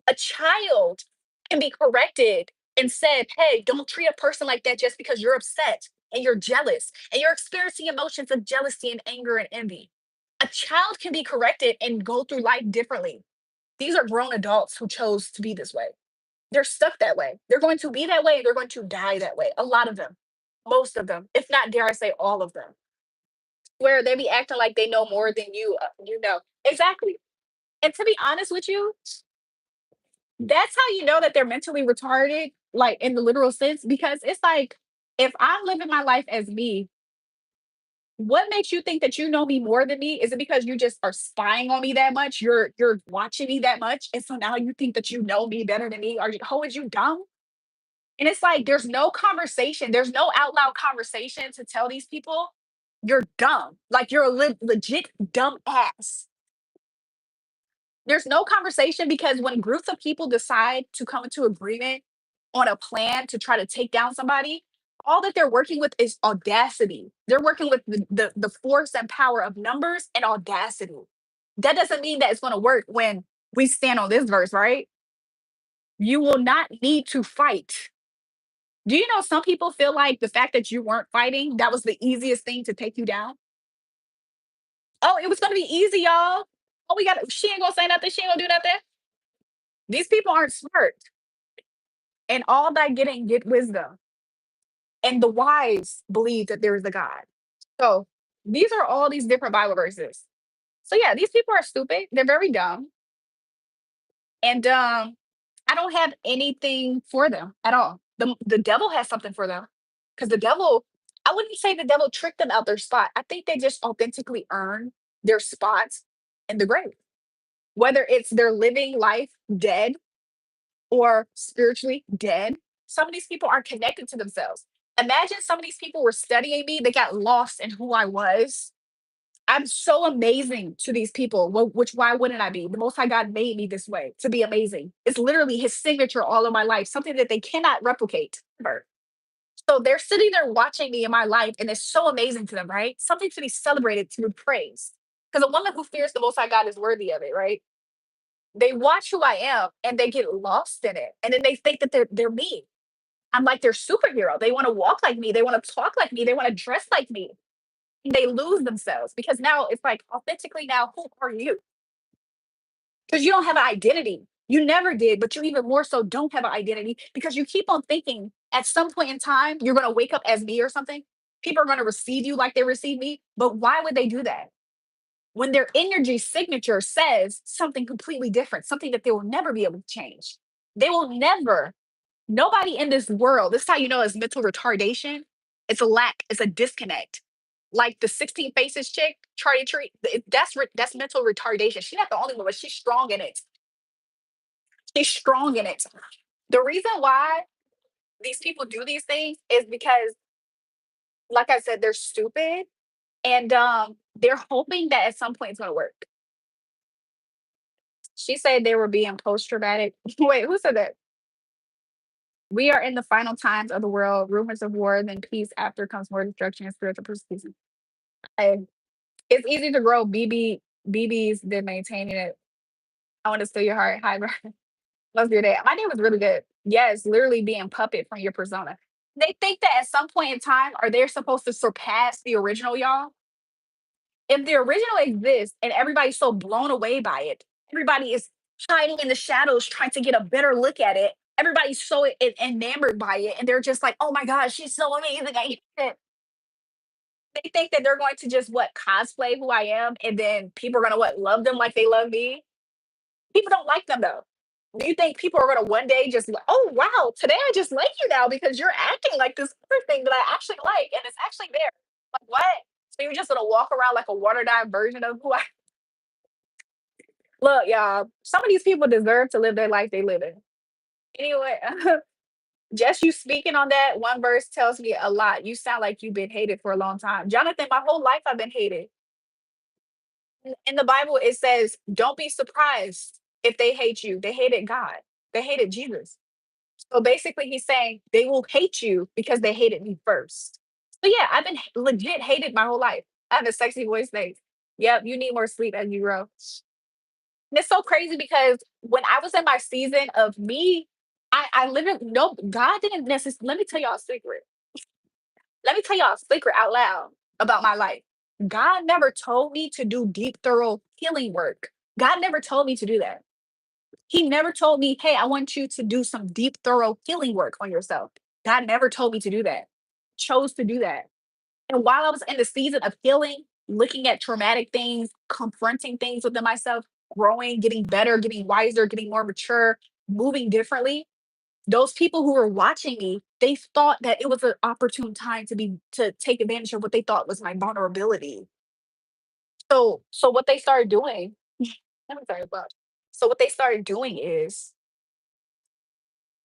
A child can be corrected and said, hey, don't treat a person like that just because you're upset and you're jealous and you're experiencing emotions of jealousy and anger and envy. A child can be corrected and go through life differently. These are grown adults who chose to be this way. They're stuck that way. They're going to be that way. They're going to die that way. A lot of them, most of them, if not, dare I say, all of them, where they be acting like they know more than you know. Exactly. And to be honest with you, that's how you know that they're mentally retarded, like in the literal sense, because it's like, if I'm living my life as me, what makes you think that you know me more than me? Is it because you just are spying on me that much? You're watching me that much, and so now you think that you know me better than me? Are you, oh, is you dumb? And it's like there's no conversation, there's no out loud conversation to tell these people you're dumb. Like you're a legit dumb ass. There's no conversation because when groups of people decide to come into agreement on a plan to try to take down somebody, all that they're working with is audacity. They're working with the force and power of numbers and audacity. That doesn't mean that it's going to work when we stand on this verse, right? You will not need to fight. Do you know some people feel like the fact that you weren't fighting, that was the easiest thing to take you down? Oh, it was going to be easy, y'all. Oh, she ain't going to say nothing. She ain't going to do nothing. These people aren't smart. And all that getting get wisdom. And the wise believe that there is a God. So these are all these different Bible verses. So yeah, these people are stupid. They're very dumb. And I don't have anything for them at all. The devil has something for them. Because the devil, I wouldn't say the devil tricked them out their spot. I think they just authentically earn their spots in the grave. Whether it's their living life dead or spiritually dead, some of these people are connected to themselves. Imagine some of these people were studying me, they got lost in who I was. I'm so amazing to these people. Which why wouldn't I be? The Most High God made me this way to be amazing. It's literally His signature all of my life, something that they cannot replicate ever. So they're sitting there watching me in my life, and it's so amazing to them, right? Something to be celebrated, to be praised. Because a woman who fears the Most High God is worthy of it, right? They watch who I am and they get lost in it, and then they think that they're me. I'm like their superhero. They want to walk like me. They want to talk like me. They want to dress like me. They lose themselves because now it's like authentically now, who are you? Because you don't have an identity. You never did, but you even more so don't have an identity because you keep on thinking at some point in time you're going to wake up as me or something. People are going to receive you like they receive me. But why would they do that? When their energy signature says something completely different, something that they will never be able to change. They will never, nobody in this world, this is how you know it's mental retardation. It's a lack, it's a disconnect. Like the 16 Faces chick, Charlie Tree, that's mental retardation. She's not the only one, but she's strong in it. She's strong in it. The reason why these people do these things is because, like I said, they're stupid and they're hoping that at some point it's gonna work. She said they were being post traumatic. Wait, who said that? We are in the final times of the world. Rumors of war, then peace. After comes more destruction and spiritual persecution. I, it's easy to grow BBs than maintaining it. I want to steal your heart. Hi, bro. Love your day. My day was really good. Yes, literally being puppet from your persona. They think that at some point in time, are they supposed to surpass the original, y'all? If the original exists and everybody's so blown away by it, everybody is hiding in the shadows trying to get a better look at it. Everybody's so enamored by it, and they're just like, "Oh my gosh, she's so amazing!" I hate it. They think that they're going to just what cosplay who I am, and then people are gonna what love them like they love me. People don't like them though. Do you think people are gonna one day just like, "Oh wow, today I just like you now because you're acting like this other thing that I actually like, and it's actually there." Like what? So you're just gonna walk around like a watered down version of who I look, y'all. Some of these people deserve to live their life they live in. Anyway, just you speaking on that one verse tells me a lot. You sound like you've been hated for a long time, Jonathan. My whole life I've been hated. In the Bible, it says, "Don't be surprised if they hate you." They hated God. They hated Jesus. So basically, he's saying they will hate you because they hated me first. So yeah, I've been legit hated my whole life. I have a sexy voice. Thing. Yep, you need more sleep as you grow. And it's so crazy because when I was in my season of me I literally no, God didn't necessarily. Let me tell y'all a secret. Let me tell y'all a secret out loud about my life. God never told me to do deep, thorough healing work. God never told me to do that. He never told me, "Hey, I want you to do some deep, thorough healing work on yourself." God never told me to do that. Chose to do that. And while I was in the season of healing, looking at traumatic things, confronting things within myself, growing, getting better, getting wiser, getting more mature, moving differently, those people who were watching me, they thought that it was an opportune time to take advantage of what they thought was my vulnerability. So what they started doing, I'm sorry about. So what they started doing is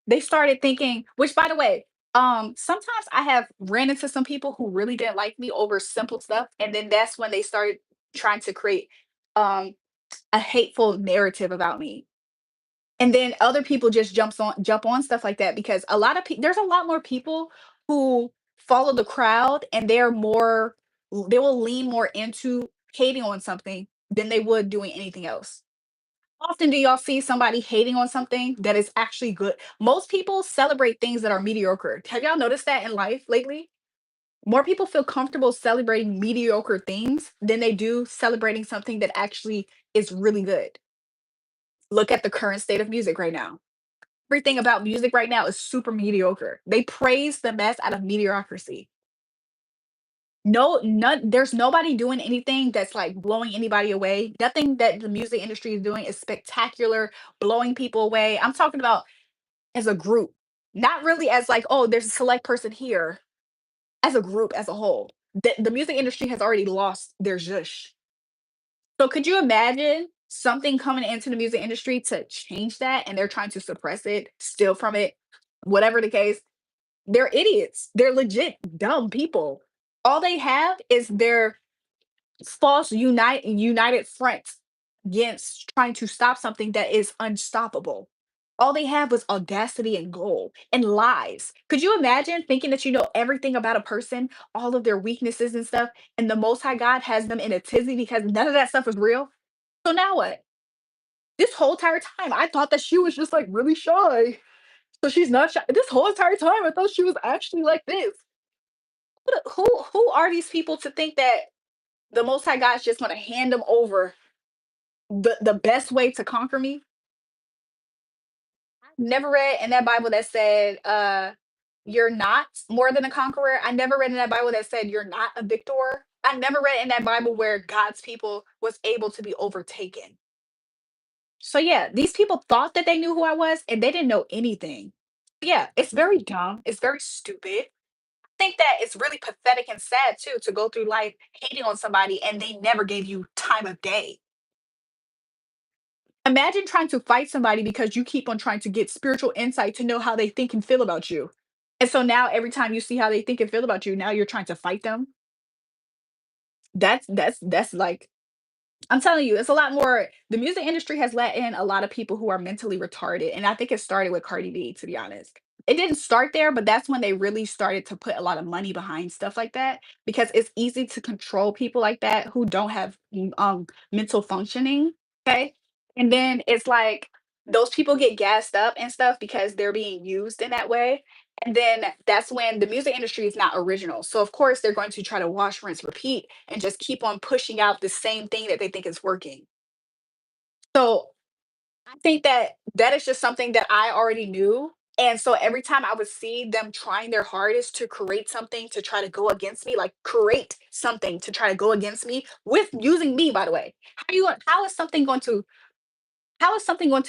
they started thinking, which by the way, sometimes I have ran into some people who really didn't like me over simple stuff, and then that's when they started trying to create um a hateful narrative about me. And then other people just jump on stuff like that because a lot of people there's a lot more people who follow the crowd and they will lean more into hating on something than they would doing anything else. Often do y'all see somebody hating on something that is actually good? Most people celebrate things that are mediocre. Have y'all noticed that in life lately? More people feel comfortable celebrating mediocre things than they do celebrating something that actually is really good. Look at the current state of music right now. Everything about music right now is super mediocre. They praise the mess out of mediocrity. No, none, there's nobody doing anything that's like blowing anybody away. Nothing that the music industry is doing is spectacular, blowing people away. I'm talking about as a group, not really as like, oh, there's a select person here, as a group, as a whole. The music industry has already lost their zhush. So could you imagine something coming into the music industry to change that and they're trying to suppress it, steal from it, whatever the case? They're idiots. They're legit dumb people. All they have is their false united front against trying to stop something that is unstoppable. All they have was audacity and goal and lies. Could you imagine thinking that you know everything about a person, all of their weaknesses and stuff, and the Most High God has them in a tizzy because none of that stuff is real? So now what? This whole entire time, I thought that she was just like really shy. So she's not shy. This whole entire time, I thought she was actually like this. Who are these people to think that the Most High God is just going to hand them over the best way to conquer me? Never read in that Bible that said you're not more than a conqueror. I never read in that Bible that said you're not a victor. I never read in that Bible where God's people was able to be overtaken. So yeah, these people thought that they knew who I was and they didn't know anything. Yeah, it's very dumb. It's very stupid. I think that it's really pathetic and sad too to go through life hating on somebody and they never gave you time of day. Imagine trying to fight somebody because you keep on trying to get spiritual insight to know how they think and feel about you. And so now every time you see how they think and feel about you, now you're trying to fight them. That's like I'm telling you, it's a lot more. The music industry has let in a lot of people who are mentally retarded. And I think it started with Cardi B, to be honest. It didn't start there, but that's when they really started to put a lot of money behind stuff like that because it's easy to control people like that who don't have mental functioning. Okay. And then it's like those people get gassed up and stuff because they're being used in that way. And then that's when the music industry is not original. So of course they're going to try to wash, rinse, repeat and just keep on pushing out the same thing that they think is working. So I think that that is just something that I already knew. And so every time I would see them trying their hardest to create something to try to go against me, like create something to try to go against me with using me, by the way. How is something going to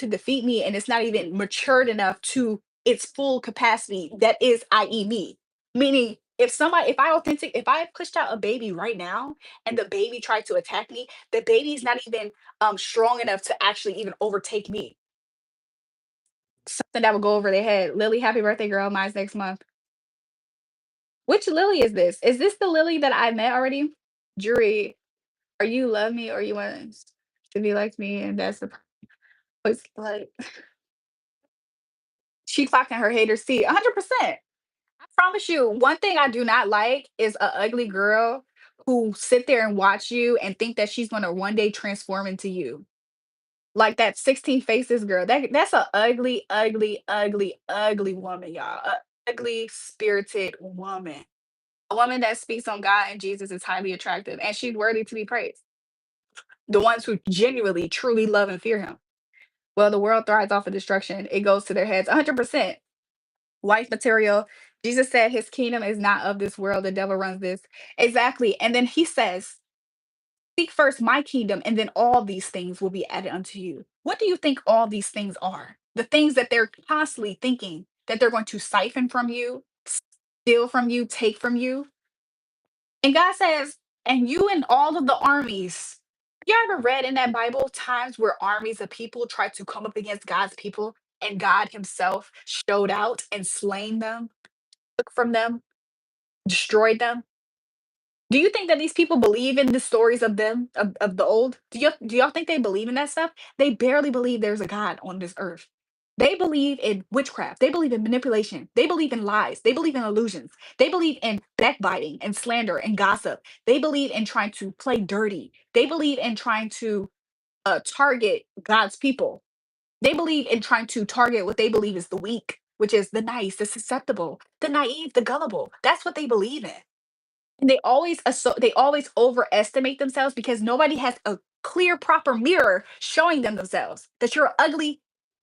defeat me and it's not even matured enough to its full capacity that is, i.e., me? Meaning, if I pushed out a baby right now and the baby tried to attack me, the baby is not even strong enough to actually even overtake me. Something that would go over their head. Lily, happy birthday, girl. Mine's next month. Which Lily is this? Is this the Lily that I met already? Jury, are you love me or you want to be like me? And that's the it's like she clocking her haters see 100%. I promise you, one thing I do not like is a ugly girl who sit there and watch you and think that she's gonna one day transform into you. Like that 16 Faces girl. That's a ugly, ugly, ugly, ugly woman, y'all. A ugly spirited woman. A woman that speaks on God and Jesus is highly attractive, and she's worthy to be praised. The ones who genuinely, truly love and fear him. Well, the world thrives off of destruction. It goes to their heads 100%. Wife material. Jesus said his kingdom is not of this world. The devil runs this. Exactly. And then he says, seek first my kingdom, and then all these things will be added unto you. What do you think all these things are? The things that they're constantly thinking that they're going to siphon from you, steal from you, take from you. And God says, and you and all of the armies. You ever read in that Bible times where armies of people tried to come up against God's people and God himself showed out and slain them, took from them, destroyed them? Do you think that these people believe in the stories of them of the old? Do y'all think they believe in that stuff? They barely believe there's a God on this earth. They believe in witchcraft. They believe in manipulation. They believe in lies. They believe in illusions. They believe in backbiting and slander and gossip. They believe in trying to play dirty. They believe in trying to target God's people. They believe in trying to target what they believe is the weak, which is the nice, the susceptible, the naive, the gullible. That's what they believe in. And they always overestimate themselves because nobody has a clear, proper mirror showing them themselves that you're an ugly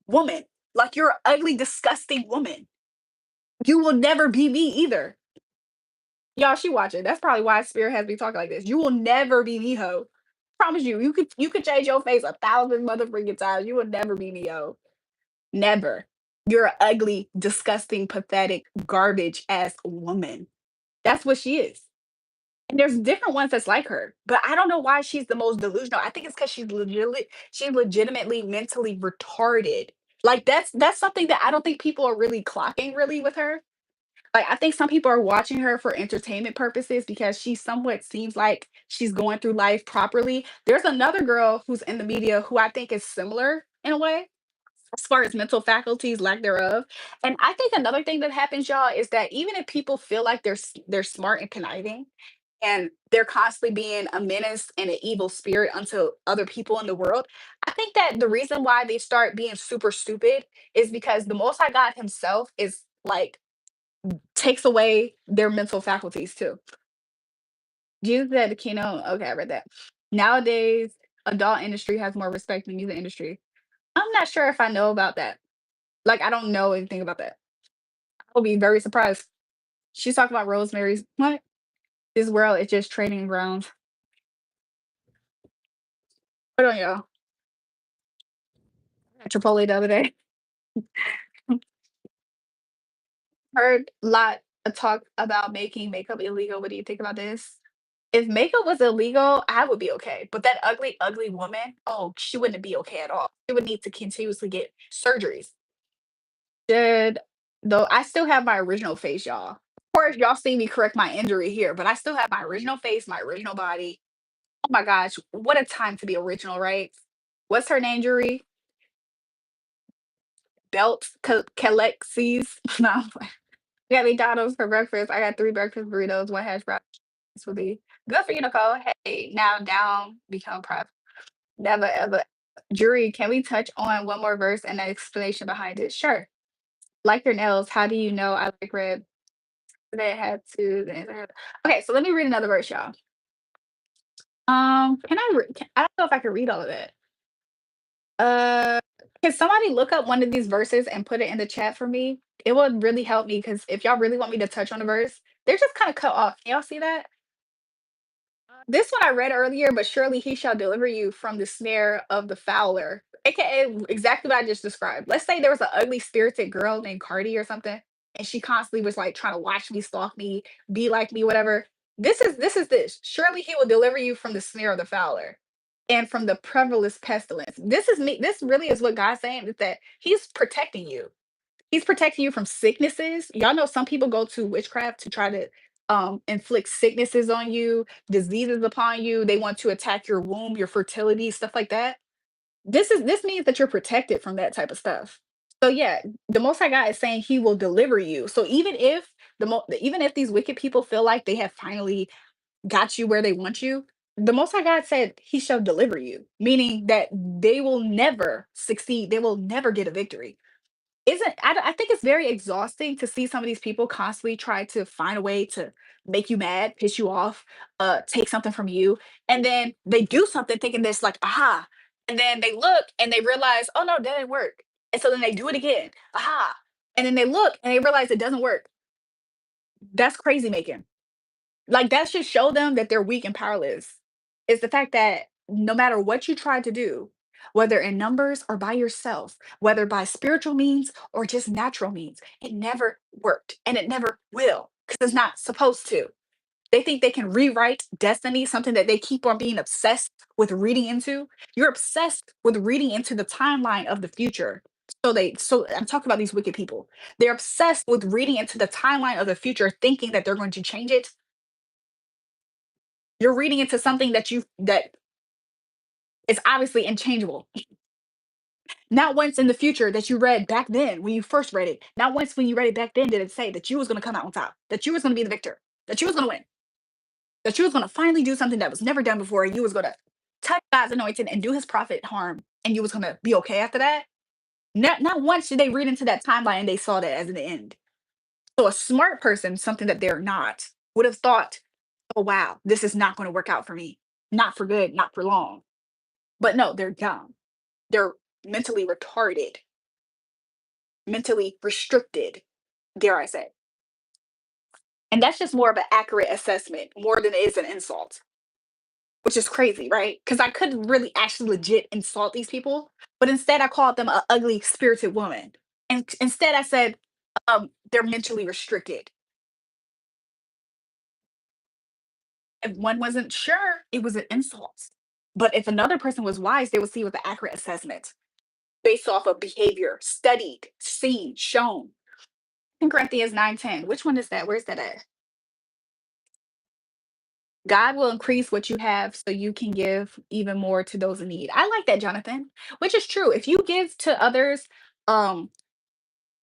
woman. Like you're an ugly, disgusting woman. You will never be me either. Y'all, she watching. That's probably why Spirit has me talking like this. You will never be me, ho. Promise you. You could change your face 1,000 motherfucking times. You will never be me, ho. Never. You're an ugly, disgusting, pathetic, garbage ass woman. That's what she is. And there's different ones that's like her, but I don't know why she's the most delusional. I think it's because she's legitimately mentally retarded. Like that's something that I don't think people are really clocking really with her. Like I think some people are watching her for entertainment purposes because she somewhat seems like she's going through life properly. There's another girl who's in the media who I think is similar in a way as far as mental faculties, lack thereof. And I think another thing that happens, y'all, is that even if people feel like they're smart and conniving, and they're constantly being a menace and an evil spirit unto other people in the world. I think that the reason why they start being super stupid is because the Most High God Himself is like takes away their mental faculties too. Jesus said the kingdom. Okay, I read that. Nowadays, adult industry has more respect than music industry. I'm not sure if I know about that. Like, I don't know anything about that. I'll be very surprised. She's talking about Rosemary's. What? This world is just training grounds. Hold on, y'all. At Chipotle the other day. Heard a lot of talk about making makeup illegal. What do you think about this? If makeup was illegal, I would be okay. But that ugly, ugly woman, oh, she wouldn't be okay at all. She would need to continuously get surgeries. Did though I still have my original face, y'all. Of course, y'all see me correct my injury here, but I still have my original face, my original body. Oh my gosh, what a time to be original, right? What's her name, Jury? Belt Calexes. No, I got McDonald's for breakfast. I got 3 breakfast burritos, 1 hash brown. This would be good for you, Nicole. Hey, now down, become prep. Never ever. Jury, can we touch on one more verse and the explanation behind it? Sure. Like your nails, how do you know I like red? They had to. Okay, so let me read another verse, y'all. I don't know if I can read all of it. Can somebody look up one of these verses and put it in the chat for me? It would really help me because if y'all really want me to touch on the verse, they're just kind of cut off. Can y'all see that? This one I read earlier, but surely he shall deliver you from the snare of the fowler, aka exactly what I just described. Let's say there was an ugly spirited girl named Cardi or something, and she constantly was like trying to watch me, stalk me, be like me, whatever. This. Surely he will deliver you from the snare of the fowler and from the prevalent pestilence. This is me. This really is what God's saying is that He's protecting you. He's protecting you from sicknesses. Y'all know some people go to witchcraft to try to inflict sicknesses on you, diseases upon you. They want to attack your womb, your fertility, stuff like that. This means that you're protected from that type of stuff. So yeah, the Most High God is saying He will deliver you. So even if these wicked people feel like they have finally got you where they want you, The Most High God said He shall deliver you, meaning that they will never succeed. They will never get a victory. Isn't I think it's very exhausting to see some of these people constantly try to find a way to make you mad, piss you off, take something from you, and then they do something thinking this like, aha, and then they look and they realize, oh no, that didn't work, and so then they do it again, aha, and then they look and they realize it doesn't work. That's crazy making. Like that should show them that they're weak and powerless. It's the fact that no matter what you try to do, whether in numbers or by yourself, whether by spiritual means or just natural means, it never worked and it never will because it's not supposed to. They think they can rewrite destiny, something that they keep on being obsessed with reading into. You're obsessed with reading into the timeline of the future. So I'm talking about these wicked people. They're obsessed with reading into the timeline of the future, thinking that they're going to change it. You're reading into something that is obviously unchangeable. Not once in the future that you read back then when you first read it. Not once when you read it back then did it say that you was gonna come out on top, that you was gonna be the victor, that you was gonna win, that you was gonna finally do something that was never done before, and you was gonna touch God's anointed and do his prophet harm, and you was gonna be okay after that. Not once did they read into that timeline and they saw that as an end. So a smart person, something that they're not, would have thought, oh wow, this is not gonna work out for me. Not for good, not for long. But no, they're dumb. They're mentally retarded, mentally restricted, dare I say. And that's just more of an accurate assessment more than it is an insult, which is crazy, right? Because I could really actually legit insult these people, but instead I called them an ugly spirited woman. And instead I said, they're mentally restricted. If one wasn't sure, it was an insult. But if another person was wise, they would see it was an accurate assessment based off of behavior, studied, seen, shown. In Corinthians 9:10. Which one is that? Where's that at? God will increase what you have so you can give even more to those in need. I like that, Jonathan, which is true. If you give to others, um,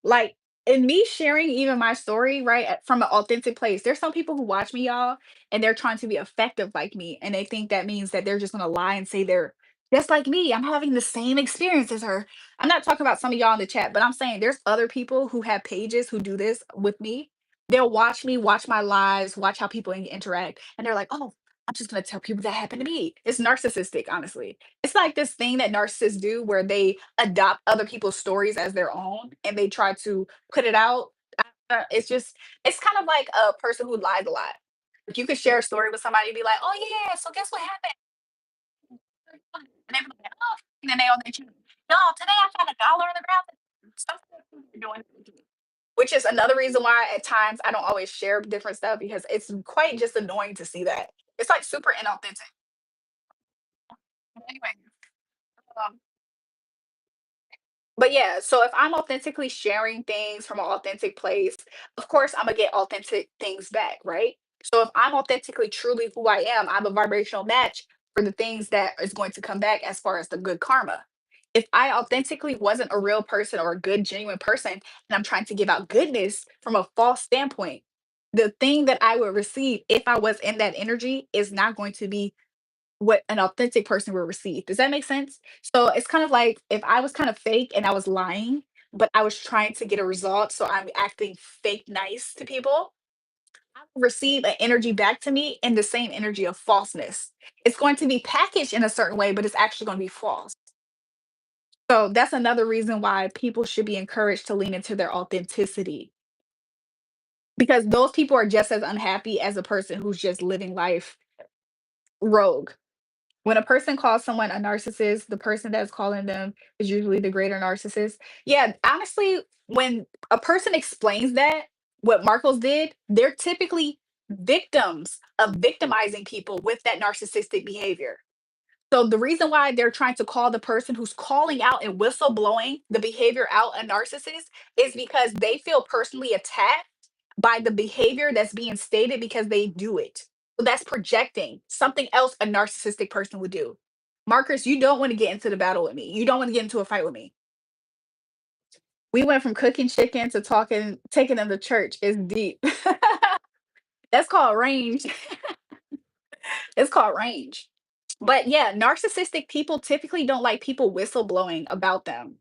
like in me sharing even my story, right, from an authentic place, there's some people who watch me, y'all, and they're trying to be effective like me. And they think that means that they're just going to lie and say they're just like me. I'm having the same experience as her. I'm not talking about some of y'all in the chat, but I'm saying there's other people who have pages who do this with me. They'll watch me, watch my lives, watch how people interact, and they're like, oh, I'm just going to tell people that happened to me. It's narcissistic, honestly. It's like this thing that narcissists do where they adopt other people's stories as their own and they try to put it out. It's just, it's kind of like a person who lies a lot. Like you could share a story with somebody and be like, oh, yeah, so guess what happened? And they be like, oh, and then they on their chin. No, today I found $1 in the ground. Something they're doing. Which is another reason why at times I don't always share different stuff because it's quite just annoying to see that. It's like super inauthentic. Anyway, um, but yeah, so if I'm authentically sharing things from an authentic place, of course I'm gonna get authentic things back, right? So if I'm authentically truly who I am, I'm a vibrational match for the things that is going to come back as far as the good karma. If I authentically wasn't a real person or a good, genuine person, and I'm trying to give out goodness from a false standpoint, the thing that I would receive if I was in that energy is not going to be what an authentic person will receive. Does that make sense? So it's kind of like if I was kind of fake and I was lying, but I was trying to get a result, so I'm acting fake nice to people, I will receive an energy back to me in the same energy of falseness. It's going to be packaged in a certain way, but it's actually going to be false. So that's another reason why people should be encouraged to lean into their authenticity because those people are just as unhappy as a person who's just living life rogue. When a person calls someone a narcissist, the person that's calling them is usually the greater narcissist. Yeah, honestly, when a person explains that, what Marcos did, they're typically victims of victimizing people with that narcissistic behavior. So the reason why they're trying to call the person who's calling out and whistleblowing the behavior out a narcissist is because they feel personally attacked by the behavior that's being stated because they do it. So that's projecting something else a narcissistic person would do. Marcus, you don't want to get into the battle with me. You don't want to get into a fight with me. We went from cooking chicken to talking, taking them to church. It's deep. That's called range. It's called range. But yeah, narcissistic people typically don't like people whistleblowing about them.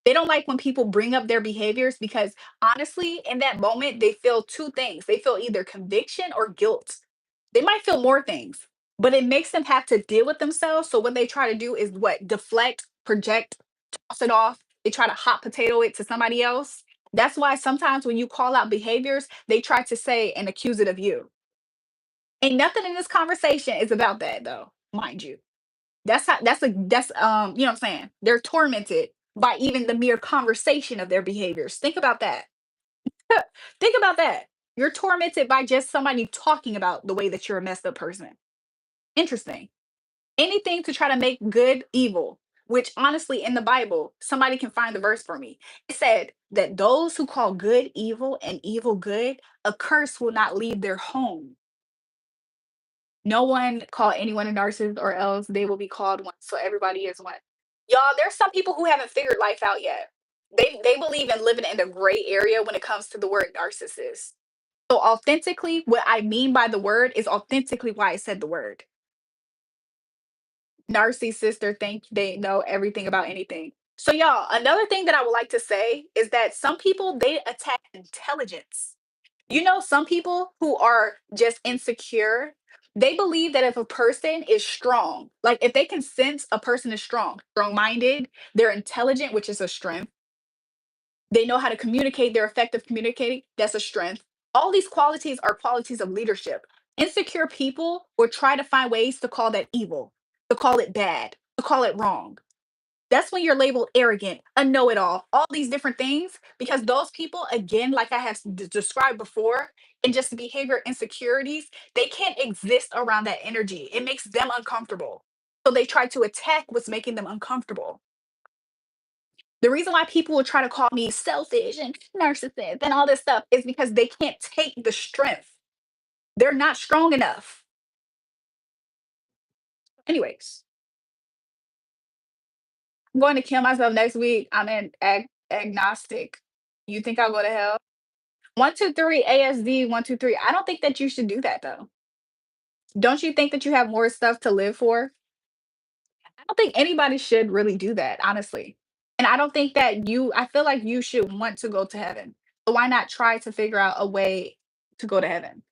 They don't like when people bring up their behaviors because honestly, in that moment, they feel two things. They feel either conviction or guilt. They might feel more things, but it makes them have to deal with themselves. So what they try to do is what? Deflect, project, toss it off. They try to hot potato it to somebody else. That's why sometimes when you call out behaviors, they try to say and accuse it of you. Ain't nothing in this conversation is about that though, mind you. That's you know what I'm saying? They're tormented by even the mere conversation of their behaviors. Think about that. Think about that. You're tormented by just somebody talking about the way that you're a messed up person. Interesting. Anything to try to make good evil, which honestly in the Bible, somebody can find the verse for me. It said that those who call good evil and evil good, a curse will not leave their home. No one call anyone a narcissist or else they will be called one. So everybody is one. Y'all, there's some people who haven't figured life out yet. They believe in living in the gray area when it comes to the word narcissist. So authentically, what I mean by the word is authentically why I said the word. Narcissist sister think they know everything about anything. So y'all, another thing that I would like to say is that some people they attack intelligence. You know, some people who are just insecure, they believe that if a person is strong, like if they can sense a person is strong minded, they're intelligent, which is a strength. They know how to communicate, they're effective communicating, that's a strength. All these qualities are qualities of leadership. Insecure people will try to find ways to call that evil, to call it bad, to call it wrong. That's when you're labeled arrogant, a know-it-all, all these different things, because those people, again, like I have described before, and just behavior insecurities, they can't exist around that energy. It makes them uncomfortable. So they try to attack what's making them uncomfortable. The reason why people will try to call me selfish and narcissist and all this stuff is because they can't take the strength. They're not strong enough. Anyways, I'm going to kill myself next week. I'm an agnostic. You think I'll go to hell? 123 ASD 123. I don't think that you should do that though. Don't you think that you have more stuff to live for? I don't think anybody should really do that, honestly. And I don't think that I feel like you should want to go to heaven. So why not try to figure out a way to go to heaven?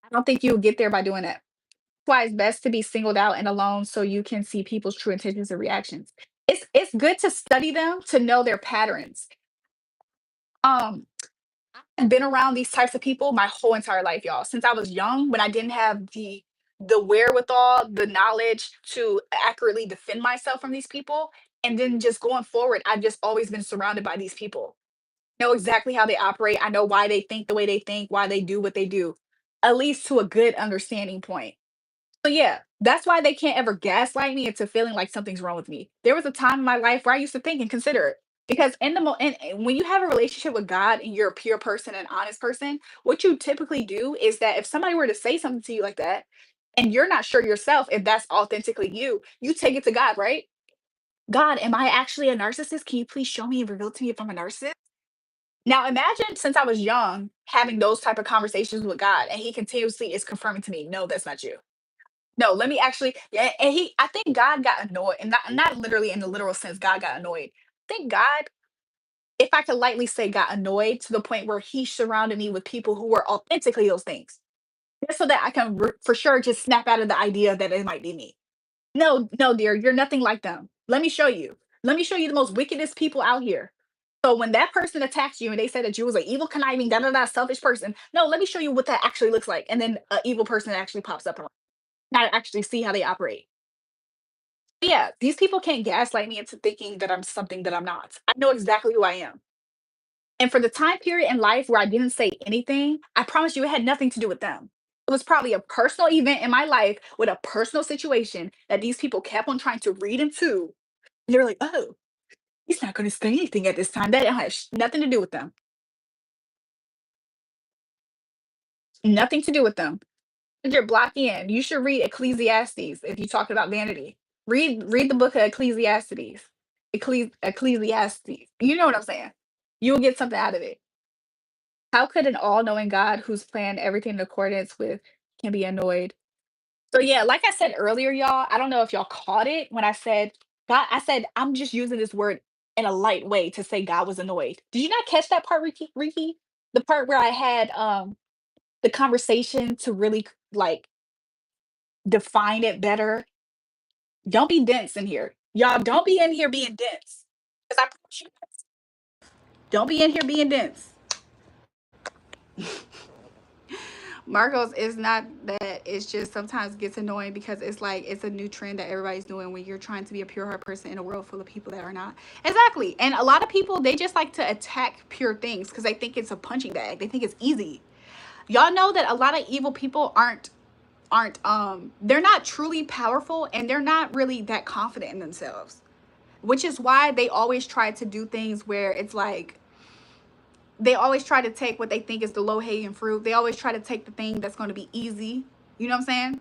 I don't think you'll get there by doing that. That's why it's best to be singled out and alone so you can see people's true intentions and reactions. It's good to study them to know their patterns. Um, I've been around these types of people my whole entire life, y'all. Since I was young, when I didn't have the wherewithal, the knowledge to accurately defend myself from these people, and then just going forward, I've just always been surrounded by these people. Know exactly how they operate. I know why they think the way they think, why they do what they do, at least to a good understanding point. So yeah, that's why they can't ever gaslight me into feeling like something's wrong with me. There was a time in my life where I used to think and consider it. Because and when you have a relationship with God and you're a pure person and honest person, what you typically do is that if somebody were to say something to you like that, and you're not sure yourself if that's authentically you, you take it to God, right? God, am I actually a narcissist? Can you please show me and reveal to me if I'm a narcissist? Now imagine since I was young having those type of conversations with God, and He continuously is confirming to me, no, that's not you. No, let me actually yeah, and I think God got annoyed, and not literally in the literal sense, God got annoyed. I think God, if I could lightly say, got annoyed to the point where He surrounded me with people who were authentically those things. Just so that I can for sure just snap out of the idea that it might be me. No, no, dear, you're nothing like them. Let me show you. Let me show you the most wickedest people out here. So when that person attacks you and they said that you was an evil, conniving, da da da, selfish person, no, let me show you what that actually looks like. And then an evil person actually pops up around. Now I actually see how they operate. Yeah, these people can't gaslight me into thinking that I'm something that I'm not. I know exactly who I am. And for the time period in life where I didn't say anything, I promise you it had nothing to do with them. It was probably a personal event in my life with a personal situation that these people kept on trying to read into. And they're like, oh, he's not going to say anything at this time. That has nothing to do with them. Nothing to do with them. You're blocking in. You should read Ecclesiastes if you talk about vanity. Read the book of Ecclesiastes. Ecclesiastes. You know what I'm saying? You will get something out of it. How could an all-knowing God who's planned everything in accordance with can be annoyed? So yeah, like I said earlier, y'all, I don't know if y'all caught it when I said God, I said I'm just using this word in a light way to say God was annoyed. Did you not catch that part, Ricky? The part where I had the conversation to really like define it better. Don't be dense in here. Y'all don't be in here being dense. Because I promise you, don't be in here being dense. Marcos, is not that, it's just sometimes gets annoying because it's like it's a new trend that everybody's doing when you're trying to be a pure heart person in a world full of people that are not. Exactly. And a lot of people, they just like to attack pure things because they think it's a punching bag. They think it's easy. Y'all know that a lot of evil people aren't they're not truly powerful, and they're not really that confident in themselves, which is why they always try to do things where it's like they always try to take what they think is the low hanging fruit. They always try to take the thing that's going to be easy. You know what I'm saying?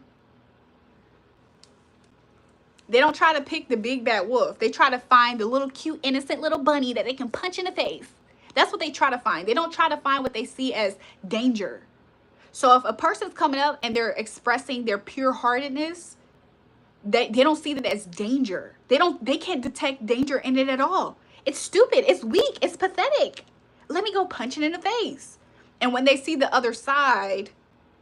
They don't try to pick the big bad wolf. They try to find the little cute innocent little bunny that they can punch in the face. That's what they try to find. They don't try to find what they see as danger. So if a person's coming up and they're expressing their pure heartedness, they don't see that as danger. They can't detect danger in it at all. It's stupid, it's weak, it's pathetic. Let me go punch it in the face. And when they see the other side,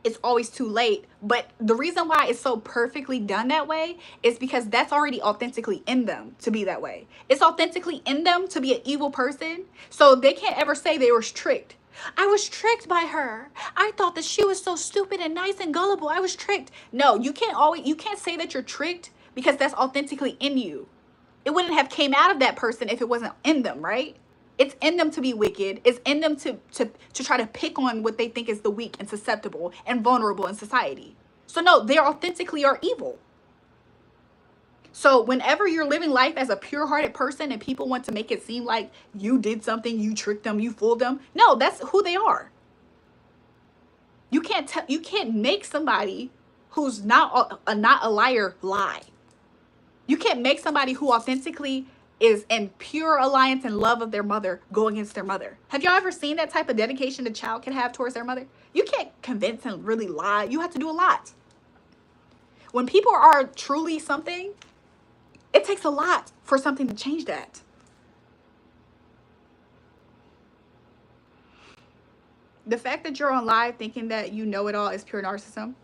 it's always too late. But the reason why it's so perfectly done that way is because that's already authentically in them to be that way. It's authentically in them to be an evil person. So they can't ever say they were tricked. I was tricked by her. I thought that she was so stupid and nice and gullible. I was tricked. No, you can't say that you're tricked because that's authentically in you. It wouldn't have came out of that person if it wasn't in them, right? It's in them to be wicked. It's in them to try to pick on what they think is the weak and susceptible and vulnerable in society. So no, they authentically are evil. So whenever you're living life as a pure-hearted person and people want to make it seem like you did something, you tricked them, you fooled them, no, that's who they are. You can't make somebody who's not a liar lie. You can't make somebody who authentically is in pure alliance and love of their mother go against their mother. Have y'all ever seen that type of dedication a child can have towards their mother? You can't convince and really lie. You have to do a lot. When people are truly something, it takes a lot for something to change that. The fact that you're on live thinking that you know it all is pure narcissism.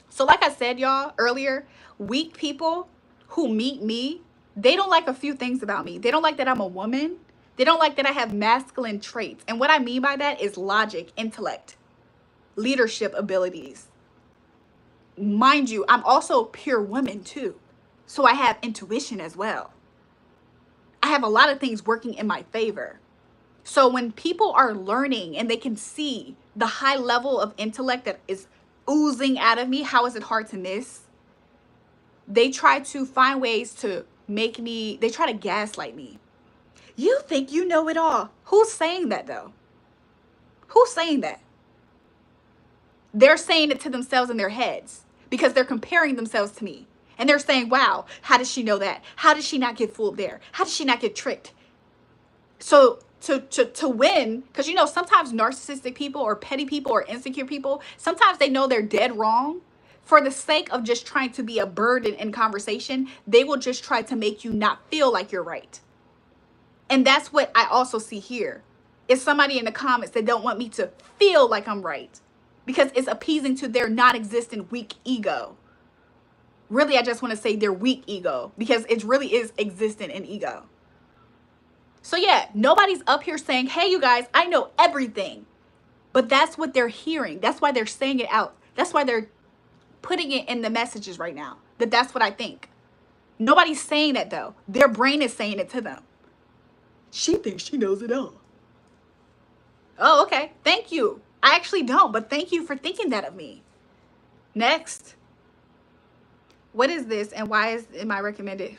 So like I said, y'all, earlier, weak people who meet me, they don't like a few things about me. They don't like that I'm a woman. They don't like that I have masculine traits. And what I mean by that is logic, intellect, leadership abilities. Mind you, I'm also pure woman too. So I have intuition as well. I have a lot of things working in my favor. So when people are learning and they can see the high level of intellect that is oozing out of me, how is it hard to miss? They try to find ways to make me, they try to gaslight me. You think you know it all. Who's saying that though? Who's saying that? They're saying it to themselves in their heads because they're comparing themselves to me. And they're saying, wow, how does she know that? How did she not get fooled there? How did she not get tricked? So to win, because you know, sometimes narcissistic people or petty people or insecure people, sometimes they know they're dead wrong. For the sake of just trying to be a burden in conversation, they will just try to make you not feel like you're right. And that's what I also see here. Is somebody in the comments that don't want me to feel like I'm right because it's appeasing to their non-existent weak ego. Really, I just want to say their weak ego because it really is existent in ego. So yeah, nobody's up here saying, hey, you guys, I know everything. But that's what they're hearing. That's why they're saying it out. That's why they're putting it in the messages right now. That's what I think. Nobody's saying that though. Their brain is saying it to them. She thinks she knows it all. Oh, okay. Thank you. I actually don't, but thank you for thinking that of me. Next. What is this and why am I recommended?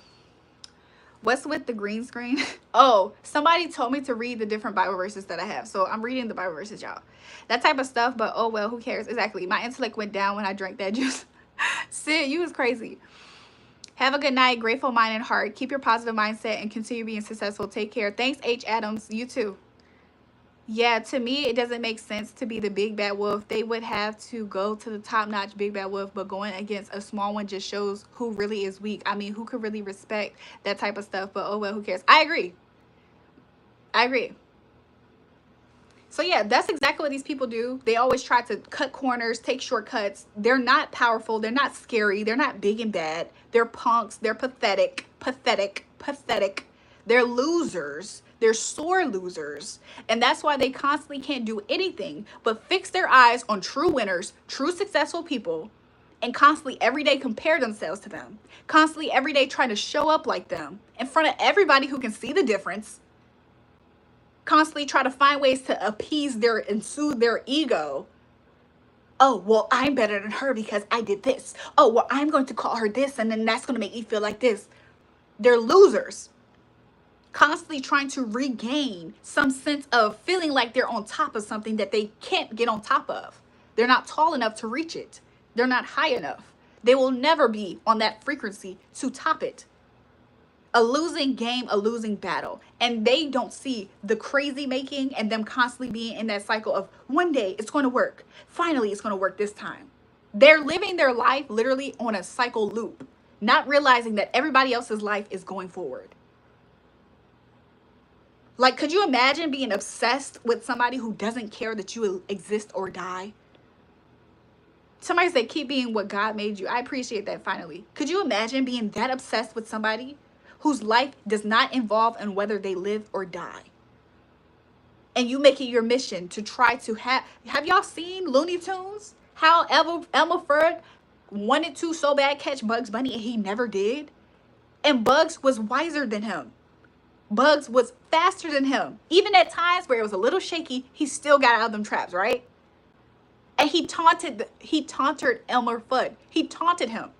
What's with the green screen? Oh, somebody told me to read the different Bible verses that I have. So I'm reading the Bible verses, y'all. That type of stuff, but oh well, who cares? Exactly. My intellect went down when I drank that juice. Sid, you was crazy. Have a good night. Grateful mind and heart. Keep your positive mindset and continue being successful. Take care. Thanks, H. Adams. You too. Yeah, to me, it doesn't make sense to be the big bad wolf. They would have to go to the top notch big bad wolf, but going against a small one just shows who really is weak. I mean, who could really respect that type of stuff? But oh well, who cares? I agree. I agree. So yeah, that's exactly what these people do. They always try to cut corners, take shortcuts. They're not powerful. They're not scary. They're not big and bad. They're punks. They're pathetic, pathetic, pathetic. They're losers. They're sore losers. And that's why they constantly can't do anything but fix their eyes on true winners, true successful people, and constantly every day compare themselves to them. Constantly every day trying to show up like them in front of everybody who can see the difference, constantly try to find ways to appease their and soothe their ego. Oh, well, I'm better than her because I did this. Oh, well, I'm going to call her this, and then that's going to make me feel like this. They're losers. Constantly trying to regain some sense of feeling like they're on top of something that they can't get on top of. They're not tall enough to reach it. They're not high enough. They will never be on that frequency to top it. A losing game, a losing battle. And they don't see the crazy making and them constantly being in that cycle of one day it's going to work. Finally, it's going to work this time. They're living their life literally on a cycle loop, not realizing that everybody else's life is going forward. Like, could you imagine being obsessed with somebody who doesn't care that you will exist or die? Somebody said, keep being what God made you. I appreciate that finally. Could you imagine being that obsessed with somebody whose life does not involve in whether they live or die? And you make it your mission to try to have y'all seen Looney Tunes? How Elmer Fudd wanted to so bad catch Bugs Bunny and he never did? And Bugs was wiser than him. Bugs was faster than him. Even at times where it was a little shaky, he still got out of them traps, right? And he taunted Elmer Fudd. He taunted him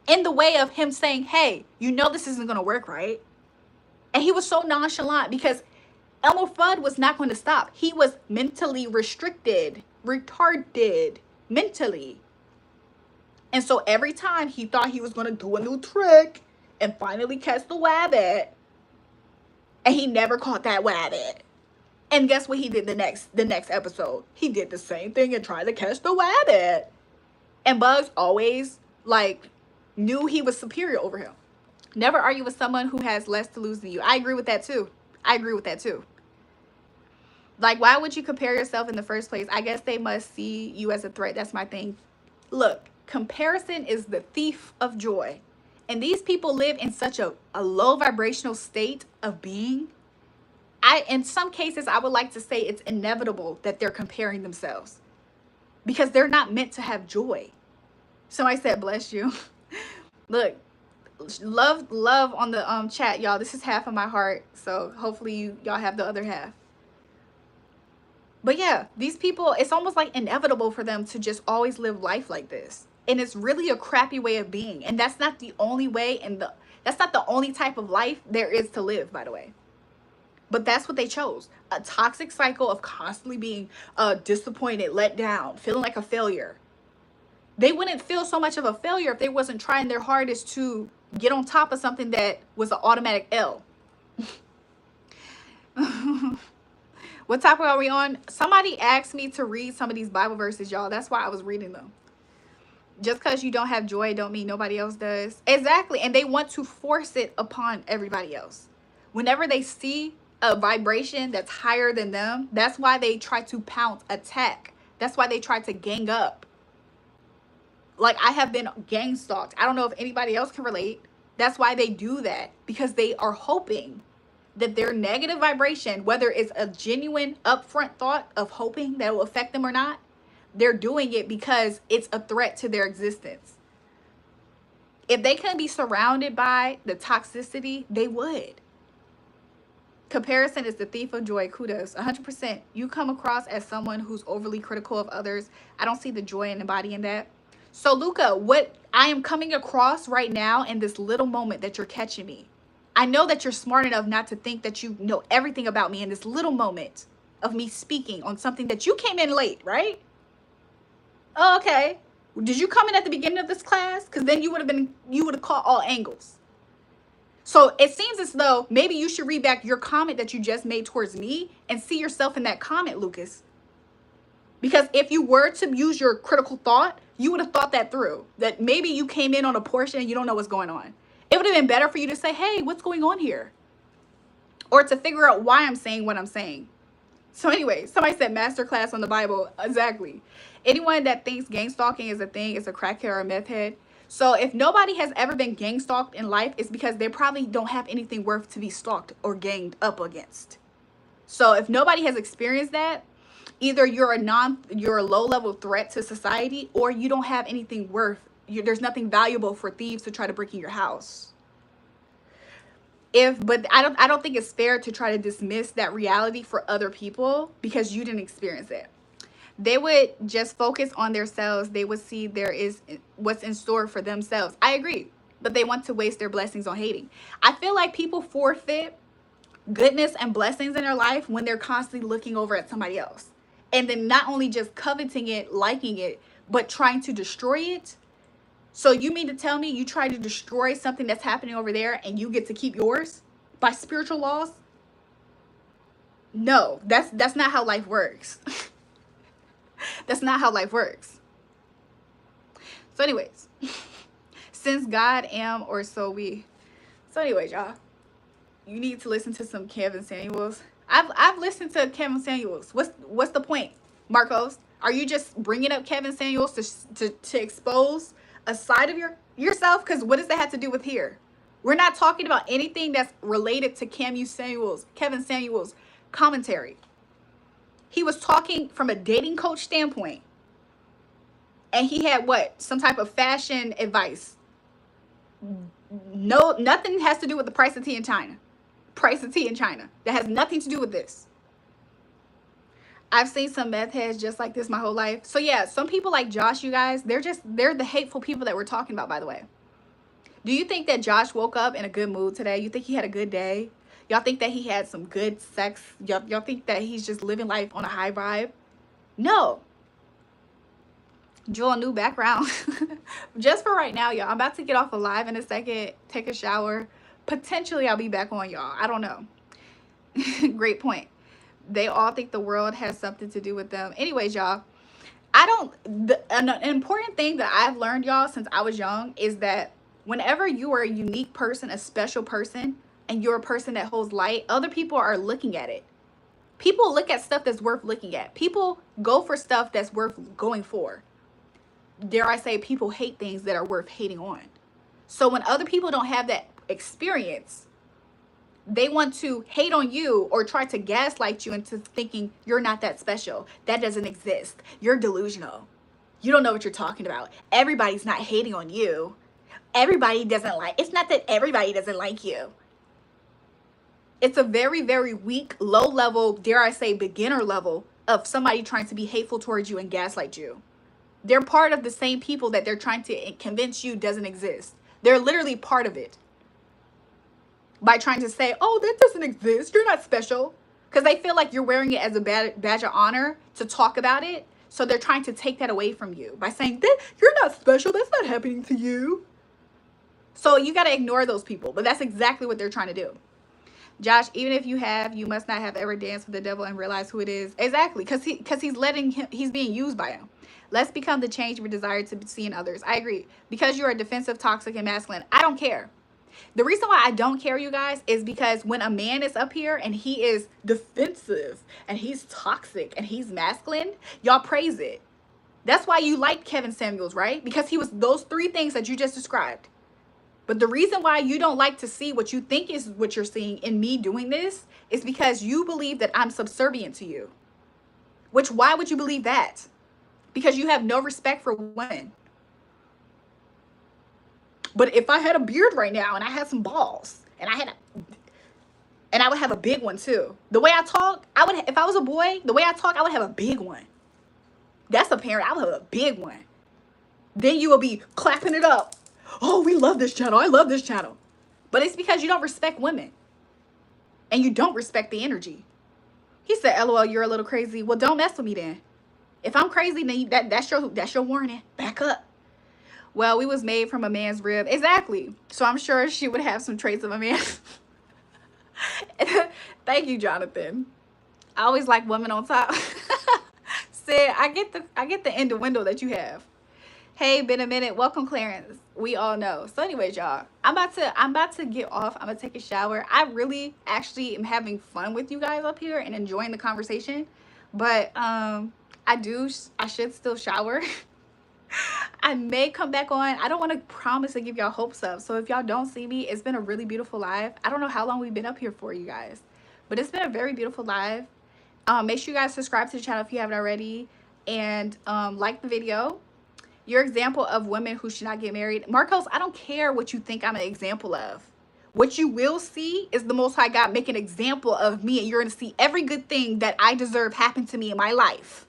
in the way of him saying, hey, you know this isn't going to work, right? And he was so nonchalant because Elmer Fudd was not going to stop. He was mentally restricted, retarded, mentally. And so every time he thought he was going to do a new trick and finally catch the wabbit, and he never caught that wabbit. And guess what he did the next episode? He did the same thing and tried to catch the wabbit. And Bugs always knew he was superior over him. Never argue with someone who has less to lose than you. I agree with that too. Like, why would you compare yourself in the first place? I guess they must see you as a threat. That's my thing. Look, comparison is the thief of joy. And these people live in such a low vibrational state of being. In some cases, I would like to say it's inevitable that they're comparing themselves because they're not meant to have joy. Somebody said, bless you. Look, love on the chat, y'all. This is half of my heart, so hopefully y'all have the other half. But yeah, these people, it's almost like inevitable for them to just always live life like this. And it's really a crappy way of being. And that's not the only way, and that's not the only type of life there is to live, by the way. But that's what they chose. A toxic cycle of constantly being disappointed, let down, feeling like a failure. They wouldn't feel so much of a failure if they wasn't trying their hardest to get on top of something that was an automatic L. What topic are we on? Somebody asked me to read some of these Bible verses, y'all. That's why I was reading them. Just because you don't have joy don't mean nobody else does. Exactly. And they want to force it upon everybody else. Whenever they see a vibration that's higher than them, that's why they try to pounce, attack. That's why they try to gang up. Like, I have been gang stalked. I don't know if anybody else can relate. That's why they do that, because they are hoping that their negative vibration, whether it's a genuine upfront thought of hoping that will affect them or not, they're doing it because it's a threat to their existence. If they couldn't be surrounded by the toxicity, they would. Comparison is the thief of joy. Kudos. 100%. You come across as someone who's overly critical of others. I don't see the joy and embodying that. So, Luca, what I am coming across right now in this little moment that you're catching me, I know that you're smart enough not to think that you know everything about me in this little moment of me speaking on something that you came in late, right? Oh, okay. Did you come in at the beginning of this class? Because then you would have caught all angles. So it seems as though maybe you should read back your comment that you just made towards me and see yourself in that comment, Lucas. Because if you were to use your critical thought, you would have thought that through. That maybe you came in on a portion and you don't know what's going on. It would have been better for you to say, hey, what's going on here? Or to figure out why I'm saying what I'm saying. So anyway, somebody said masterclass on the Bible. Exactly. Anyone that thinks gang stalking is a thing is a crackhead or a meth head. So if nobody has ever been gang stalked in life, it's because they probably don't have anything worth to be stalked or ganged up against. So if nobody has experienced that, either you're a low level threat to society, or you don't have anything worth. There's nothing valuable for thieves to try to break in your house. But I don't think it's fair to try to dismiss that reality for other people because you didn't experience it. They would just focus on themselves. They would see there is what's in store for themselves. I agree, but they want to waste their blessings on hating. I feel like people forfeit goodness and blessings in their life when they're constantly looking over at somebody else, and then not only just coveting it, liking it, but trying to destroy it. So you mean to tell me you try to destroy something that's happening over there and you get to keep yours by spiritual laws? No, that's not how life works. That's not how life works. So anyways, since God am or so we. So anyways, y'all, you need to listen to some Kevin Samuels. I've listened to Kevin Samuels. What's the point, Marcos? Are you just bringing up Kevin Samuels to expose a side of yourself? Because what does that have to do with here? We're not talking about anything that's related to Kevin Samuels commentary. He was talking from a dating coach standpoint, and he had what? Some type of fashion advice. No, nothing has to do with the price of tea in China. Price of tea in China. That has nothing to do with this. I've seen some meth heads just like this my whole life. So yeah, some people like Josh, you guys, they're the hateful people that we're talking about, by the way. Do you think that Josh woke up in a good mood today? You think he had a good day? Y'all think that he had some good sex? Y'all think that he's just living life on a high vibe? No. Joel, new background. Just for right now, y'all. I'm about to get off a live in a second, take a shower. Potentially, I'll be back on, y'all. I don't know. Great point. They all think the world has something to do with them. Anyways, y'all, an important thing that I've learned, y'all, since I was young is that whenever you are a unique person, a special person, and you're a person that holds light, other people are looking at it. People look at stuff that's worth looking at. People go for stuff that's worth going for. Dare I say, people hate things that are worth hating on. So when other people don't have that experience, they want to hate on you or try to gaslight you into thinking you're not that special. That doesn't exist. You're delusional. You don't know what you're talking about. Everybody's not hating on you. Everybody doesn't like. It's not that everybody doesn't like you. It's a very, very weak, low level, dare I say, beginner level of somebody trying to be hateful towards you and gaslight you. They're part of the same people that they're trying to convince you doesn't exist. They're literally part of it. By trying to say, oh, that doesn't exist. You're not special. Because they feel like you're wearing it as a badge of honor to talk about it. So they're trying to take that away from you by saying, you're not special. That's not happening to you. So you got to ignore those people. But that's exactly what they're trying to do. Josh, even if you have, you must not have ever danced with the devil and realized who it is. Exactly. Because he's being used by him. Let's become the change we desire to see in others. I agree. Because you are defensive, toxic, and masculine. I don't care. The reason why I don't care, you guys, is because when a man is up here and he is defensive and he's toxic and he's masculine, y'all praise it. That's why you like Kevin Samuels, right? Because he was those three things that you just described. But the reason why you don't like to see what you think is what you're seeing in me doing this is because you believe that I'm subservient to you. Why would you believe that? Because you have no respect for women. But if I had a beard right now and I had some balls and I would have a big one too. The way I talk, if I was a boy, the way I talk, I would have a big one. That's apparent. I would have a big one. Then you will be clapping it up. Oh, we love this channel. I love this channel. But it's because you don't respect women. And you don't respect the energy. He said, LOL, you're a little crazy. Well, don't mess with me then. If I'm crazy, then that's your warning. Back up. Well, we was made from a man's rib. Exactly. So I'm sure she would have some traits of a man. Thank you, Jonathan. I always like women on top. Said I get the innuendo that you have. Hey, been a minute. Welcome, Clarence. We all know. So, anyways, y'all, I'm about to get off. I'm gonna take a shower. I really actually am having fun with you guys up here and enjoying the conversation. But I should still shower. I may come back on. I don't want to promise to give y'all hopes up. So if y'all don't see me, it's been a really beautiful live. I don't know how long we've been up here for, you guys, but it's been a very beautiful live. Make sure you guys subscribe to the channel if you haven't already, and like the video. Your example of women who should not get married. Marcos, I don't care what you think I'm an example of. What you will see is the Most High God make an example of me, and you're going to see every good thing that I deserve happen to me in my life.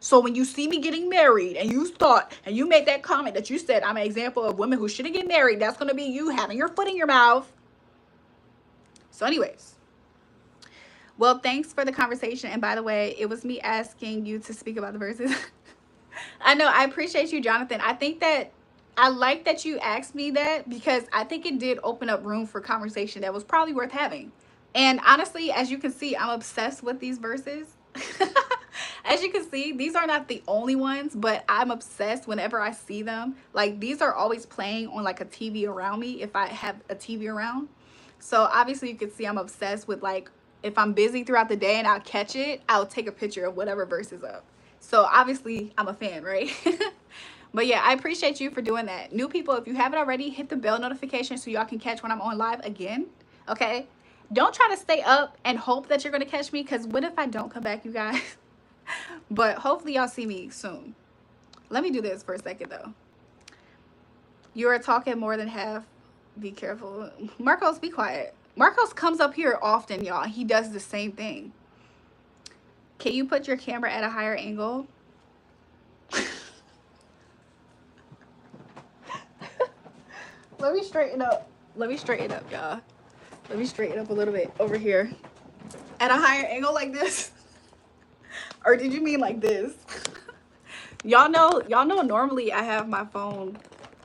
So when you see me getting married and you thought and you made that comment that you said I'm an example of women who shouldn't get married, that's going to be you having your foot in your mouth. So anyways, well, thanks for the conversation. And by the way, it was me asking you to speak about the verses. I know. I appreciate you, Jonathan. I think that I like that you asked me that because I think it did open up room for conversation that was probably worth having. And honestly, as you can see, I'm obsessed with these verses. As you can see, these are not the only ones, but I'm obsessed whenever I see them. Like, these are always playing on like a TV around me if I have a TV around. So obviously you can see I'm obsessed with, like, if I'm busy throughout the day and I'll catch it, I'll take a picture of whatever verse is up. So obviously I'm a fan, right? But yeah, I appreciate you for doing that. New people, if you haven't already, hit the bell notification so y'all can catch when I'm on live again. Okay? Don't try to stay up and hope that you're going to catch me, because what if I don't come back, you guys? But hopefully y'all see me soon. Let me do this for a second, though. You are talking more than half. Be careful. Marcos, be quiet. Marcos comes up here often, y'all. He does the same thing. Can you put your camera at a higher angle? Let me straighten up. Let me straighten up, y'all. Let me straighten up a little bit over here. At a higher angle like this? Or did you mean like this? Y'all know normally I have my phone.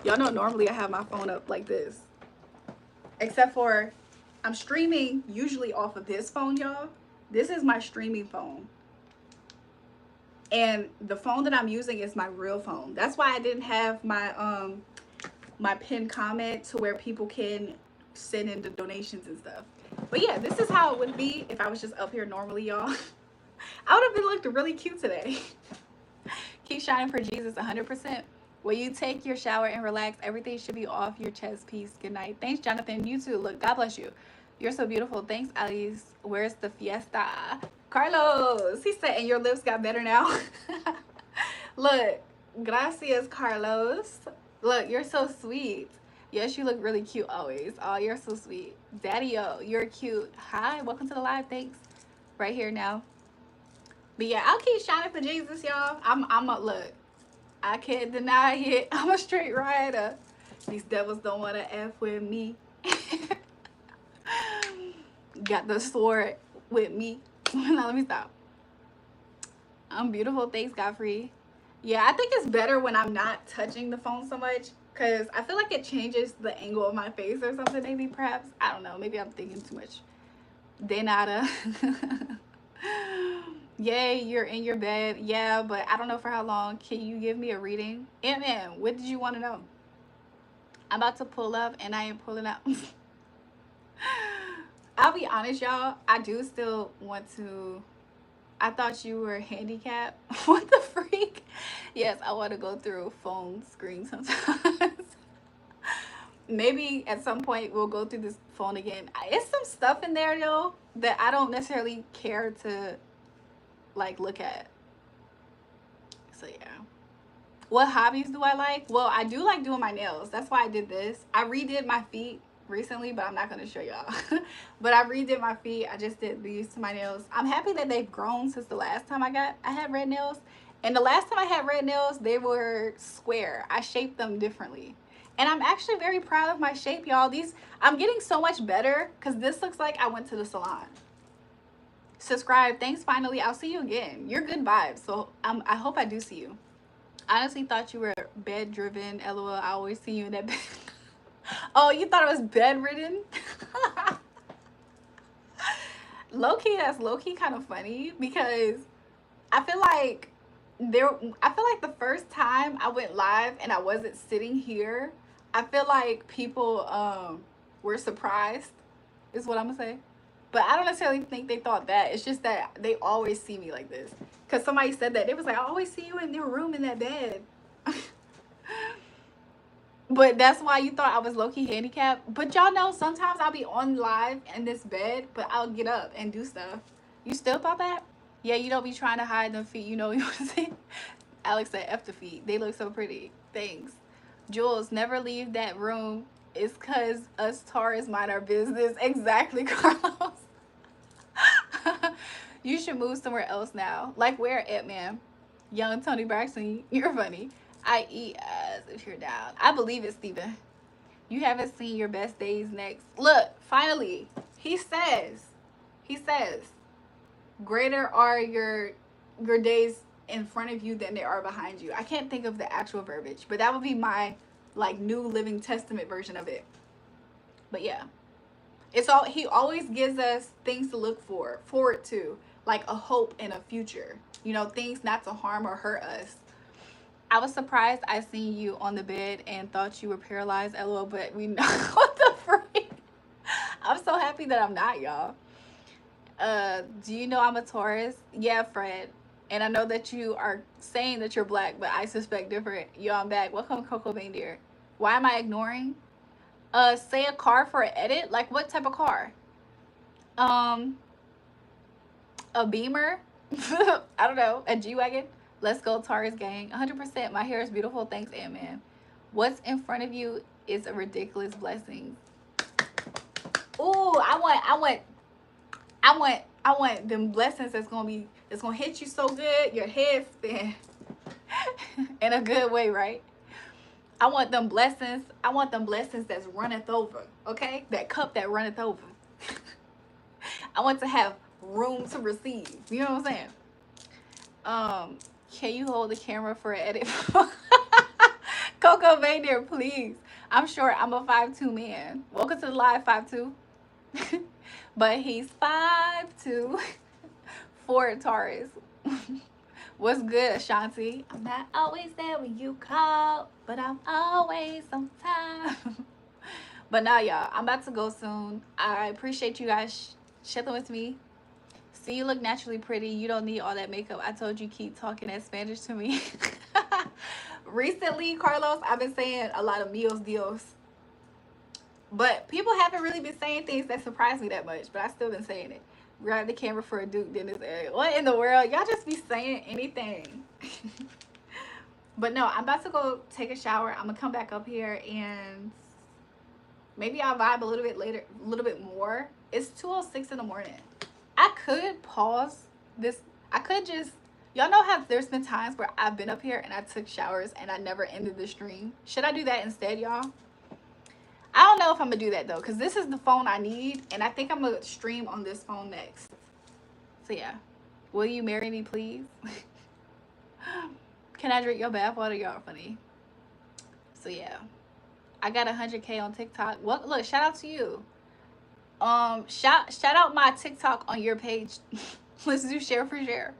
Y'all know normally I have my phone up like this. Except for I'm streaming usually off of this phone, y'all. This is my streaming phone. And the phone that I'm using is my real phone. That's why I didn't have my my pinned comment to where people can send in the donations and stuff. But yeah, this is how it would be if I was just up here normally, y'all. I would have been looked really cute today. Keep shining for Jesus 100%. Will you take your shower and relax? Everything should be off your chest. Peace. Good night. Thanks, Jonathan. You too. Look, God bless you. You're so beautiful. Thanks, Alice. Where's the fiesta? Carlos. He said, and your lips got better now. Look, gracias, Carlos. Look, you're so sweet. Yes, you look really cute always. Oh, you're so sweet. Daddy-o, you're cute. Hi, welcome to the live. Thanks. Right here now. But yeah, I'll keep shining for Jesus, y'all. I'm a look. I can't deny it. I'm a straight rider. These devils don't want to F with me. Got the sword with me. Now let me stop. I'm beautiful. Thanks, Godfrey. Yeah, I think it's better when I'm not touching the phone so much, because I feel like it changes the angle of my face or something, maybe, perhaps. I don't know. Maybe I'm thinking too much. De nada. Yay, you're in your bed. Yeah, but I don't know for how long. Can you give me a reading? Ant-Man, what did you want to know? I'm about to pull up and I ain't pulling out. I'll be honest, y'all. I do still want to. I thought you were handicapped. What the freak? Yes, I want to go through phone screen sometimes. Maybe at some point we'll go through this phone again. It's some stuff in there, though, that I don't necessarily care to, like, look at. So yeah. What hobbies do I like? Well, I do like doing my nails. That's why I did this. I redid my feet recently, but I'm not going to show y'all. But I redid my feet. I just did these to my nails. I'm happy that they've grown since the last time I had red nails. And the last time I had red nails, they were square. I shaped them differently. And I'm actually very proud of my shape, y'all. I'm getting so much better because this looks like I went to the salon. Subscribe. Thanks, finally. I'll see you again. You're good vibes. So I hope I do see you. honestly thought you were bed driven. LOL. I always see you in that bed. Oh, you thought it was bedridden? Low key, that's low key kind of funny because I feel like the first time I went live and I wasn't sitting here, I feel like people were surprised, is what I'm gonna say. But I don't necessarily think they thought that. It's just that they always see me like this. Cause somebody said that. It was like, I always see you in your room in that bed. But that's why you thought I was low-key handicapped. But y'all know sometimes I'll be on live in this bed, but I'll get up and do stuff. You still thought that? Yeah, you don't be trying to hide them feet. You know what I'm saying? Alex said, F the feet. They look so pretty. Thanks. Jules, never leave that room. It's because us Taurus mind our business. Exactly, Carlos. You should move somewhere else now. Like where, Ant-Man? Young Tony Braxton, you're funny. I eat ass if you're down. I believe it, Steven. You haven't seen your best days next. Look, finally, he says, greater are your days in front of you than they are behind you. I can't think of the actual verbiage, but that would be my like New Living Testament version of it. But yeah, it's all, he always gives us things to look forward to, like a hope and a future. You know, things not to harm or hurt us. I was surprised I seen you on the bed and thought you were paralyzed, LOL, but we know what the freak. I'm so happy that I'm not, y'all. Do you know I'm a Taurus? Yeah, Fred. And I know that you are saying that you're black, but I suspect different. Yo, I'm back. Welcome, Coco Reindeer. Why am I ignoring? Say a car for an edit? Like what type of car? A Beamer? I don't know. A G-Wagon? Let's go, Taurus gang. 100%. My hair is beautiful. Thanks, Ant-Man. What's in front of you is a ridiculous blessing. Ooh, I want them blessings that's gonna hit you so good, your head spin. In a good way, right? I want them blessings. I want them blessings that's runneth over. Okay? That cup that runneth over. I want to have room to receive. You know what I'm saying? Can you hold the camera for an edit? Coco Reindeer, please. I'm sure I'm a 5'2" man. Welcome to the live, 5'2". But he's 5'2". Ford Taurus. What's good, Ashanti? I'm not always there when you call, but I'm always on time. But now, y'all, I'm about to go soon. I appreciate you guys chilling with me. See, you look naturally pretty. You don't need all that makeup. I told you keep talking that Spanish to me. Recently, Carlos, I've been saying a lot of míos Dios. But people haven't really been saying things that surprise me that much. But I've still been saying it. Grab the camera for a Duke Dennis area. What in the world? Y'all just be saying anything. But no, I'm about to go take a shower. I'm going to come back up here and maybe I'll vibe a little bit later, a little bit more. It's 2:06 in the morning. I could pause this. I could just, y'all know how there's been times where I've been up here and I took showers and I never ended the stream. Should I do that instead, y'all? I don't know if I'm gonna do that though, because this is the phone I need and I think I'm gonna stream on this phone next. So yeah, will you marry me, please? Can I drink your bath water? Y'all are funny. So yeah, I got 100K on TikTok. Well, look, shout out to you. Shout out my TikTok on your page. Let's do share for share.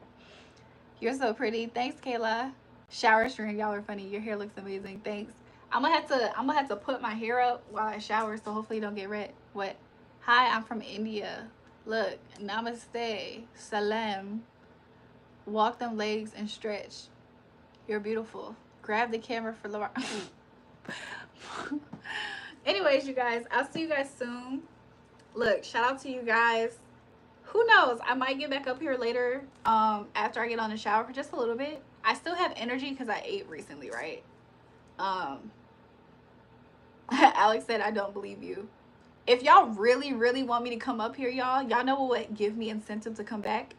You're so pretty. Thanks, Kayla. Shower stream, y'all are funny. Your hair looks amazing. Thanks. I'm gonna have to put my hair up while I shower, so hopefully don't get wet. Hi, I'm from India. Look, namaste, salam. Walk them legs and stretch. You're beautiful. Grab the camera for Lamar. Anyways, you guys, I'll see you guys soon. Look, shout out to you guys. Who knows? I might get back up here later after I get on the shower for just a little bit. I still have energy because I ate recently, right? Alex said, I don't believe you. If y'all really, really want me to come up here, y'all know what would give me incentive to come back?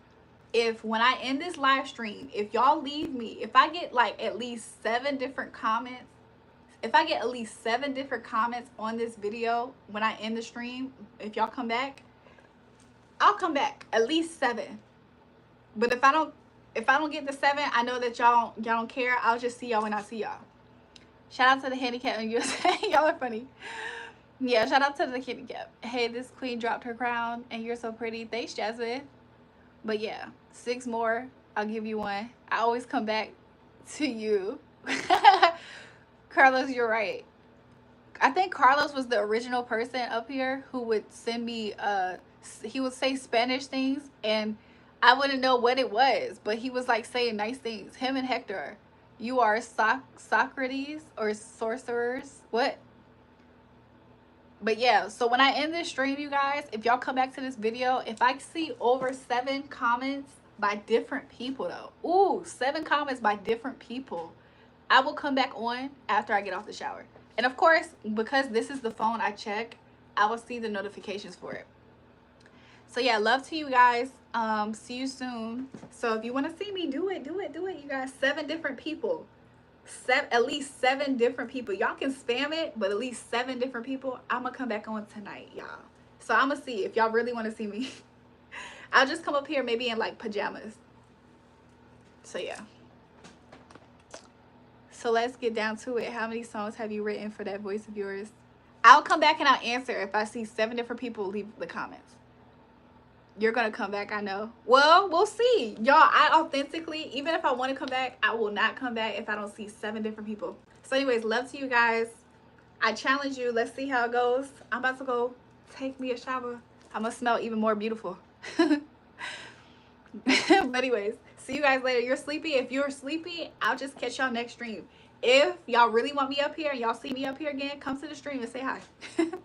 If when I end this live stream, if y'all leave me, if I get like at least 7 different comments, if I get at least 7 different comments on this video when I end the stream, if y'all come back, I'll come back. At least 7. But if I don't, If I don't get the 7, I know that y'all don't care. I'll just see y'all when I see y'all. Shout out to the handicap in USA. Y'all are funny. Yeah, shout out to the handicap. Hey, this queen dropped her crown and you're so pretty. Thanks, Jasmine. But yeah, 6 more. I'll give you one. I always come back to you. Carlos, you're right. I think Carlos was the original person up here who would send me he would say Spanish things and I wouldn't know what it was, but he was like saying nice things. Him and Hector. You are Socrates or sorcerers. What? But yeah, so when I end this stream, you guys, if y'all come back to this video, if I see over 7 comments by different people though, ooh, 7 comments by different people, I will come back on after I get off the shower. And of course, because this is the phone I check, I will see the notifications for it. So yeah, love to you guys. See you soon. So if you want to see me, do it, you guys. 7 different people. At least 7 different people. Y'all can spam it, but at least 7 different people. I'm gonna come back on tonight, y'all. So I'm gonna see if y'all really want to see me. I'll just come up here maybe in like pajamas. So yeah. So let's get down to it. How many songs have you written for that voice of yours? I'll come back and I'll answer if I see 7 different people leave the comments. You're gonna come back, I know. Well, we'll see. Y'all, I authentically, even if I want to come back, I will not come back if I don't see 7 different people. So anyways, love to you guys. I challenge you. Let's see how it goes. I'm about to go take me a shower. I'm gonna smell even more beautiful. But anyways, see you guys later. You're sleepy. If you're sleepy, I'll just catch y'all next stream. If y'all really want me up here and y'all see me up here again, come to the stream and say hi.